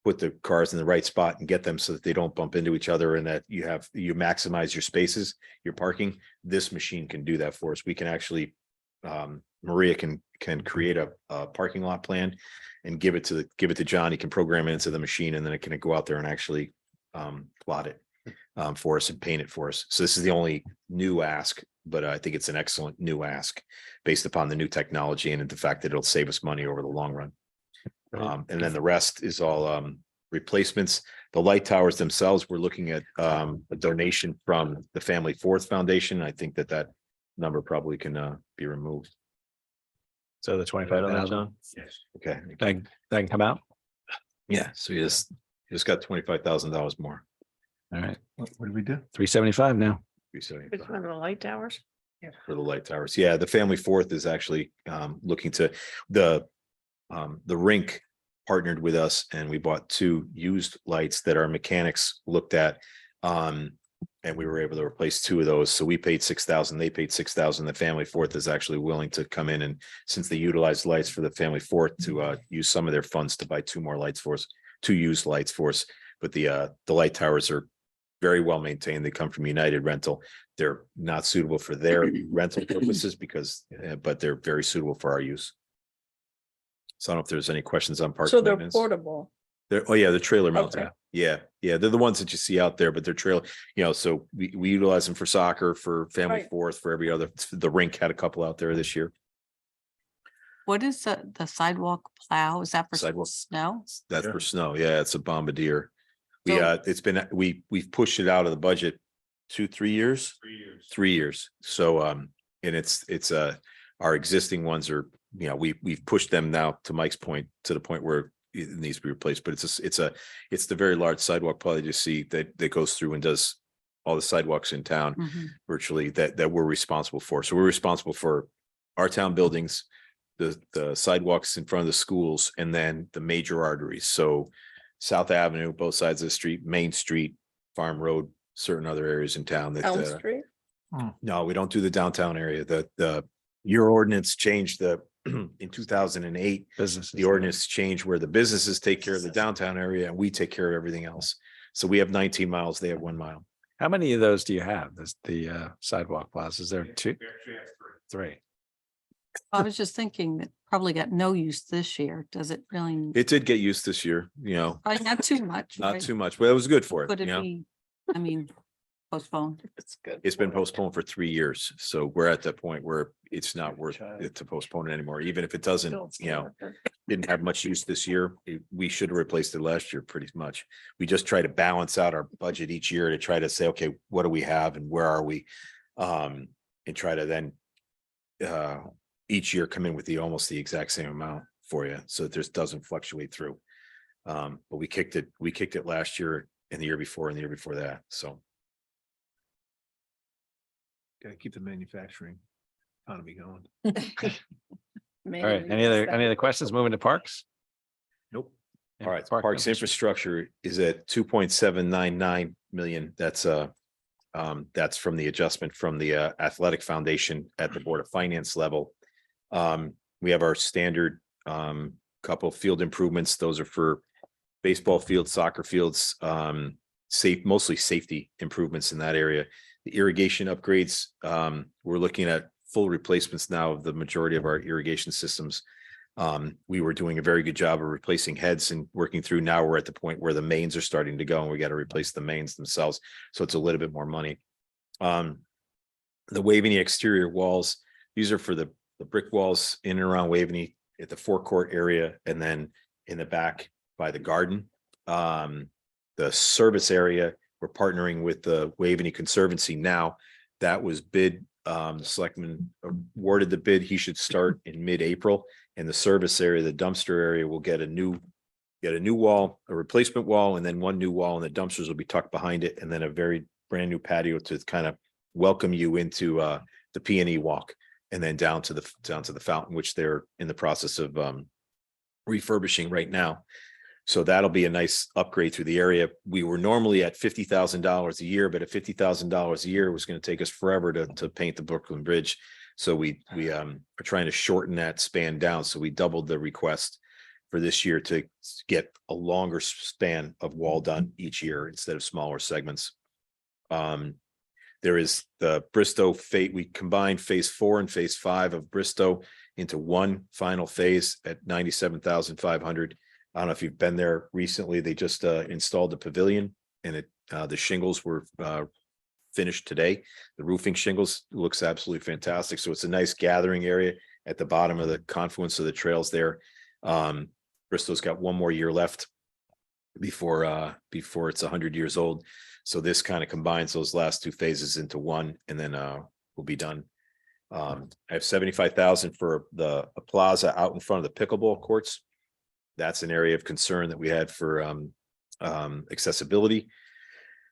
put the cars in the right spot and get them so that they don't bump into each other and that you maximize your spaces, your parking. This machine can do that for us. We can actually, Maria can create a parking lot plan and give it to John. He can program it into the machine and then it can go out there and actually plot it for us and paint it for us. So this is the only new ask, but I think it's an excellent new ask based upon the new technology and the fact that it'll save us money over the long run. And then the rest is all replacements. The light towers themselves, we're looking at a donation from the Family Fourth Foundation. I think that number probably can be removed. So the 25,000. Yes. Okay. That can come out. Yeah. So you just got $25,000 more. All right. What did we do? 375 now. Which one of the light towers? For the light towers. Yeah, the Family Fourth is actually looking to the rink partnered with us and we bought 2 used lights that our mechanics looked at. And we were able to replace 2 of those. So we paid $6,000, they paid $6,000. The Family Fourth is actually willing to come in and since they utilized lights for the Family Fourth to use some of their funds to buy 2 more lights for us, 2 used lights for us. But the light towers are very well maintained. They come from United Rental. They're not suitable for their rental purposes because, but they're very suitable for our use. So I don't know if there's any questions on park So they're maintenance. portable. Oh yeah, the trailer mounted. Okay. Yeah, they're the ones that you see out there, but they're trailer, so we utilize them for soccer, for Family Right. Fourth, for every other, the rink had a couple out there this year. What is the sidewalk plow? Is that for Sidewalk. snow? That's for snow. Yeah, it's a bombardier. So- We've pushed it out of the budget 2-3 years. 3 years. So, and it's our existing ones are, we've pushed them now to Mike's point, to the point where it needs to be replaced, but it's the very large sidewalk plow that you see that goes through and does all the sidewalks in town Mhm. virtually that we're responsible for. So we're responsible for our town buildings, the sidewalks in front of the schools, and then the major arteries. So South Avenue, both sides of the street, Main Street, Farm Road, certain other areas in town that. Elm Street. No, we don't do the downtown area. Your ordinance changed in 2008. Businesses. The ordinance changed where the businesses take care of the downtown area and we take care of everything else. So we have 19 miles, they have 1 mile. How many of those do you have? The sidewalk plows? Is there 2? 3. I was just thinking that probably got no use this year. Does it really? It did get used this year, Probably not too much. not right? too much, but it was good for it. Could it be, I mean, postponed? It's good. It's been postponed for 3 years. So we're at that point where it's not worth it to postpone it anymore, even if it doesn't, didn't have much use this year. We should have replaced it last year pretty much. We just try to balance out our budget each year to try to say, okay, what do we have and where are we? And try to then each year come in with almost the exact same amount for you. So it just doesn't fluctuate through. But we kicked it last year and the year before and the year before that. So. Gotta keep the manufacturing economy going. All right. Any other questions? Moving to parks? Nope. Yeah, All right, park parks infrastructure is at 2.799 million. That's from the adjustment from the athletic foundation at the Board of Finance level. We have our standard couple field improvements. Those are for baseball fields, soccer fields, mostly safety improvements in that area. The irrigation upgrades, we're looking at full replacements now of the majority of our irrigation systems. We were doing a very good job of replacing heads and working through. Now we're at the point where the mains are starting to go and we got to replace the mains themselves. So it's a little bit more money. The Waveney exterior walls, these are for the brick walls in and around Waveney at the forecourt area and then in the back by the garden. The service area, we're partnering with the Waveney Conservancy now. That was bid, the selectman awarded the bid. He should start in mid-April. And the service area, the dumpster area will get a new wall, a replacement wall, and then one new wall, and the dumpsters will be tucked behind it, and then a very brand new patio to kind of welcome you into the P&E walk, and then down to the fountain, which they're in the process of refurbishing right now. So that'll be a nice upgrade through the area. We were normally at $50,000 a year, but at $50,000 a year, it was going to take us forever to paint the Brooklyn Bridge. So we are trying to shorten that span down. So we doubled the request for this year to get a longer span of wall done each year instead of smaller segments. There is the Bristow fate. We combined phase 4 and phase 5 of Bristow into one final phase at 97,500. I don't know if you've been there recently. They just installed the pavilion, and the shingles were finished today. The roofing shingles looks absolutely fantastic. So it's a nice gathering area at the bottom of the confluence of the trails there. Bristow's got one more year left before it's 100 years old. So this kind of combines those last two phases into one, and then we'll be done. I have 75,000 for a plaza out in front of the pickleball courts. That's an area of concern that we had for accessibility.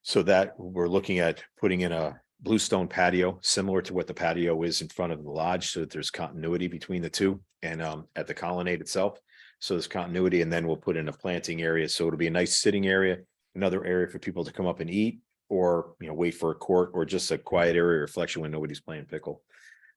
So that we're looking at putting in a bluestone patio, similar to what the patio is in front of the lodge, so that there's continuity between the two, and at the colonnade itself. So there's continuity, and then we'll put in a planting area. So it'll be a nice sitting area, another area for people to come up and eat, or, you know, wait for a court, or just a quiet area reflection when nobody's playing pickle.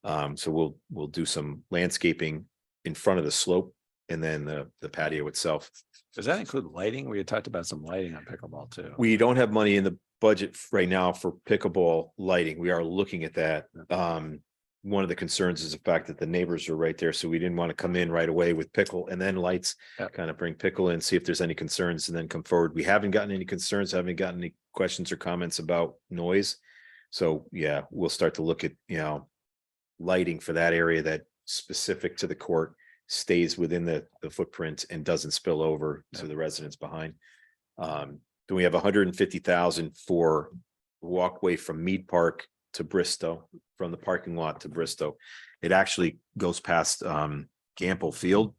So we'll do some landscaping in front of the slope, and then the patio itself. Does that include lighting? We had talked about some lighting on pickleball too. We don't have money in the budget right now for pickleball lighting. We are looking at that. One of the concerns is the fact that the neighbors are right there, so we didn't want to come in right away with pickle and then lights. Yep. Kind of bring pickle in, see if there's any concerns, and then come forward. We haven't gotten any concerns, haven't gotten any questions or comments about noise. So yeah, we'll start to look at, you know, lighting for that area that specific to the court, stays within the footprint and doesn't spill over to the residents behind. Then we have 150,000 for walkway from Mead Park to Bristow, from the parking lot to Bristow. It actually goes past Gamble Field,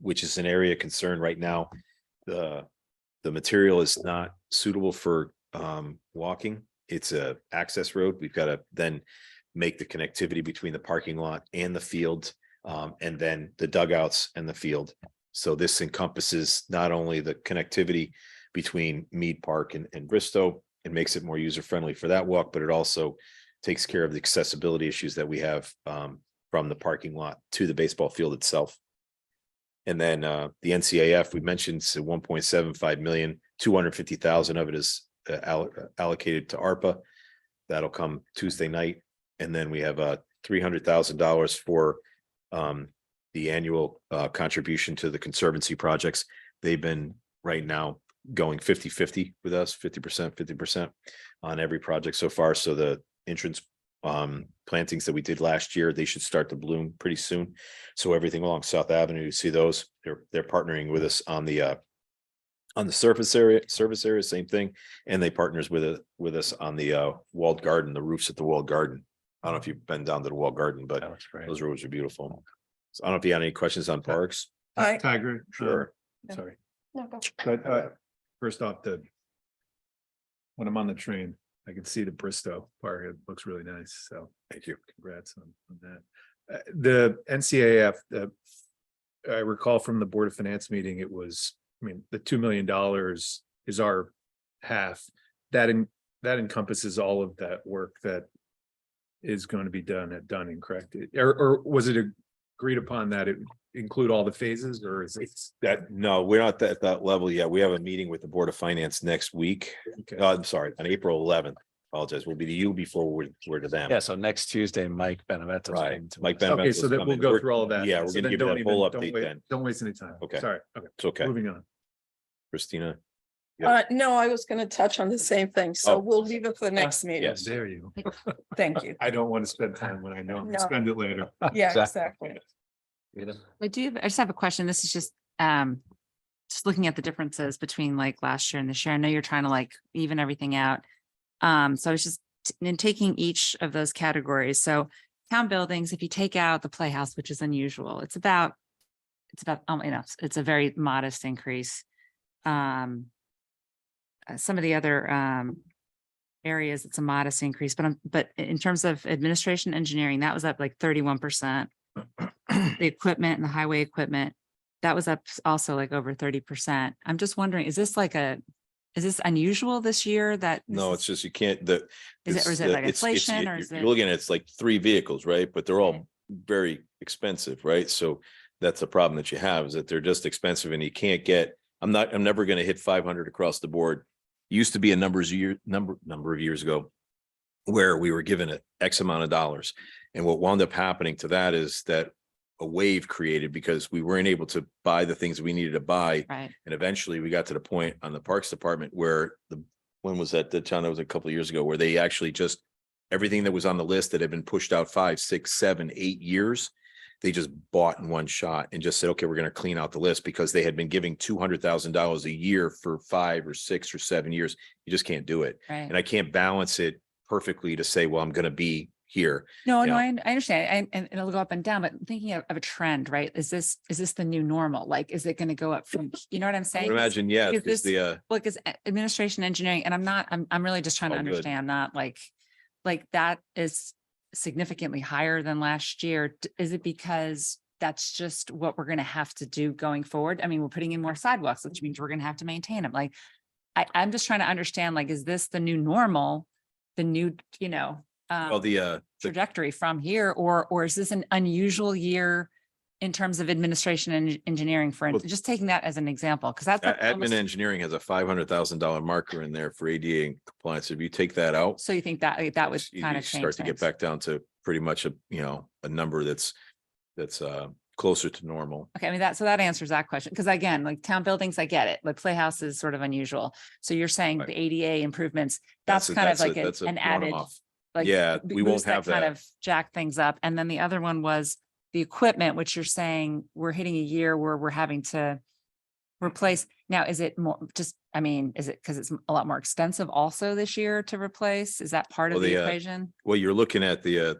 which is an area of concern right now. The material is not suitable for walking. It's a access road. We've got to then make the connectivity between the parking lot and the field, and then the dugouts and the field. So this encompasses not only the connectivity between Mead Park and Bristow, it makes it more user-friendly for that walk, but it also takes care of the accessibility issues that we have from the parking lot to the baseball field itself. And then the NCAF, we mentioned, so 1.75 million, 250,000 of it is allocated to ARPA. That'll come Tuesday night. And then we have $300,000 for the annual contribution to the Conservancy projects. They've been right now going 50-50 with us, 50% on every project so far. So the entrance plantings that we did last year, they should start to bloom pretty soon. So everything along South Avenue, you see those, they're partnering with us on the service area, same thing. And they partners with us on the walled garden, the roofs at the walled garden. I don't know if you've been down to the walled garden, but those roads are beautiful. So I don't know if you had any questions on parks. Tiger. Sure. Sorry. No, go. But first off, when I'm on the train, I can see the Bristow part. It looks really nice. So thank you. Congrats on that. The NCAF, I recall from the Board of Finance meeting, it was, I mean, the $2 million is our half. That encompasses all of that work that is going to be done at Dunning, correct? Or was it agreed upon that it include all the phases, or is it that? No, we're not at that level yet. We have a meeting with the Board of Finance next week. Okay. I'm sorry, on April 11th. Apologize. We'll be to you before we're to them. Yeah, so next Tuesday, Mike Benevetto's Right. coming to Mike us. Benevetto's okay? So that we'll coming. go We're- through all of that. Yeah, we're So gonna then give you don't that full don't update wait- then. Don't waste any time. Okay. Sorry. Okay. It's okay. Moving on. Christina. Yeah. No, I was gonna touch on the same thing, so Oh. we'll leave it for the next meeting. Yes. There you go. Thank you. I don't want to spend time when I know I'm No. gonna spend it later. Yeah, exactly. I just have a question. This is just looking at the differences between like last year and this year. I know you're trying to like even everything out. So I was just in taking each of those categories. So town buildings, if you take out the Playhouse, which is unusual, it's about, it's a very modest increase. Some of the other areas, it's a modest increase, but in terms of administration engineering, that was up like 31%. The equipment and the highway equipment, that was up also like over 30%. I'm just wondering, is this unusual this year that? No, it's just you can't, Is it, or is it like inflation or is you're it? looking at, it's like 3 vehicles, right? But they're all very expensive, right? So that's the problem that you have, is that they're just expensive and you can't get, I'm never gonna hit 500 across the board. Used to be a number of years ago where we were given a X amount of dollars. And what wound up happening to that is that a wave created because we weren't able to buy the things we needed to buy. Right. And eventually we got to the point on the Parks Department where when was that? The time that was a couple of years ago, where they actually just, everything that was on the list that had been pushed out 5, 6, 7, 8 years, they just bought in one shot and just said, okay, we're going to clean out the list, because they had been giving $200,000 a year for 5 or 6 or 7 years. You just can't do it. Right. And I can't balance it perfectly to say, well, I'm going to be here. No, you no, know. I understand. And it'll go up and down, but thinking of a trend, right? Is this the new normal? Like, is it going to go up from, you know what I'm I saying? would imagine, yeah, Is because this- Like, is administration engineering, and I'm really just trying to Oh, good. understand, not like that is significantly higher than last year. Is it because that's just what we're going to have to do going forward? I mean, we're putting in more sidewalks, which means we're going to have to maintain them. Like, I'm just trying to understand, like, is this the new normal? The new, well, the trajectory from here, or is this an unusual year in terms of administration and engineering, for Well, just taking that as an example? Because that's like admin almost- engineering has a $500,000 marker in there for ADA and compliance. If you take that out, so you think that would you kind of start change to get things? back down to pretty much a number that's closer to normal. Okay, I mean, that answers that question, because again, like town buildings, I get it, like Playhouse is sort of unusual. So you're saying Right. the ADA improvements, that's kind of like that's a an added, one-off. like. Yeah, we won't boost have Kind that. of jack things up. And then the other one was the equipment, which you're saying we're hitting a year where we're having to replace. Now, is it more is it because it's a lot more expensive also this year to replace? Is that part of Well, the the, equation? Well, you're looking at the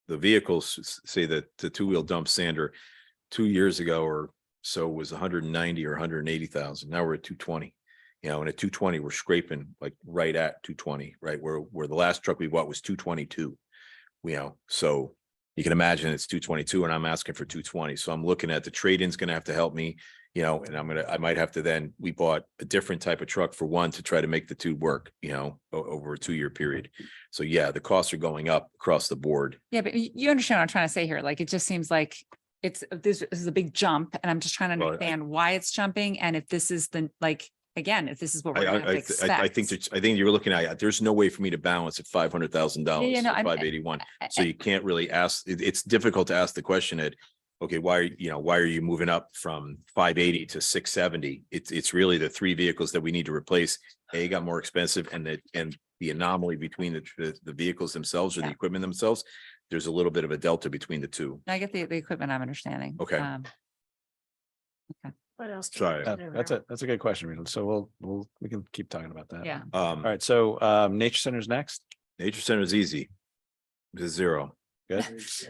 vehicles, say that the two-wheel dump sander 2 years ago or so was 190 or 180,000. Now we're at 220. And at 220, we're scraping like right at 220, right? Where the last truck we bought was 222. So you can imagine it's 222 and I'm asking for 220. So I'm looking at the trade-in's gonna have to help me, and I might have to then, we bought a different type of truck for one to try to make the two work, over a 2-year period. So yeah, the costs are going up across the board. Yeah, but you understand what I'm trying to say here. Like, it just seems like this is a big jump, and I'm just trying to Well, understand why it's jumping, and if this is again, if this is what we're gonna have to I expect. think you're looking at, there's no way for me to balance at $500,000 Yeah, no, to I'm- 581. So you can't really ask, it's difficult to ask the question at, okay, why are you moving up from 580 to 670? It's really the 3 vehicles that we need to replace. They got more expensive, and the anomaly between the vehicles themselves or the Yeah. equipment themselves, there's a little bit of a delta between the two. I get the equipment, I'm understanding. Okay. What else? do Sorry. we Yeah, do That's here? a good question, Rita. So we can keep talking about that. Yeah. All right. So Nature Center's next. Nature Center is easy. It's 0. Good.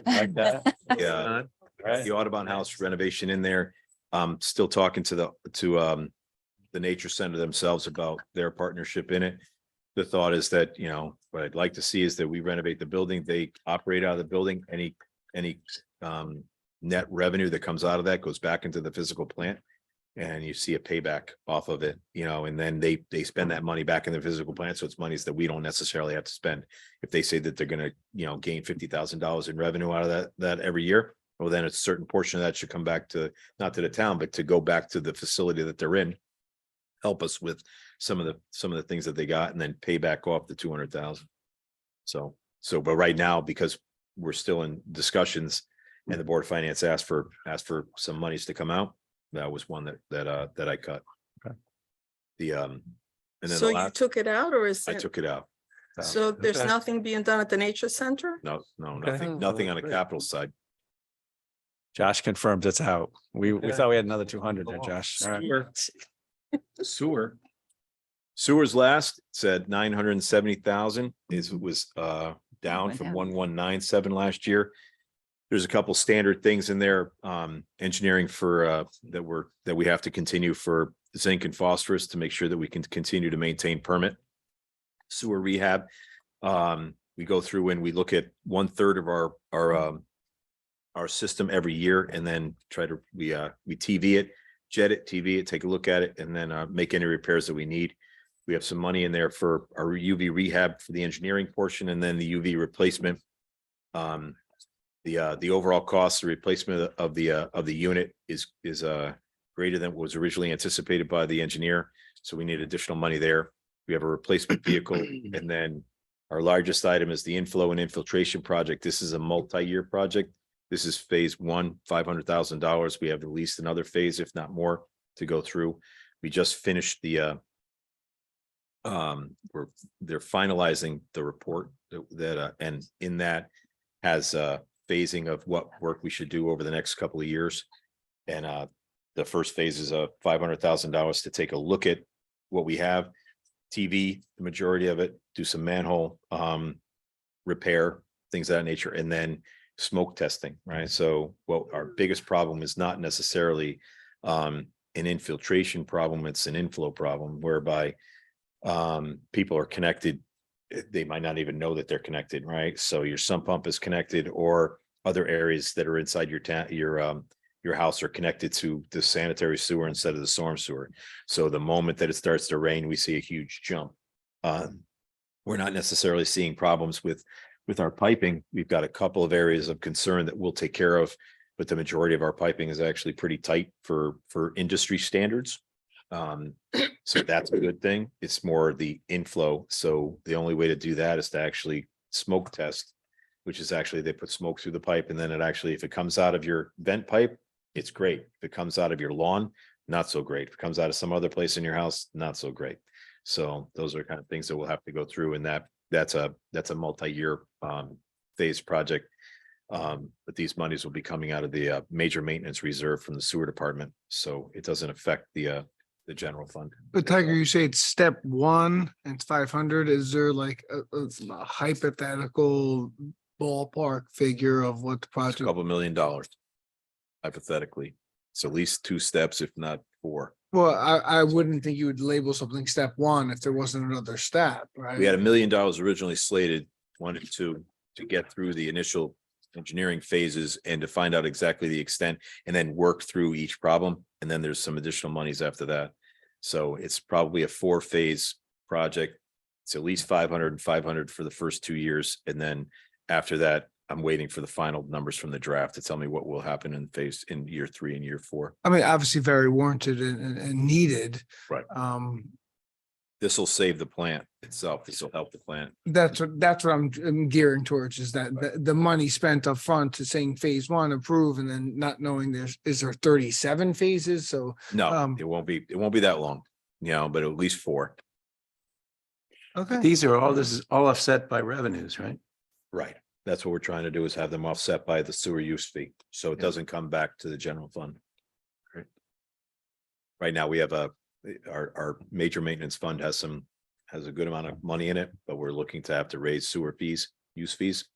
Like that. Yeah. Right. The Audubon House renovation in there. Still talking to the Nature Center themselves about their partnership in it. The thought is that, what I'd like to see is that we renovate the building, they operate out of the building, any net revenue that comes out of that goes back into the physical plant. And you see a payback off of it, and then they spend that money back in the physical plant. So it's monies that we don't necessarily have to spend. If they say that they're gonna, gain $50,000 in revenue out of that every year, well, then a certain portion of that should come back to, not to the town, but to go back to the facility that they're in. Help us with some of the things that they got, and then pay back off the 200,000. So, but right now, because we're still in discussions and the Board of Finance asked for some monies to come out, that was one that I cut. Okay. And then So the you last, took it out, or is I it? took it out. So there's Okay. nothing being done at the nature center? No, Okay. nothing on the Great. capital side. Josh confirms it's out. We thought we had another 200 there, Josh. All right. Sewer. Sewers last said 970,000 was down Went from down. 1197 last year. There's a couple standard things in there, engineering for that we have to continue for zinc and phosphorus to make sure that we can continue to maintain permit. Sewer rehab. We go through and we look at 1/3 of our system every year, and then we TV it, jet it, TV it, take a look at it, and then make any repairs that we need. We have some money in there for our UV rehab for the engineering portion, and then the UV replacement. The overall cost, the replacement of the unit is greater than what was originally anticipated by the engineer. So we need additional money there. We have a replacement vehicle, and then our largest item is the inflow and infiltration project. This is a multi-year project. This is phase one, $500,000. We have at least another phase, if not more, to go through. We just finished they're finalizing the report that and in that has phasing of what work we should do over the next couple of years. And the first phase is $500,000 to take a look at what we have. TV, the majority of it, do some manhole repair, things of that nature, and then smoke testing, right? So what our biggest problem is not necessarily an infiltration problem, it's an inflow problem whereby people are connected. They might not even know that they're connected, right? So your sump pump is connected, or other areas that are inside your house are connected to the sanitary sewer instead of the storm sewer. So the moment that it starts to rain, we see a huge jump. We're not necessarily seeing problems with our piping. We've got a couple of areas of concern that we'll take care of, but the majority of our piping is actually pretty tight for industry standards. So that's a good thing. It's more the inflow. So the only way to do that is to actually smoke test, which is actually they put smoke through the pipe, and then it actually, if it comes out of your vent pipe, it's great. If it comes out of your lawn, not so great. If it comes out of some other place in your house, not so great. So those are kind of things that we'll have to go through, and that's a multi-year phase project. But these monies will be coming out of the major maintenance reserve from the sewer department, so it doesn't affect the general fund. But Tiger, you say it's step one and it's 500. Is there like a hypothetical ballpark figure of what the It's a project? couple $1 million, hypothetically. It's at least 2 steps, if not 4. Well, I wouldn't think you would label something step one if there wasn't another step, right? We had $1 million originally slated, 1 and 2, to get through the initial engineering phases and to find out exactly the extent and then work through each problem. And then there's some additional monies after that. So it's probably a 4-phase project. It's at least 500 and 500 for the first 2 years. And then after that, I'm waiting for the final numbers from the draft to tell me what will happen in year 3 and year 4. I mean, obviously very warranted and needed. Right. This will save the plant itself. This will help the plant. That's what I'm gearing towards, is that the money spent up front to saying phase one approve, and then not knowing is there 37 phases? So No, it won't be that long, but at least 4. okay. This is all offset by revenues, right? Right. That's what we're trying to do, is have them offset by the sewer use fee. So it Yeah. doesn't come back to the general fund. Right now, we have our major maintenance fund has a good amount of money in it, but we're looking to have to raise sewer fees, use fees,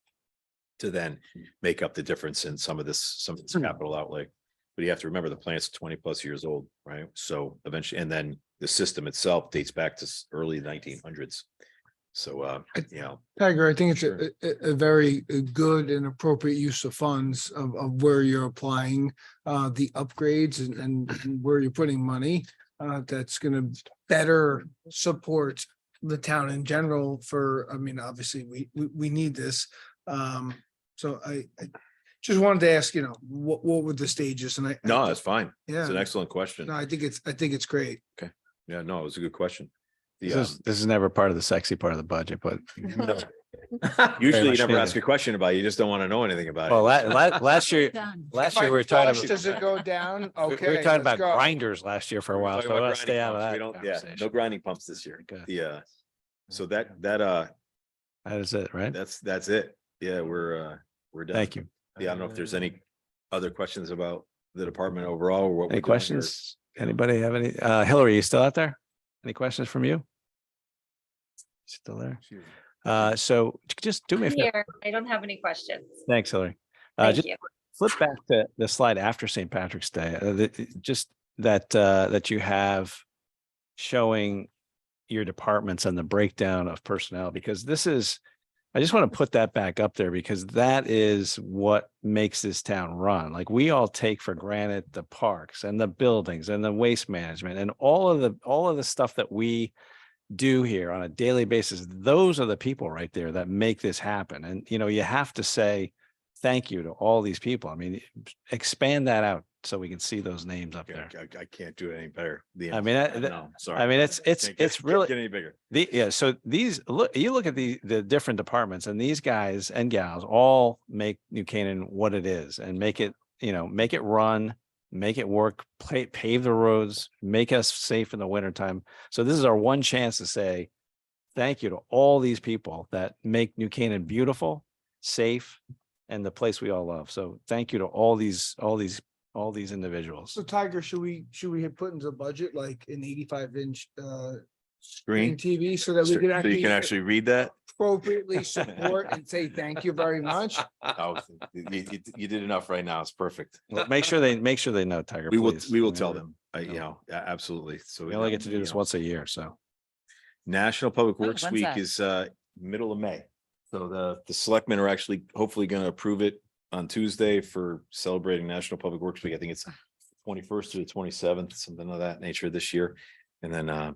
to then make up the difference in some of this capital outlay. But you have to remember, the plant's 20+ years old, right? So eventually, and then the system itself dates back to early 1900s. So, Tiger, I think it's a very good and appropriate use of funds of where you're applying the upgrades and where you're putting money. That's gonna better support the town in general obviously we need this. So I just wanted to ask, what were the stages? And no, that's fine. Yeah. It's an excellent question. No, I think it's great. Yeah, no, it was a good question. This is never part of the sexy part of the budget, but Usually you much never needed. ask a question about it. You just don't want to know anything about well, it. last year, we were talking about. Does it go down? We Okay. were talking let's about go. grinders last year for a while, Talking so about let's stay out of grinding that. pumps. We don't, no conversation. grinding pumps this year. Okay. Yeah. So that That is it, right? that's it. Yeah, we're done. Thank you. Yeah, I don't know if there's any other questions about the department overall or what. Any we're doing here. questions? Anybody have any? Hillary, you still out there? Any questions from you? Still there? So just do me a favor. Here, I don't have any questions. Thanks, Hillary. Thank Just you. flip back to the slide after St. Patrick's Day, just that you have showing your departments and the breakdown of personnel, because I just want to put that back up there, because that is what makes this town run. Like, we all take for granted the parks and the buildings and the waste management and all of the stuff that we do here on a daily basis. Those are the people right there that make this happen. And, you have to say thank you to all these people. I mean, expand that out so we can see those names up there. I can't do it any better. I mean, No, sorry. I mean, it's Can't get really any bigger. so these you look at the different departments, and these guys and gals all make New Canaan what it is, and make it, make it run, make it work, pave the roads, make us safe in the wintertime. So this is our one chance to say thank you to all these people that make New Canaan beautiful, safe, and the place we all love. So thank you to all these individuals. So Tiger, should we have put into the budget like an 85-inch Screen. TV so that we So can you can actually read that? appropriately support and say thank you very much? Oh, you did enough right now. It's perfect. Well, make sure they know, Tiger. We will, please. we will I mean, tell them, absolutely. So We only get to do this once a year, so. National Public Works when's Week that? is middle of May. So the selectmen are actually hopefully going to approve it on Tuesday for celebrating National Public Works Week. I think it's 21st to the 27th, something of that nature this year. And then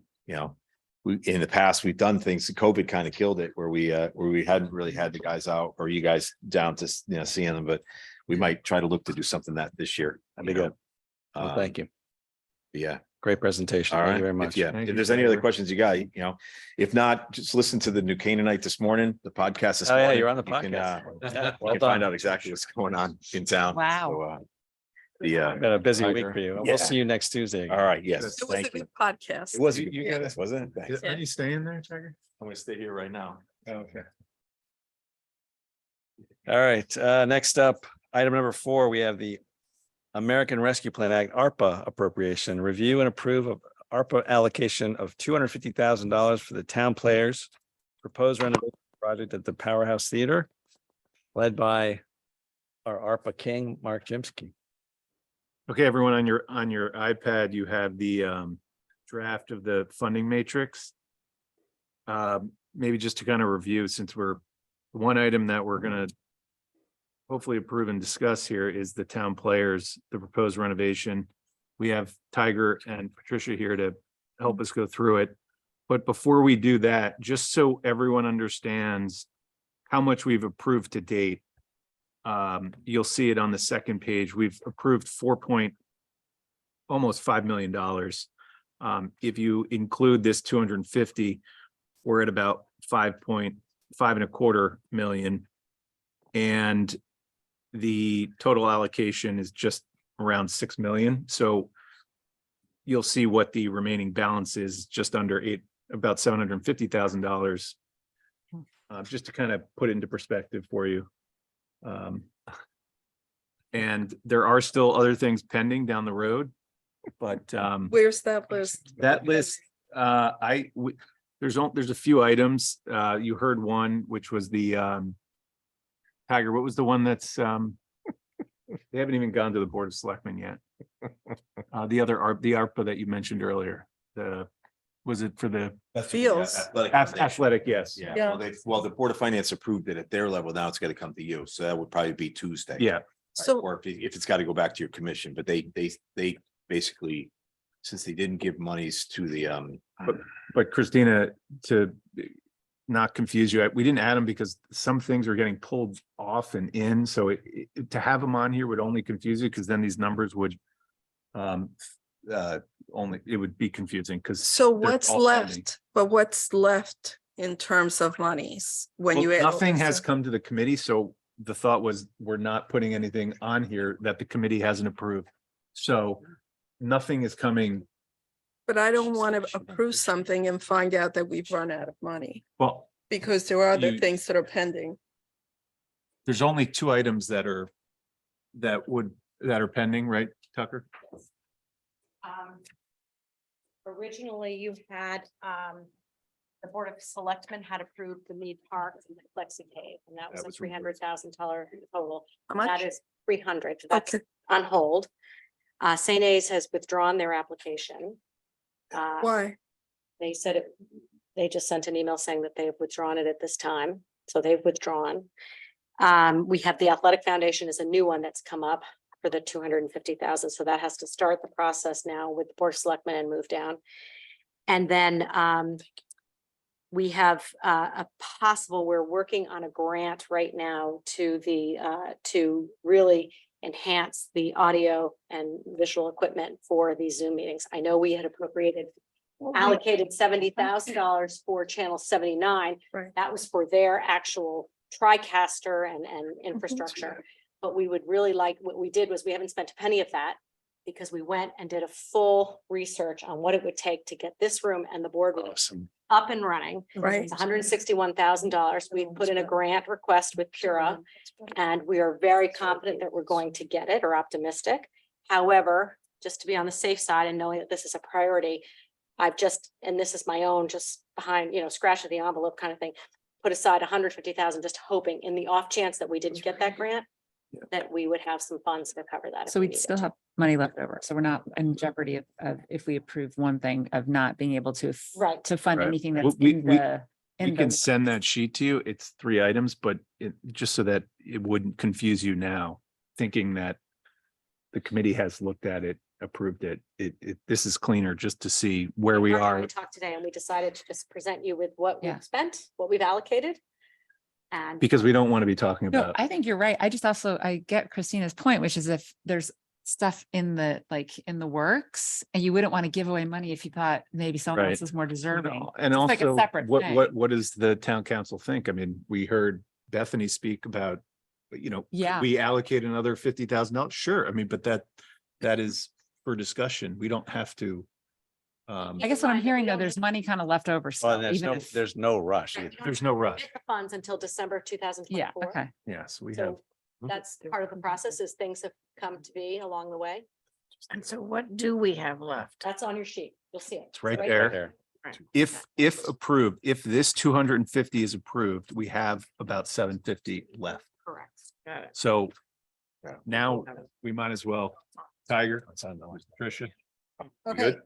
we, in the past, we've done things, COVID kind of killed it where we hadn't really had the guys out or you guys down to seeing them, but we might try to look to do something that this year. That'd be good. Well, thank you. Yeah. Great presentation. All Thank right. you very much. If there's any other questions you got, if not, just listen to the New Canaanite this morning, the podcast this Oh, yeah, morning. you're on the You can, podcast. Yeah, you well can find done. out exactly what's going on in town. Wow. So, Been a busy week Tiger. for you. Yeah. We'll see you next Tuesday. again. all right, yes, It was a thank you. good podcast. It was, You got it. wasn't it? Thanks. Yeah. Are you staying there, Tiger? I'm gonna stay here right now. Okay. All right, next up, item number 4, we have the American Rescue Plan Act, ARPA appropriation, review and approve of ARPA allocation of $250,000 for the town players. Proposed renovation project at the Powerhouse Theater, led by our ARPA king, Mark Jimsky. Okay, everyone, on your iPad, you have the draft of the funding matrix. Maybe just to kind of review, since one item that we're gonna hopefully approve and discuss here is the town players, the proposed renovation. We have Tiger and Patricia here to help us go through it. But before we do that, just so everyone understands how much we've approved to date, you'll see it on the second page. We've approved almost $5 million. If you include this 250, we're at about 5.25 million. And the total allocation is just around 6 million. So you'll see what the remaining balance is, just under about $750,000. Just to kind of put it into perspective for you. And there are still other things pending down the road, but Where's that list? that list, there's a few items. You heard one, which was the Tiger, what was the one that's they haven't even gone to the Board of Selectmen yet. The ARPA that you mentioned earlier, was it for the Fields. athletic? Yes. Yeah, well, the Board of Finance approved it at their level. Now it's got to come to you. So that would probably be Tuesday. Yeah. Right? So- Or if it's got to go back to your commission, but they basically, since they didn't give monies to the But Christina, to not confuse you, we didn't add them because some things are getting pulled off and in. So to have them on here would only confuse you, because then these numbers would it would be confusing because. So what's left, but what's left in terms of monies when you? add all Nothing this has up? come to the committee, so the thought was we're not putting anything on here that the committee hasn't approved. So nothing is coming. But I don't want to approve something and find out that we've run out of money, Well, because there are other You- things that are pending. there's only 2 items that are pending, right, Tucker? Originally, you had, the Board of Selectmen had approved the Mead Park and the Flexi Cave, and that was a $300,000 total. How much? That is 300. That's Okay. on hold. St. A's has withdrawn their application. Why? They said they just sent an email saying that they have withdrawn it at this time, so they've withdrawn. We have the Athletic Foundation is a new one that's come up for the 250,000, so that has to start the process now with the Board of Selectmen and move down. And then we have a possible, we're working on a grant right now to really enhance the audio and visual equipment for these Zoom meetings. I know we had allocated $70,000 for channel 79. Right. That was for their actual TriCaster and infrastructure. But we would really like, what we did was we haven't spent a penny of that because we went and did a full research on what it would take to get this room and the board room up and running. Right. It's $161,000. We put in a grant request with Pura, and we are very confident that we're going to get it, or optimistic. However, just to be on the safe side and knowing that this is a priority, I've just, and this is my own just behind, scratch of the envelope kind of thing, put aside $150,000, just hoping in the off chance that we didn't get that grant, that we would have some funds to cover that. if So we we'd needed still to. have money left over. So we're not in jeopardy of if we approve one thing of not being able to Right. to fund Right. anything Well, that's we- in we- the. We in can the- send that sheet to you. It's 3 items, but just so that it wouldn't confuse you now, thinking that the committee has looked at it, approved it. This is cleaner just to see where we Mark and I are. talked today and we decided to just present you with what Yeah. we've spent, what we've allocated. And Because we don't want to be talking No, about, I think you're right. I just also, I get Christina's point, which is if there's stuff in the works and you wouldn't want to give away money if you thought maybe someone else Right. is more deserving. and It's like a also separate thing. what does the town council think? I mean, we heard Bethany speak about, could Yeah. we allocate another $50,000? Sure. I mean, but that is for discussion. We don't have to. I guess what I'm hearing though, there's money kind of left over Well, still, and even if. there's no rush either. There's no rush. the funds until December two thousand Yeah, twenty-four. okay. Yes, we have. So that's part of the process, is things have come to be along the way. And so what do we have left? That's on your sheet. You'll see it. It's right there. If approved, if this 250 is approved, we have about 750 left. Correct. Got it. So now we might as well, Tiger, Tricia. we Okay. good?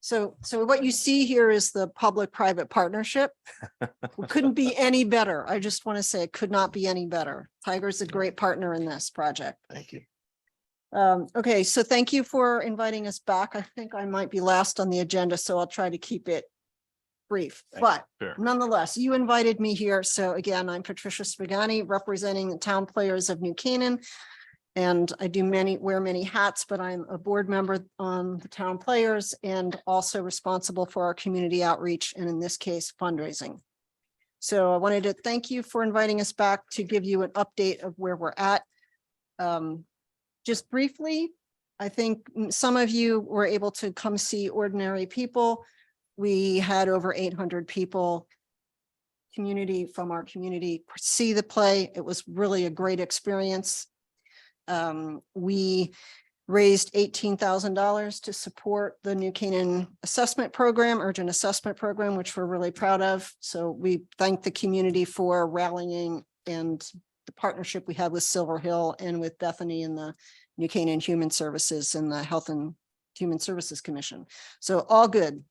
So what you see here is the public-private partnership. It couldn't be any better. I just want to say it could not be any better. Tiger's a great partner in this project. Thank you. Okay, so thank you for inviting us back. I think I might be last on the agenda, so I'll try to keep it brief, but Sure. nonetheless, you invited me here. So again, I'm Patricia Spagani, representing the town players of New Canaan. And I wear many hats, but I'm a board member on the town players and also responsible for our community outreach and in this case fundraising. So I wanted to thank you for inviting us back to give you an update of where we're at. Just briefly, I think some of you were able to come see Ordinary People. We had over 800 people from our community see the play. It was really a great experience. We raised $18,000 to support the New Canaan Assessment Program, Urgent Assessment Program, which we're really proud of. So we thank the community for rallying and the partnership we had with Silver Hill and with Bethany and the New Canaan Human Services and the Health and Human Services Commission. So all good.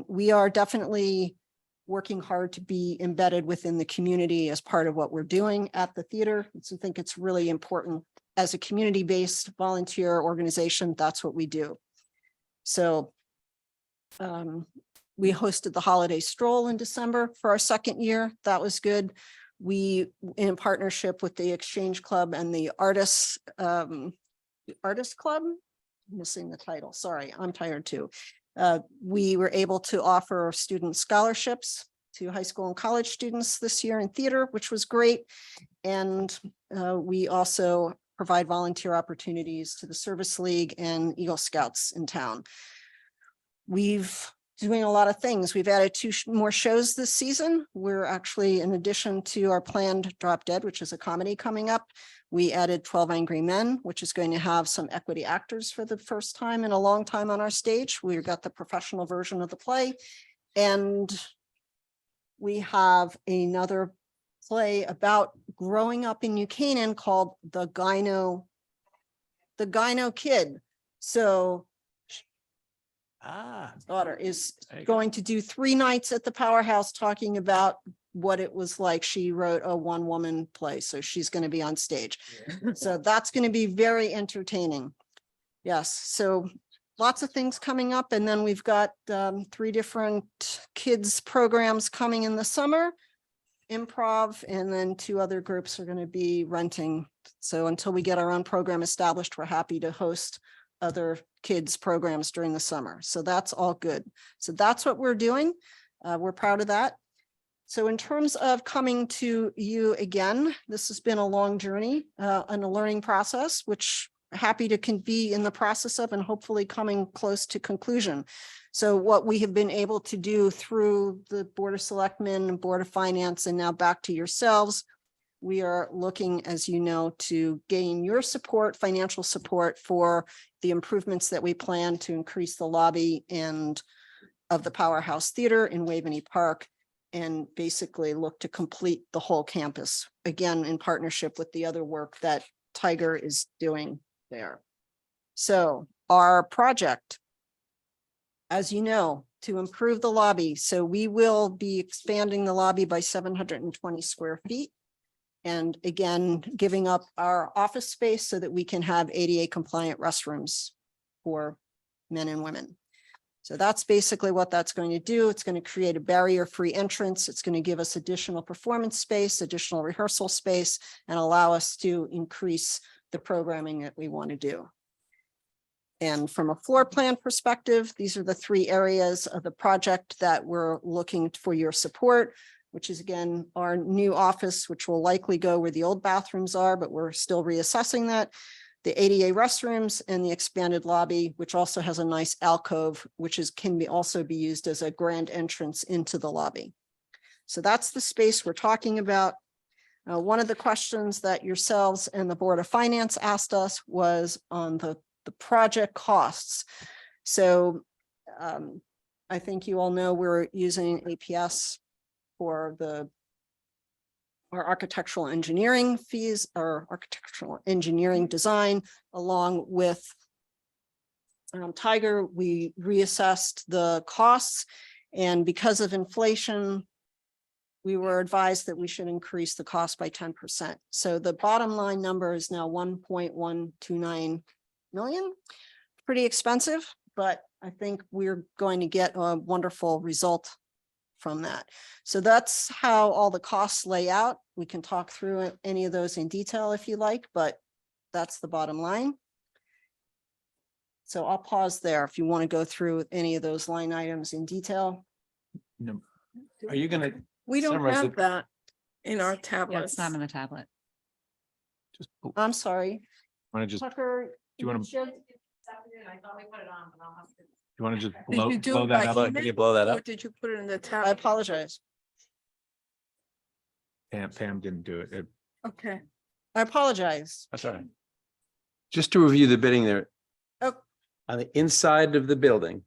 We are definitely working hard to be embedded within the community as part of what we're doing at the theater. So I think it's really important as a community-based volunteer organization, that's what we do. So we hosted the holiday stroll in December for our second year. That was good. We, in partnership with the Exchange Club and the Artists Club, missing the title, sorry, I'm tired too. We were able to offer student scholarships to high school and college students this year in theater, which was great. And we also provide volunteer opportunities to the Service League and Eagle Scouts in town. We've doing a lot of things. We've added 2 more shows this season. We're actually, in addition to our planned Drop Dead, which is a comedy coming up, we added 12 Angry Men, which is going to have some equity actors for the first time in a long time on our stage. We've got the professional version of the play. And we have another play about growing up in New Canaan called The Gyno Kid. So daughter is There you go. going to do 3 nights at the Powerhouse talking about what it was like. She wrote a 1-woman play, so she's going to be on stage. So that's going to be very entertaining. Yes, so lots of things coming up, and then we've got 3 different kids programs coming in the summer. Improv, and then 2 other groups are going to be renting. So until we get our own program established, we're happy to host other kids programs during the summer. So that's all good. So that's what we're doing. We're proud of that. So in terms of coming to you again, this has been a long journey and a learning process, which happy to be in the process of and hopefully coming close to conclusion. So what we have been able to do through the Board of Selectmen and Board of Finance, and now back to yourselves, we are looking, as you know, to gain your support, financial support for the improvements that we plan to increase the lobby and of the Powerhouse Theater in Waveney Park, and basically look to complete the whole campus, again, in partnership with the other work that Tiger is doing there. So our project, as you know, to improve the lobby. So we will be expanding the lobby by 720 square feet. And again, giving up our office space so that we can have ADA compliant restrooms for men and women. So that's basically what that's going to do. It's going to create a barrier-free entrance. It's going to give us additional performance space, additional rehearsal space, and allow us to increase the programming that we want to do. And from a floor plan perspective, these are the 3 areas of the project that we're looking for your support, which is again, our new office, which will likely go where the old bathrooms are, but we're still reassessing that. The ADA restrooms and the expanded lobby, which also has a nice alcove, which can also be used as a grand entrance into the lobby. So that's the space we're talking about. One of the questions that yourselves and the Board of Finance asked us was on the project costs. So I think you all know we're using APS for our architectural engineering fees, or architectural engineering design, along with Tiger. We reassessed the costs, and because of inflation, we were advised that we should increase the cost by 10%. So the bottom line number is now 1.129 million. Pretty expensive, but I think we're going to get a wonderful result from that. So that's how all the costs lay out. We can talk through any of those in detail if you like, but that's the bottom line. So I'll pause there if you want to go through any of those line items in detail. No. Are you going to? We don't summarize have it? that in our Yeah, tablets. it's not on the tablet. Just, I'm sorry. want to just, Tucker. you wanna- I thought we put it on, but I'll have to. you want to just Did blow, you do blow it that by up? email? Can you blow that Or up? did you put it in the I tab? apologize. Pam didn't do it. Okay. I apologize. That's all right. Just to review the bidding there. Oh. On the inside of the building,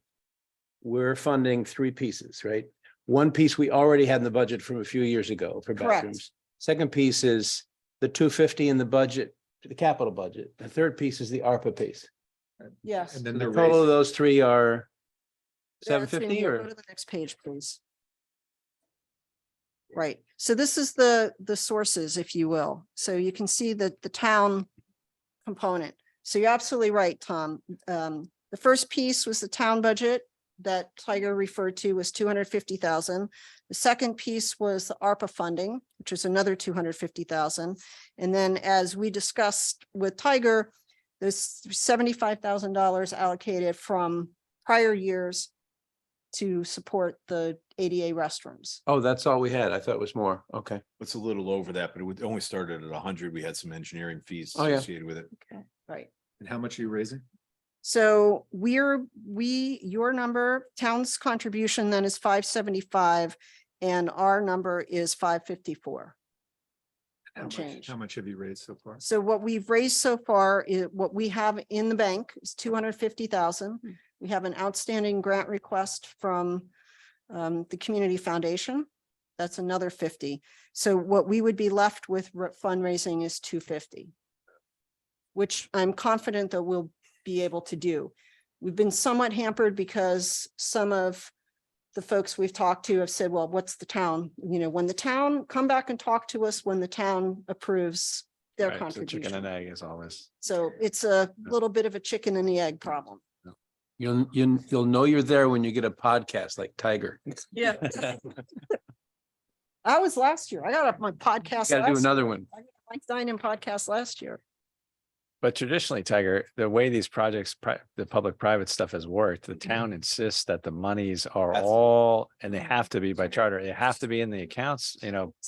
we're funding 3 pieces, right? One piece we already had in the budget from a few years ago for Correct. bathrooms. Second piece is the 250 in the budget, the capital budget. The third piece is the ARPA piece. Yes. And So then the the total of raise. those 3 are That's in 750 here. or? Go to the next page, please. Right. So this is the sources, if you will. So you can see that the town component. So you're absolutely right, Tom. The first piece was the town budget that Tiger referred to was 250,000. The second piece was the ARPA funding, which is another 250,000. And then as we discussed with Tiger, there's $75,000 allocated from prior years to support the ADA restrooms. Oh, that's all we had. I thought it was more. Okay. It's a little over that, but it only started at 100. We had some engineering fees Oh, yeah. associated with it. Right. And how much are you raising? So your number, town's contribution then is 575 and our number is 554. How And much, change. how much have you raised so far? So what we've raised so far is what we have in the bank is 250,000. We have an outstanding grant request from the Community Foundation. That's another 50. So what we would be left with fundraising is 250, which I'm confident that we'll be able to do. We've been somewhat hampered because some of the folks we've talked to have said, well, what's the town? You know, when the town, come back and talk to us when the town approves their Right, so chicken and contribution. egg is always. So it's a little bit of a chicken and the egg problem. You'll know you're there when you get a podcast like Tiger. Yeah. I was last year. I got up my podcast. Got to do last another year. one. I got my Dine-In podcast last year. But traditionally, Tiger, the way these projects, the public-private stuff has worked, the Mm-hmm. town insists that the monies are That's- all, and they have to be by charter, they have to be in the accounts,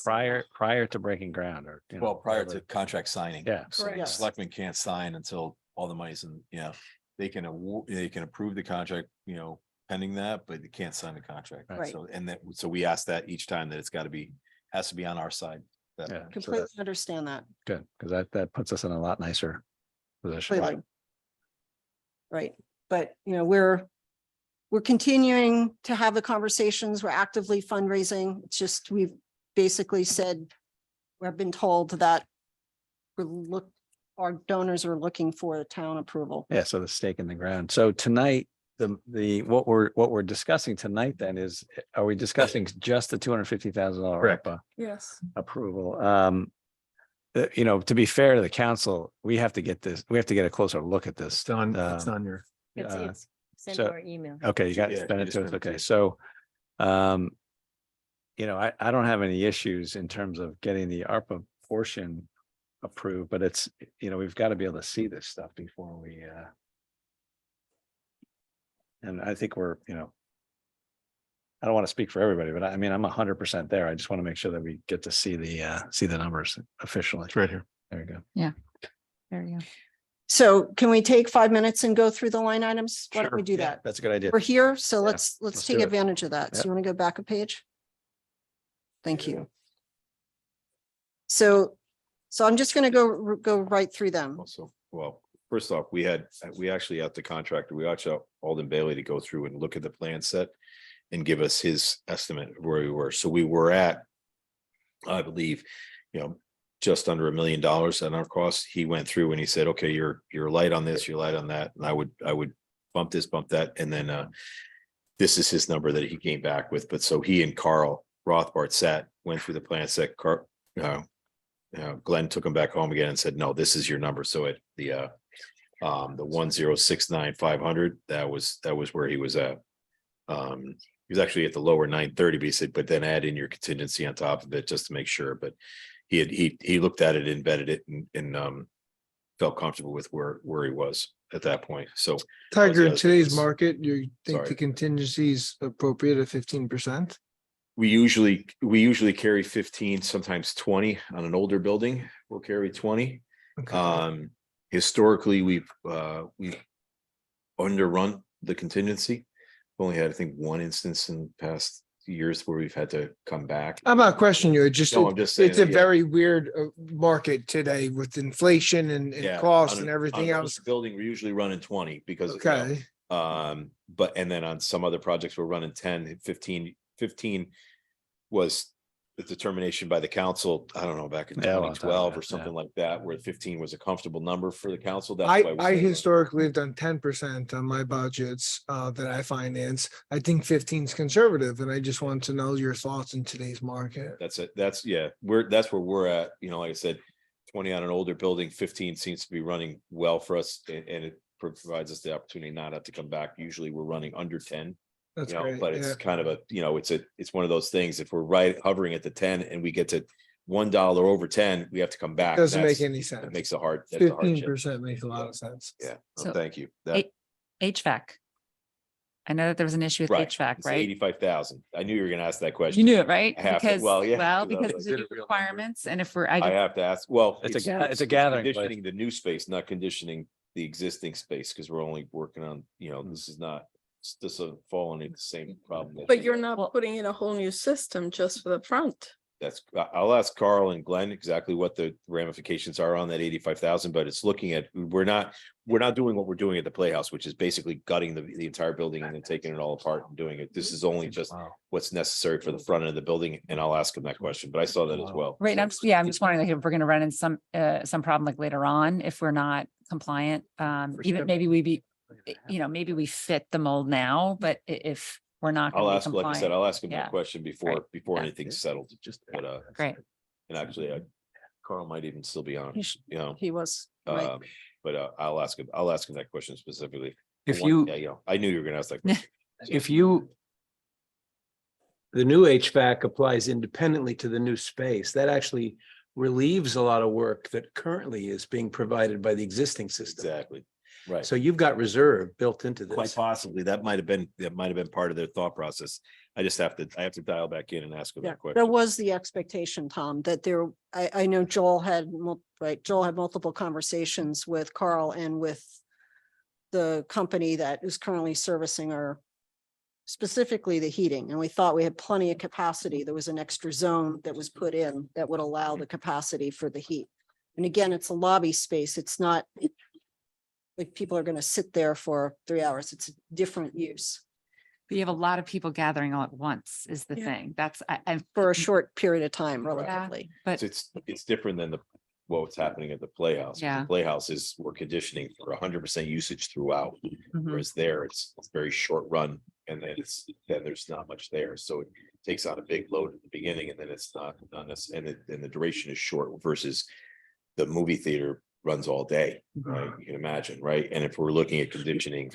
prior to breaking ground or. Well, prior to whatever. contract signing. Yeah. So Correct. the selectmen can't sign until all the money's in, they can award, they can approve the contract, pending that, but they can't sign the contract. Right. So, so we ask that each time that it's got to be, has to be on our side. That- Yeah. So Completely that's understand that. good, because that puts us in a lot nicer position. Completely. Right, but we're continuing to have the conversations. We're actively fundraising. It's just, we've basically said, we've been told that our donors are looking for the town approval. Yeah, so the stake in the ground. So tonight, what we're discussing tonight then is, are we discussing just the $250,000 Correct. ARPA Yes. approval? To be fair to the council, we have to get a closer look at this. It's on your. It's sent so- to our email. Okay, you got Yeah, to spend you it just to us. spent it to Okay, us. so, I don't have any issues in terms of getting the ARPA portion approved, but it's, we've got to be able to see this stuff before we, and I think we're, I don't want to speak for everybody, but I'm 100% there. I just want to make sure that we get to see the numbers officially. It's right here. There you go. There you go. So can we take 5 minutes and go through the line items? Why don't we do Yeah, that? that's a good idea. We're here, so Yeah, let's let's take do it. advantage of that. So Yep. you want to go back a page? Thank you. So I'm just going to go right through them. Also, well, first off, we actually had the contractor, we actually Alden Bailey to go through and look at the plan set and give us his estimate of where we were. So we were at, I believe, just under $1 million on our costs. He went through and he said, okay, you're light on this, you're light on that. And I would bump this, bump that. And then this is his number that he came back with. But so he and Carl Rothbart went through the plan set. Glenn took him back home again and said, no, this is your number. So at the 1,069,500, that was where he was at. He was actually at the lower 930, but he said, but then add in your contingency on top of it just to make sure. But he looked at it, embedded it and felt comfortable with where he was at that point. So Tiger, in those today's things. market, you think Sorry. the contingency is appropriate at 15%? we usually carry 15, sometimes 20 on an older building. We'll carry 20. Okay. Historically, we've underrun the contingency. Only had, I think, one instance in the past years where we've had to come back. I'm not questioning you. It's just, No, I'm just saying it's a that, yeah. very weird market today with inflation and Yeah, cost on and a- everything on a else. Building, we're usually running 20 because. Okay. And then on some other projects, we're running 10, 15 was the determination by the council, I don't know, back in Yeah, a long time 2012 ago, or yeah. something like that, where 15 was a comfortable number for the council. That's I why we're saying, historically have done 10% on my budgets that I finance. I think 15 is conservative, and I just want to know your thoughts in today's market. That's it. That's where we're at. Like I said, 20 on an older building, 15 seems to be running well for us and it provides us the opportunity not have to come back. Usually we're running under 10. That's great. But it's yeah. kind of it's one of those things. If we're hovering at the 10 and we get to $1 over 10, we have to come back. Doesn't make That's- any sense. It makes a hard. That's a hardship. 15% makes a lot of sense. Yeah, So thank you. That, HVAC. I know that there was an issue with right. HVAC, It's right? 85,000. I knew you were gonna ask that question. You knew it, right? I have to- Because, well, yeah, well, because I because was of like, the "Is it a real requirements and if we're, I have to ask, well. It's a gathering place. Conditioning the new space, not conditioning the existing space, because we're only working on, this is not, this doesn't fall under the same problem. that But we- you're not putting in a whole new system just for the front. I'll ask Carl and Glenn exactly what the ramifications are on that 85,000, but it's looking at, we're not doing what we're doing at the Playhouse, which is basically gutting the entire building and then taking it all apart and doing it. This is only just what's necessary for the front end of the building, and I'll ask him that question, but I saw that as well. right, I'm just wondering like if we're gonna run in some problem like later on, if we're not compliant, even maybe maybe we fit the mold now, but if we're not. I'll gonna be ask, like I said, compliant- I'll ask him Yeah. that question Right. before Yeah. anything's settled, Great. and actually, Carl might even still be on, He was, right. but I'll ask him that question specifically. If Yeah, you, I knew you were gonna ask that question. if you. The new HVAC applies independently to the new space. That actually relieves a lot of work that currently is being provided by the existing system. Exactly, right. So you've got reserve built into Quite this. possibly, that might have been part of their thought process. I have to dial back in and ask them Yeah, that question. that was the expectation, Tom, that there, I know Joel had, Joel had multiple conversations with Carl and with the company that is currently servicing our, specifically the heating, and we thought we had plenty of capacity. There was an extra zone that was put in that would allow the capacity for the heat. And again, it's a lobby space. It's not like people are going to sit there for 3 hours. It's a different use But you have a lot of people gathering all at once is the Yeah. thing. That's, I, for a short period of time relatively. but It's different than what's happening at the Playhouse. Yeah. The Playhouse is, we're conditioning for 100% usage throughout, Mhm. whereas there, it's very short run. And then there's not much there, so it takes on a big load at the beginning, and then it's not this, and the duration is short versus the movie theater runs all day, right? You can imagine, right? And if we're looking at conditioning,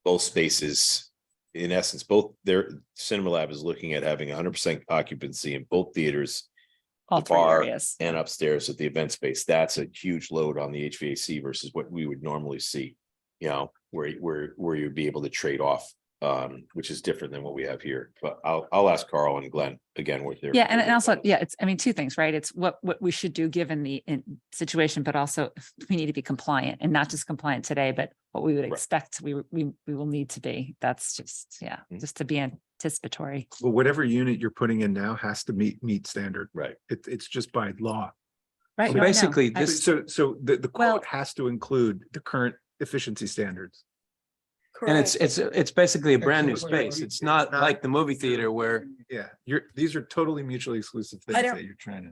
both spaces, in essence, Cinema Lab is looking at having 100% occupancy in both theaters, all the three bar areas. and upstairs at the event space. That's a huge load on the HVAC versus what we would normally see, where you'd be able to trade off. Which is different than what we have here, but I'll ask Carl and Glenn again what they're. Yeah, and also, yeah, it's, I mean, two things, right? It's what we should do given the situation, but also we need to be compliant, and not just compliant today, but what we would Right. expect we will need to be. That's just, just to be anticipatory. Well, whatever unit you're putting in now has to meet standard. Right. It's just by law. Right. So no, I know. basically I- this- So the Well- quote has to include the current efficiency standards. And it's basically a brand new space. It's not like the movie theater where. Yeah, these are totally mutually exclusive things don't- that you're trying to.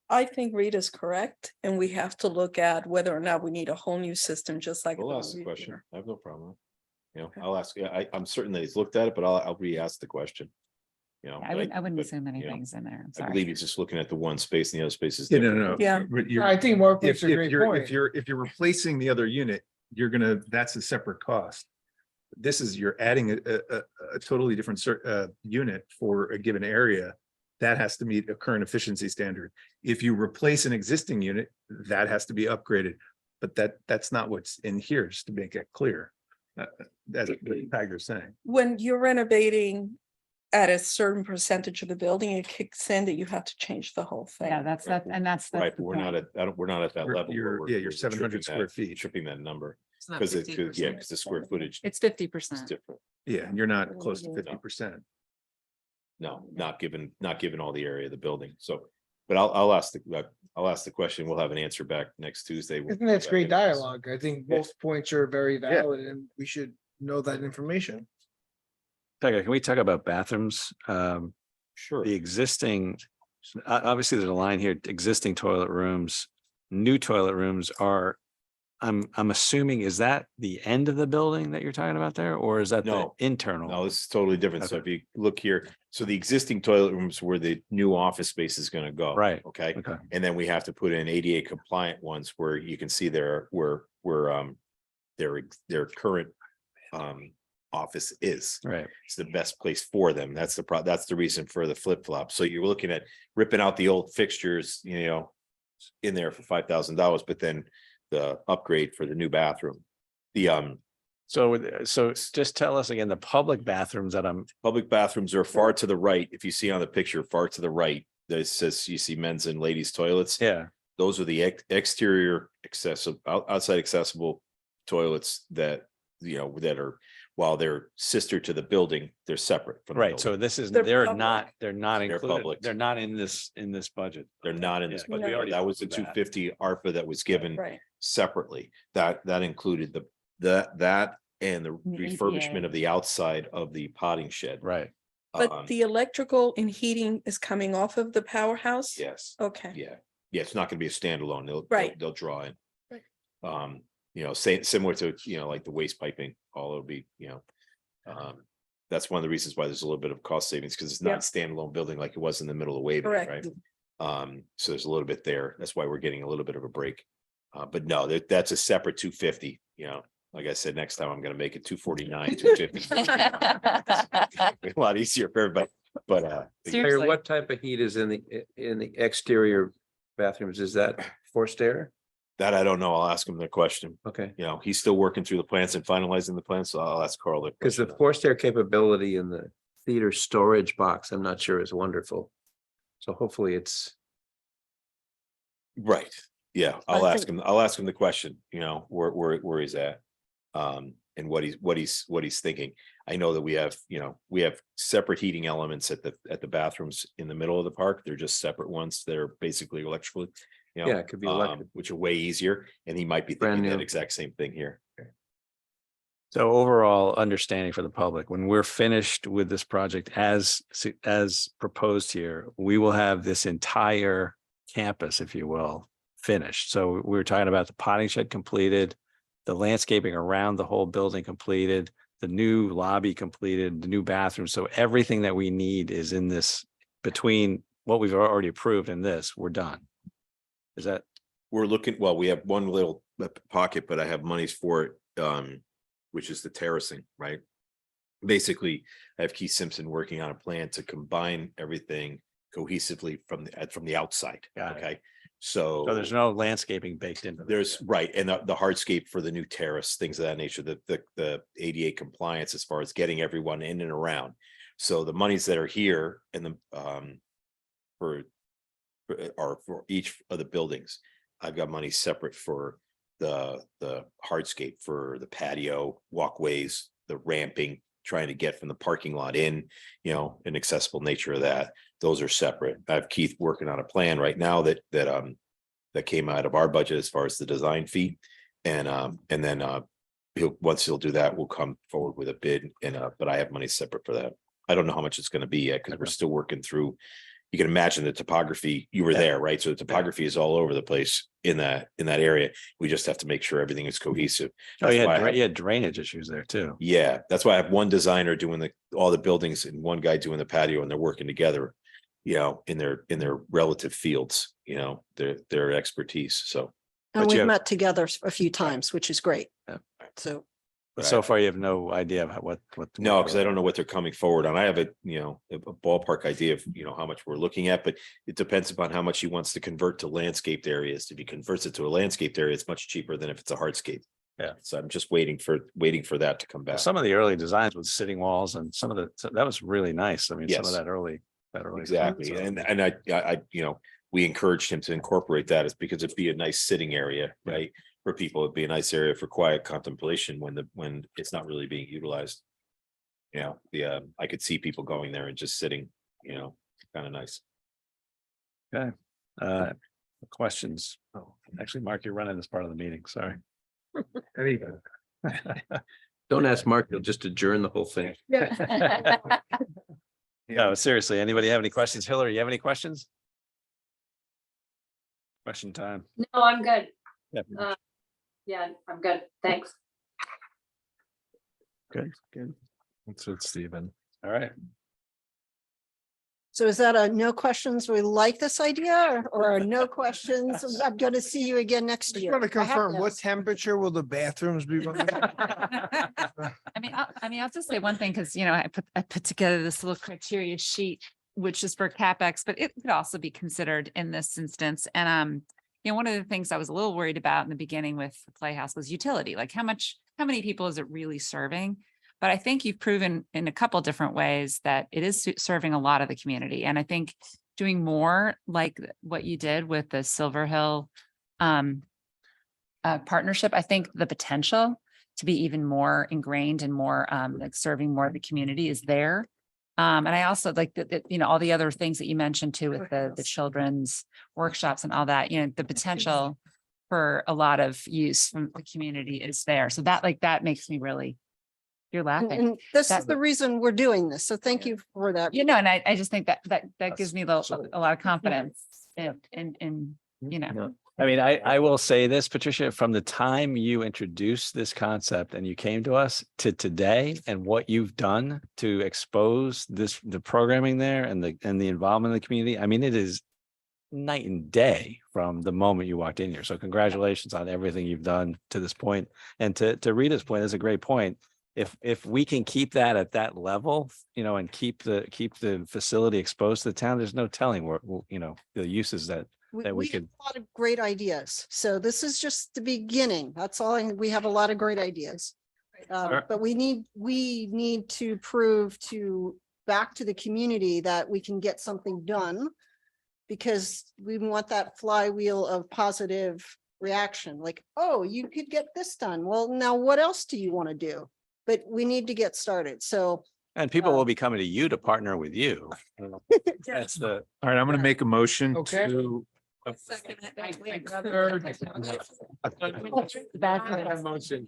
I think Rita's correct, and we have to look at whether or not we need a whole new system, just like. We'll ask the question. I have no problem. I'll ask, I'm certain that he's looked at it, but I'll re-ask the question. I wouldn't assume many things in there. I'm I sorry. believe he's just looking at the one space and the other space is. Yeah, different. no. Yeah. But you're- I think Mark If makes a great point. if you're replacing the other unit, that's a separate cost. This is, you're adding a totally different unit for a given area. That has to meet a current efficiency standard. If you replace an existing unit, that has to be upgraded. But that's not what's in here, just to make it clear. That's what Tiger's saying. When you're renovating at a certain percentage of the building, it kicks in that you have to change the whole thing. Yeah, that's Right, the but we're point. not at, we're not at that You're- level. you're- where yeah, you're we're 700 tripping square that- feet. Tripping that number, It's not because the 50%. square footage It's is 50%. different. Yeah, and you're not close to 50%. No, not given all the area of the building, so, but I'll ask the question, we'll have an answer back next Tuesday. I think that's great dialogue. I think Yeah. both points are very valid and we should know that information. Tiger, can we talk about bathrooms? Sure. The existing, obviously there's a line here, existing toilet rooms, new toilet rooms are, I'm assuming, is that the end of the building that you're talking about there, or is that the No. internal? No, this is totally different, so if you look here, so the existing toilet rooms where the new office space is gonna go. Right. Okay, Okay, and then we have to put in ADA compliant ones where you can see their current office is. right. It's the best place for them. That's the reason for the flip flop. So you're looking at ripping out the old fixtures, in there for $5,000, but then the upgrade for the new bathroom. So just tell us again, the public bathrooms that Public bathrooms are far to the right. If you see on the picture, far to the right, that says you see men's and ladies toilets. yeah, Those are the exterior outside accessible toilets that are, while they're sister to the building, they're separate from the right. So building. this is, They're they're public. not included. public. They're not in this budget. They're not in this, No. but We already that was the approved that. 250 ARPA that was given Right. separately. That included that and the The refurbishment ADA. of the outside of the potting shed. Right. But the electrical and heating is coming off of the powerhouse? Yes, Okay. yeah, it's not gonna be a standalone. Right. They'll draw in. Right. Similar to, like the waste piping, all it'll be, that's one of the reasons why there's a little bit of cost savings, because it's not a standalone building like it was in the middle of Waverly, right? Correct. So there's a little bit there. That's why we're getting a little bit of a break. But no, that's a separate 250, like I said, next time I'm gonna make it 249, 250. A lot easier for everybody, but Mayor, Seriously. what type of heat is in the exterior bathrooms? Is that forced air? that I don't know. I'll ask him the question. Okay, You know, he's still working through the plans and finalizing the plans, so I'll ask Carl. because the forced air capability in the theater storage box, I'm not sure is wonderful. So hopefully it's, Right, yeah, I I'll ask him the question, you know, where he's at. And what he's thinking. I know that we have separate heating elements at the bathrooms in the middle of the park. They're just separate ones. They're basically electrical. You know, Yeah, it could be electric. which are way easier, and he might be Brand thinking that new. exact same thing here. So overall understanding for the public, when we're finished with this project as proposed here, we will have this entire campus, if you will, finished. So we were talking about the potting shed completed, the landscaping around the whole building completed, the new lobby completed, the new bathroom. So everything that we need is in this, between what we've already approved and this, we're done. Is that? We're looking, well, we have one little pocket, but I have monies for it, which is the terracing, right? Basically, I have Keith Simpson working on a plan to combine everything cohesively from the outside. Got it. Okay, so So there's no landscaping baked into this. there's right, and the hardscape for the new terrace, things of that nature, the ADA compliance as far as getting everyone in and around. So the monies that are here and the are for each of the buildings. I've got money separate for the hardscape, for the patio, walkways, the ramping, trying to get from the parking lot in, you know, an accessible nature of that. Those are separate. I have Keith working on a plan right now that came out of our budget as far as the design fee. And then once he'll do that, we'll come forward with a bid but I have money separate for that. I don't know how much it's gonna be yet, because we're still working through. You can imagine the topography, you were there, right? So the topography is all over the place in that area. We just have to make sure everything is cohesive. Oh, That's why I have- you had drainage issues there too. Yeah, that's why I have one designer doing all the buildings and one guy doing the patio, and they're working together, you know, in their relative fields, you know, their expertise. So. And But you we've have- met together a few times, which is great. Yeah. So But so far you have no idea of what. No, because I don't know what they're coming forward on. I have a ballpark idea of, how much we're looking at, but it depends upon how much he wants to convert to landscaped areas. If he converts it to a landscaped area, it's much cheaper than if it's a hardscape. Yeah. So I'm just waiting for that to come back. Some of the early designs with sitting walls and that was really nice. I mean, some of Yes. that early. Exactly. design, so- And I, we encouraged him to incorporate that, is because it'd be a nice sitting area, right? For people, it'd be a nice area for quiet contemplation when it's not really being utilized. I could see people going there and just sitting, kind of nice. Okay. Questions? Oh, actually, Mark, you're running this part of the meeting. Sorry. don't ask Mark, he'll just adjourn the whole thing. No, seriously, anybody have any questions? Hillary, you have any questions? Question time. No, I'm good. Yeah. Yeah, I'm good. Thanks. Good. That's it, Stephen. All right. So is that a no questions? We like this idea or a no questions? I'm going to see you again next Just year. want to I have confirm, those. what temperature will the bathrooms be running? I'll just say one thing, because, I put together this little criteria sheet, which is for CapEx, but it could also be considered in this instance. And, one of the things I was a little worried about in the beginning with the Playhouse was utility, like how many people is it really serving? But I think you've proven in a couple different ways that it is serving a lot of the community. And I think doing more like what you did with the Silver Hill partnership, I think the potential to be even more ingrained and more like serving more of the community is there. And I also like that, all the other things that you mentioned too, with the children's workshops and all that, the potential for a lot of use from the community is there. So that makes me really, you're laughing. And this is That- the reason we're doing this. So thank you for that. And I just think that gives me a lot of confidence in. I mean, I will say this, Patricia, from the time you introduced this concept and you came to us to today and what you've done to expose the programming there and the involvement of the community. I mean, it is night and day from the moment you walked in here. So congratulations on everything you've done to this point. And to Rita's point, that's a great point. If we can keep that at that level, and keep the facility exposed to the town, there's no telling where, the uses that we have could. a lot of great ideas. So this is just the beginning. That's all. We have a lot of great ideas. But we need to prove back to the community that we can get something done. Because we want that flywheel of positive reaction, like, oh, you could get this done. Well, now what else do you want to do? But we need to get started. So. And people will be coming to you to partner with you. That's the. All right, I'm gonna make a motion Okay. to.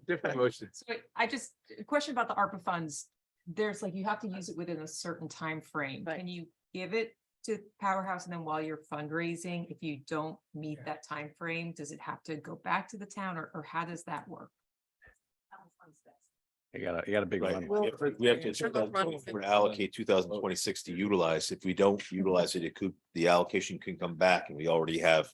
Different motions. So I just, a question about the ARPA funds. There's like, you have to use it within a certain time frame. Can you give it to Powerhouse and then while you're fundraising, if you don't meet that time frame, does it have to go back to the town or how does that work? You got a big one. We have to allocate 2026 to utilize. If we don't utilize it, the allocation can come back and we already have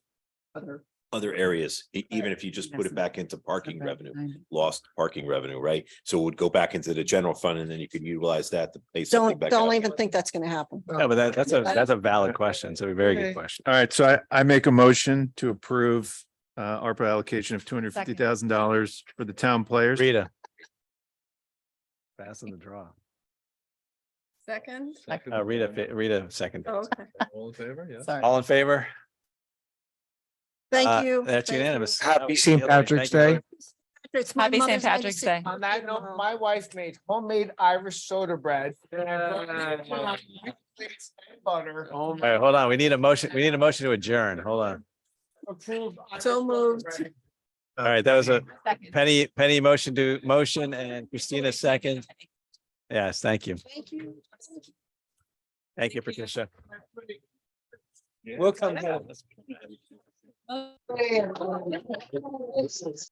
other areas, even if you just put it back into parking revenue, lost parking revenue, right? So it would go back into the general fund and then you can utilize that to pay something back. Don't out. even think that's going to happen. No, but that's a valid question. It's a very good Okay. question. All right, so I make a motion to approve ARPA allocation of $250,000 for the town players. Rita. Fast on the draw. Second? Rita, second. Oh, okay. All in favor? Yes. Sorry. All in favor? Thank you. That's Thank you. unanimous. Happy St. Patrick's Day. It's my Happy St. mother's Patrick's 96th Day. On that note, my wife made homemade Irish soda bread. Butter. All right, hold on. We need a motion. We need a motion to adjourn. Hold on. So moved. All right, that was a Penny motion and Christina second. Yes, thank you. Thank you. Thank you, Patricia. We'll come.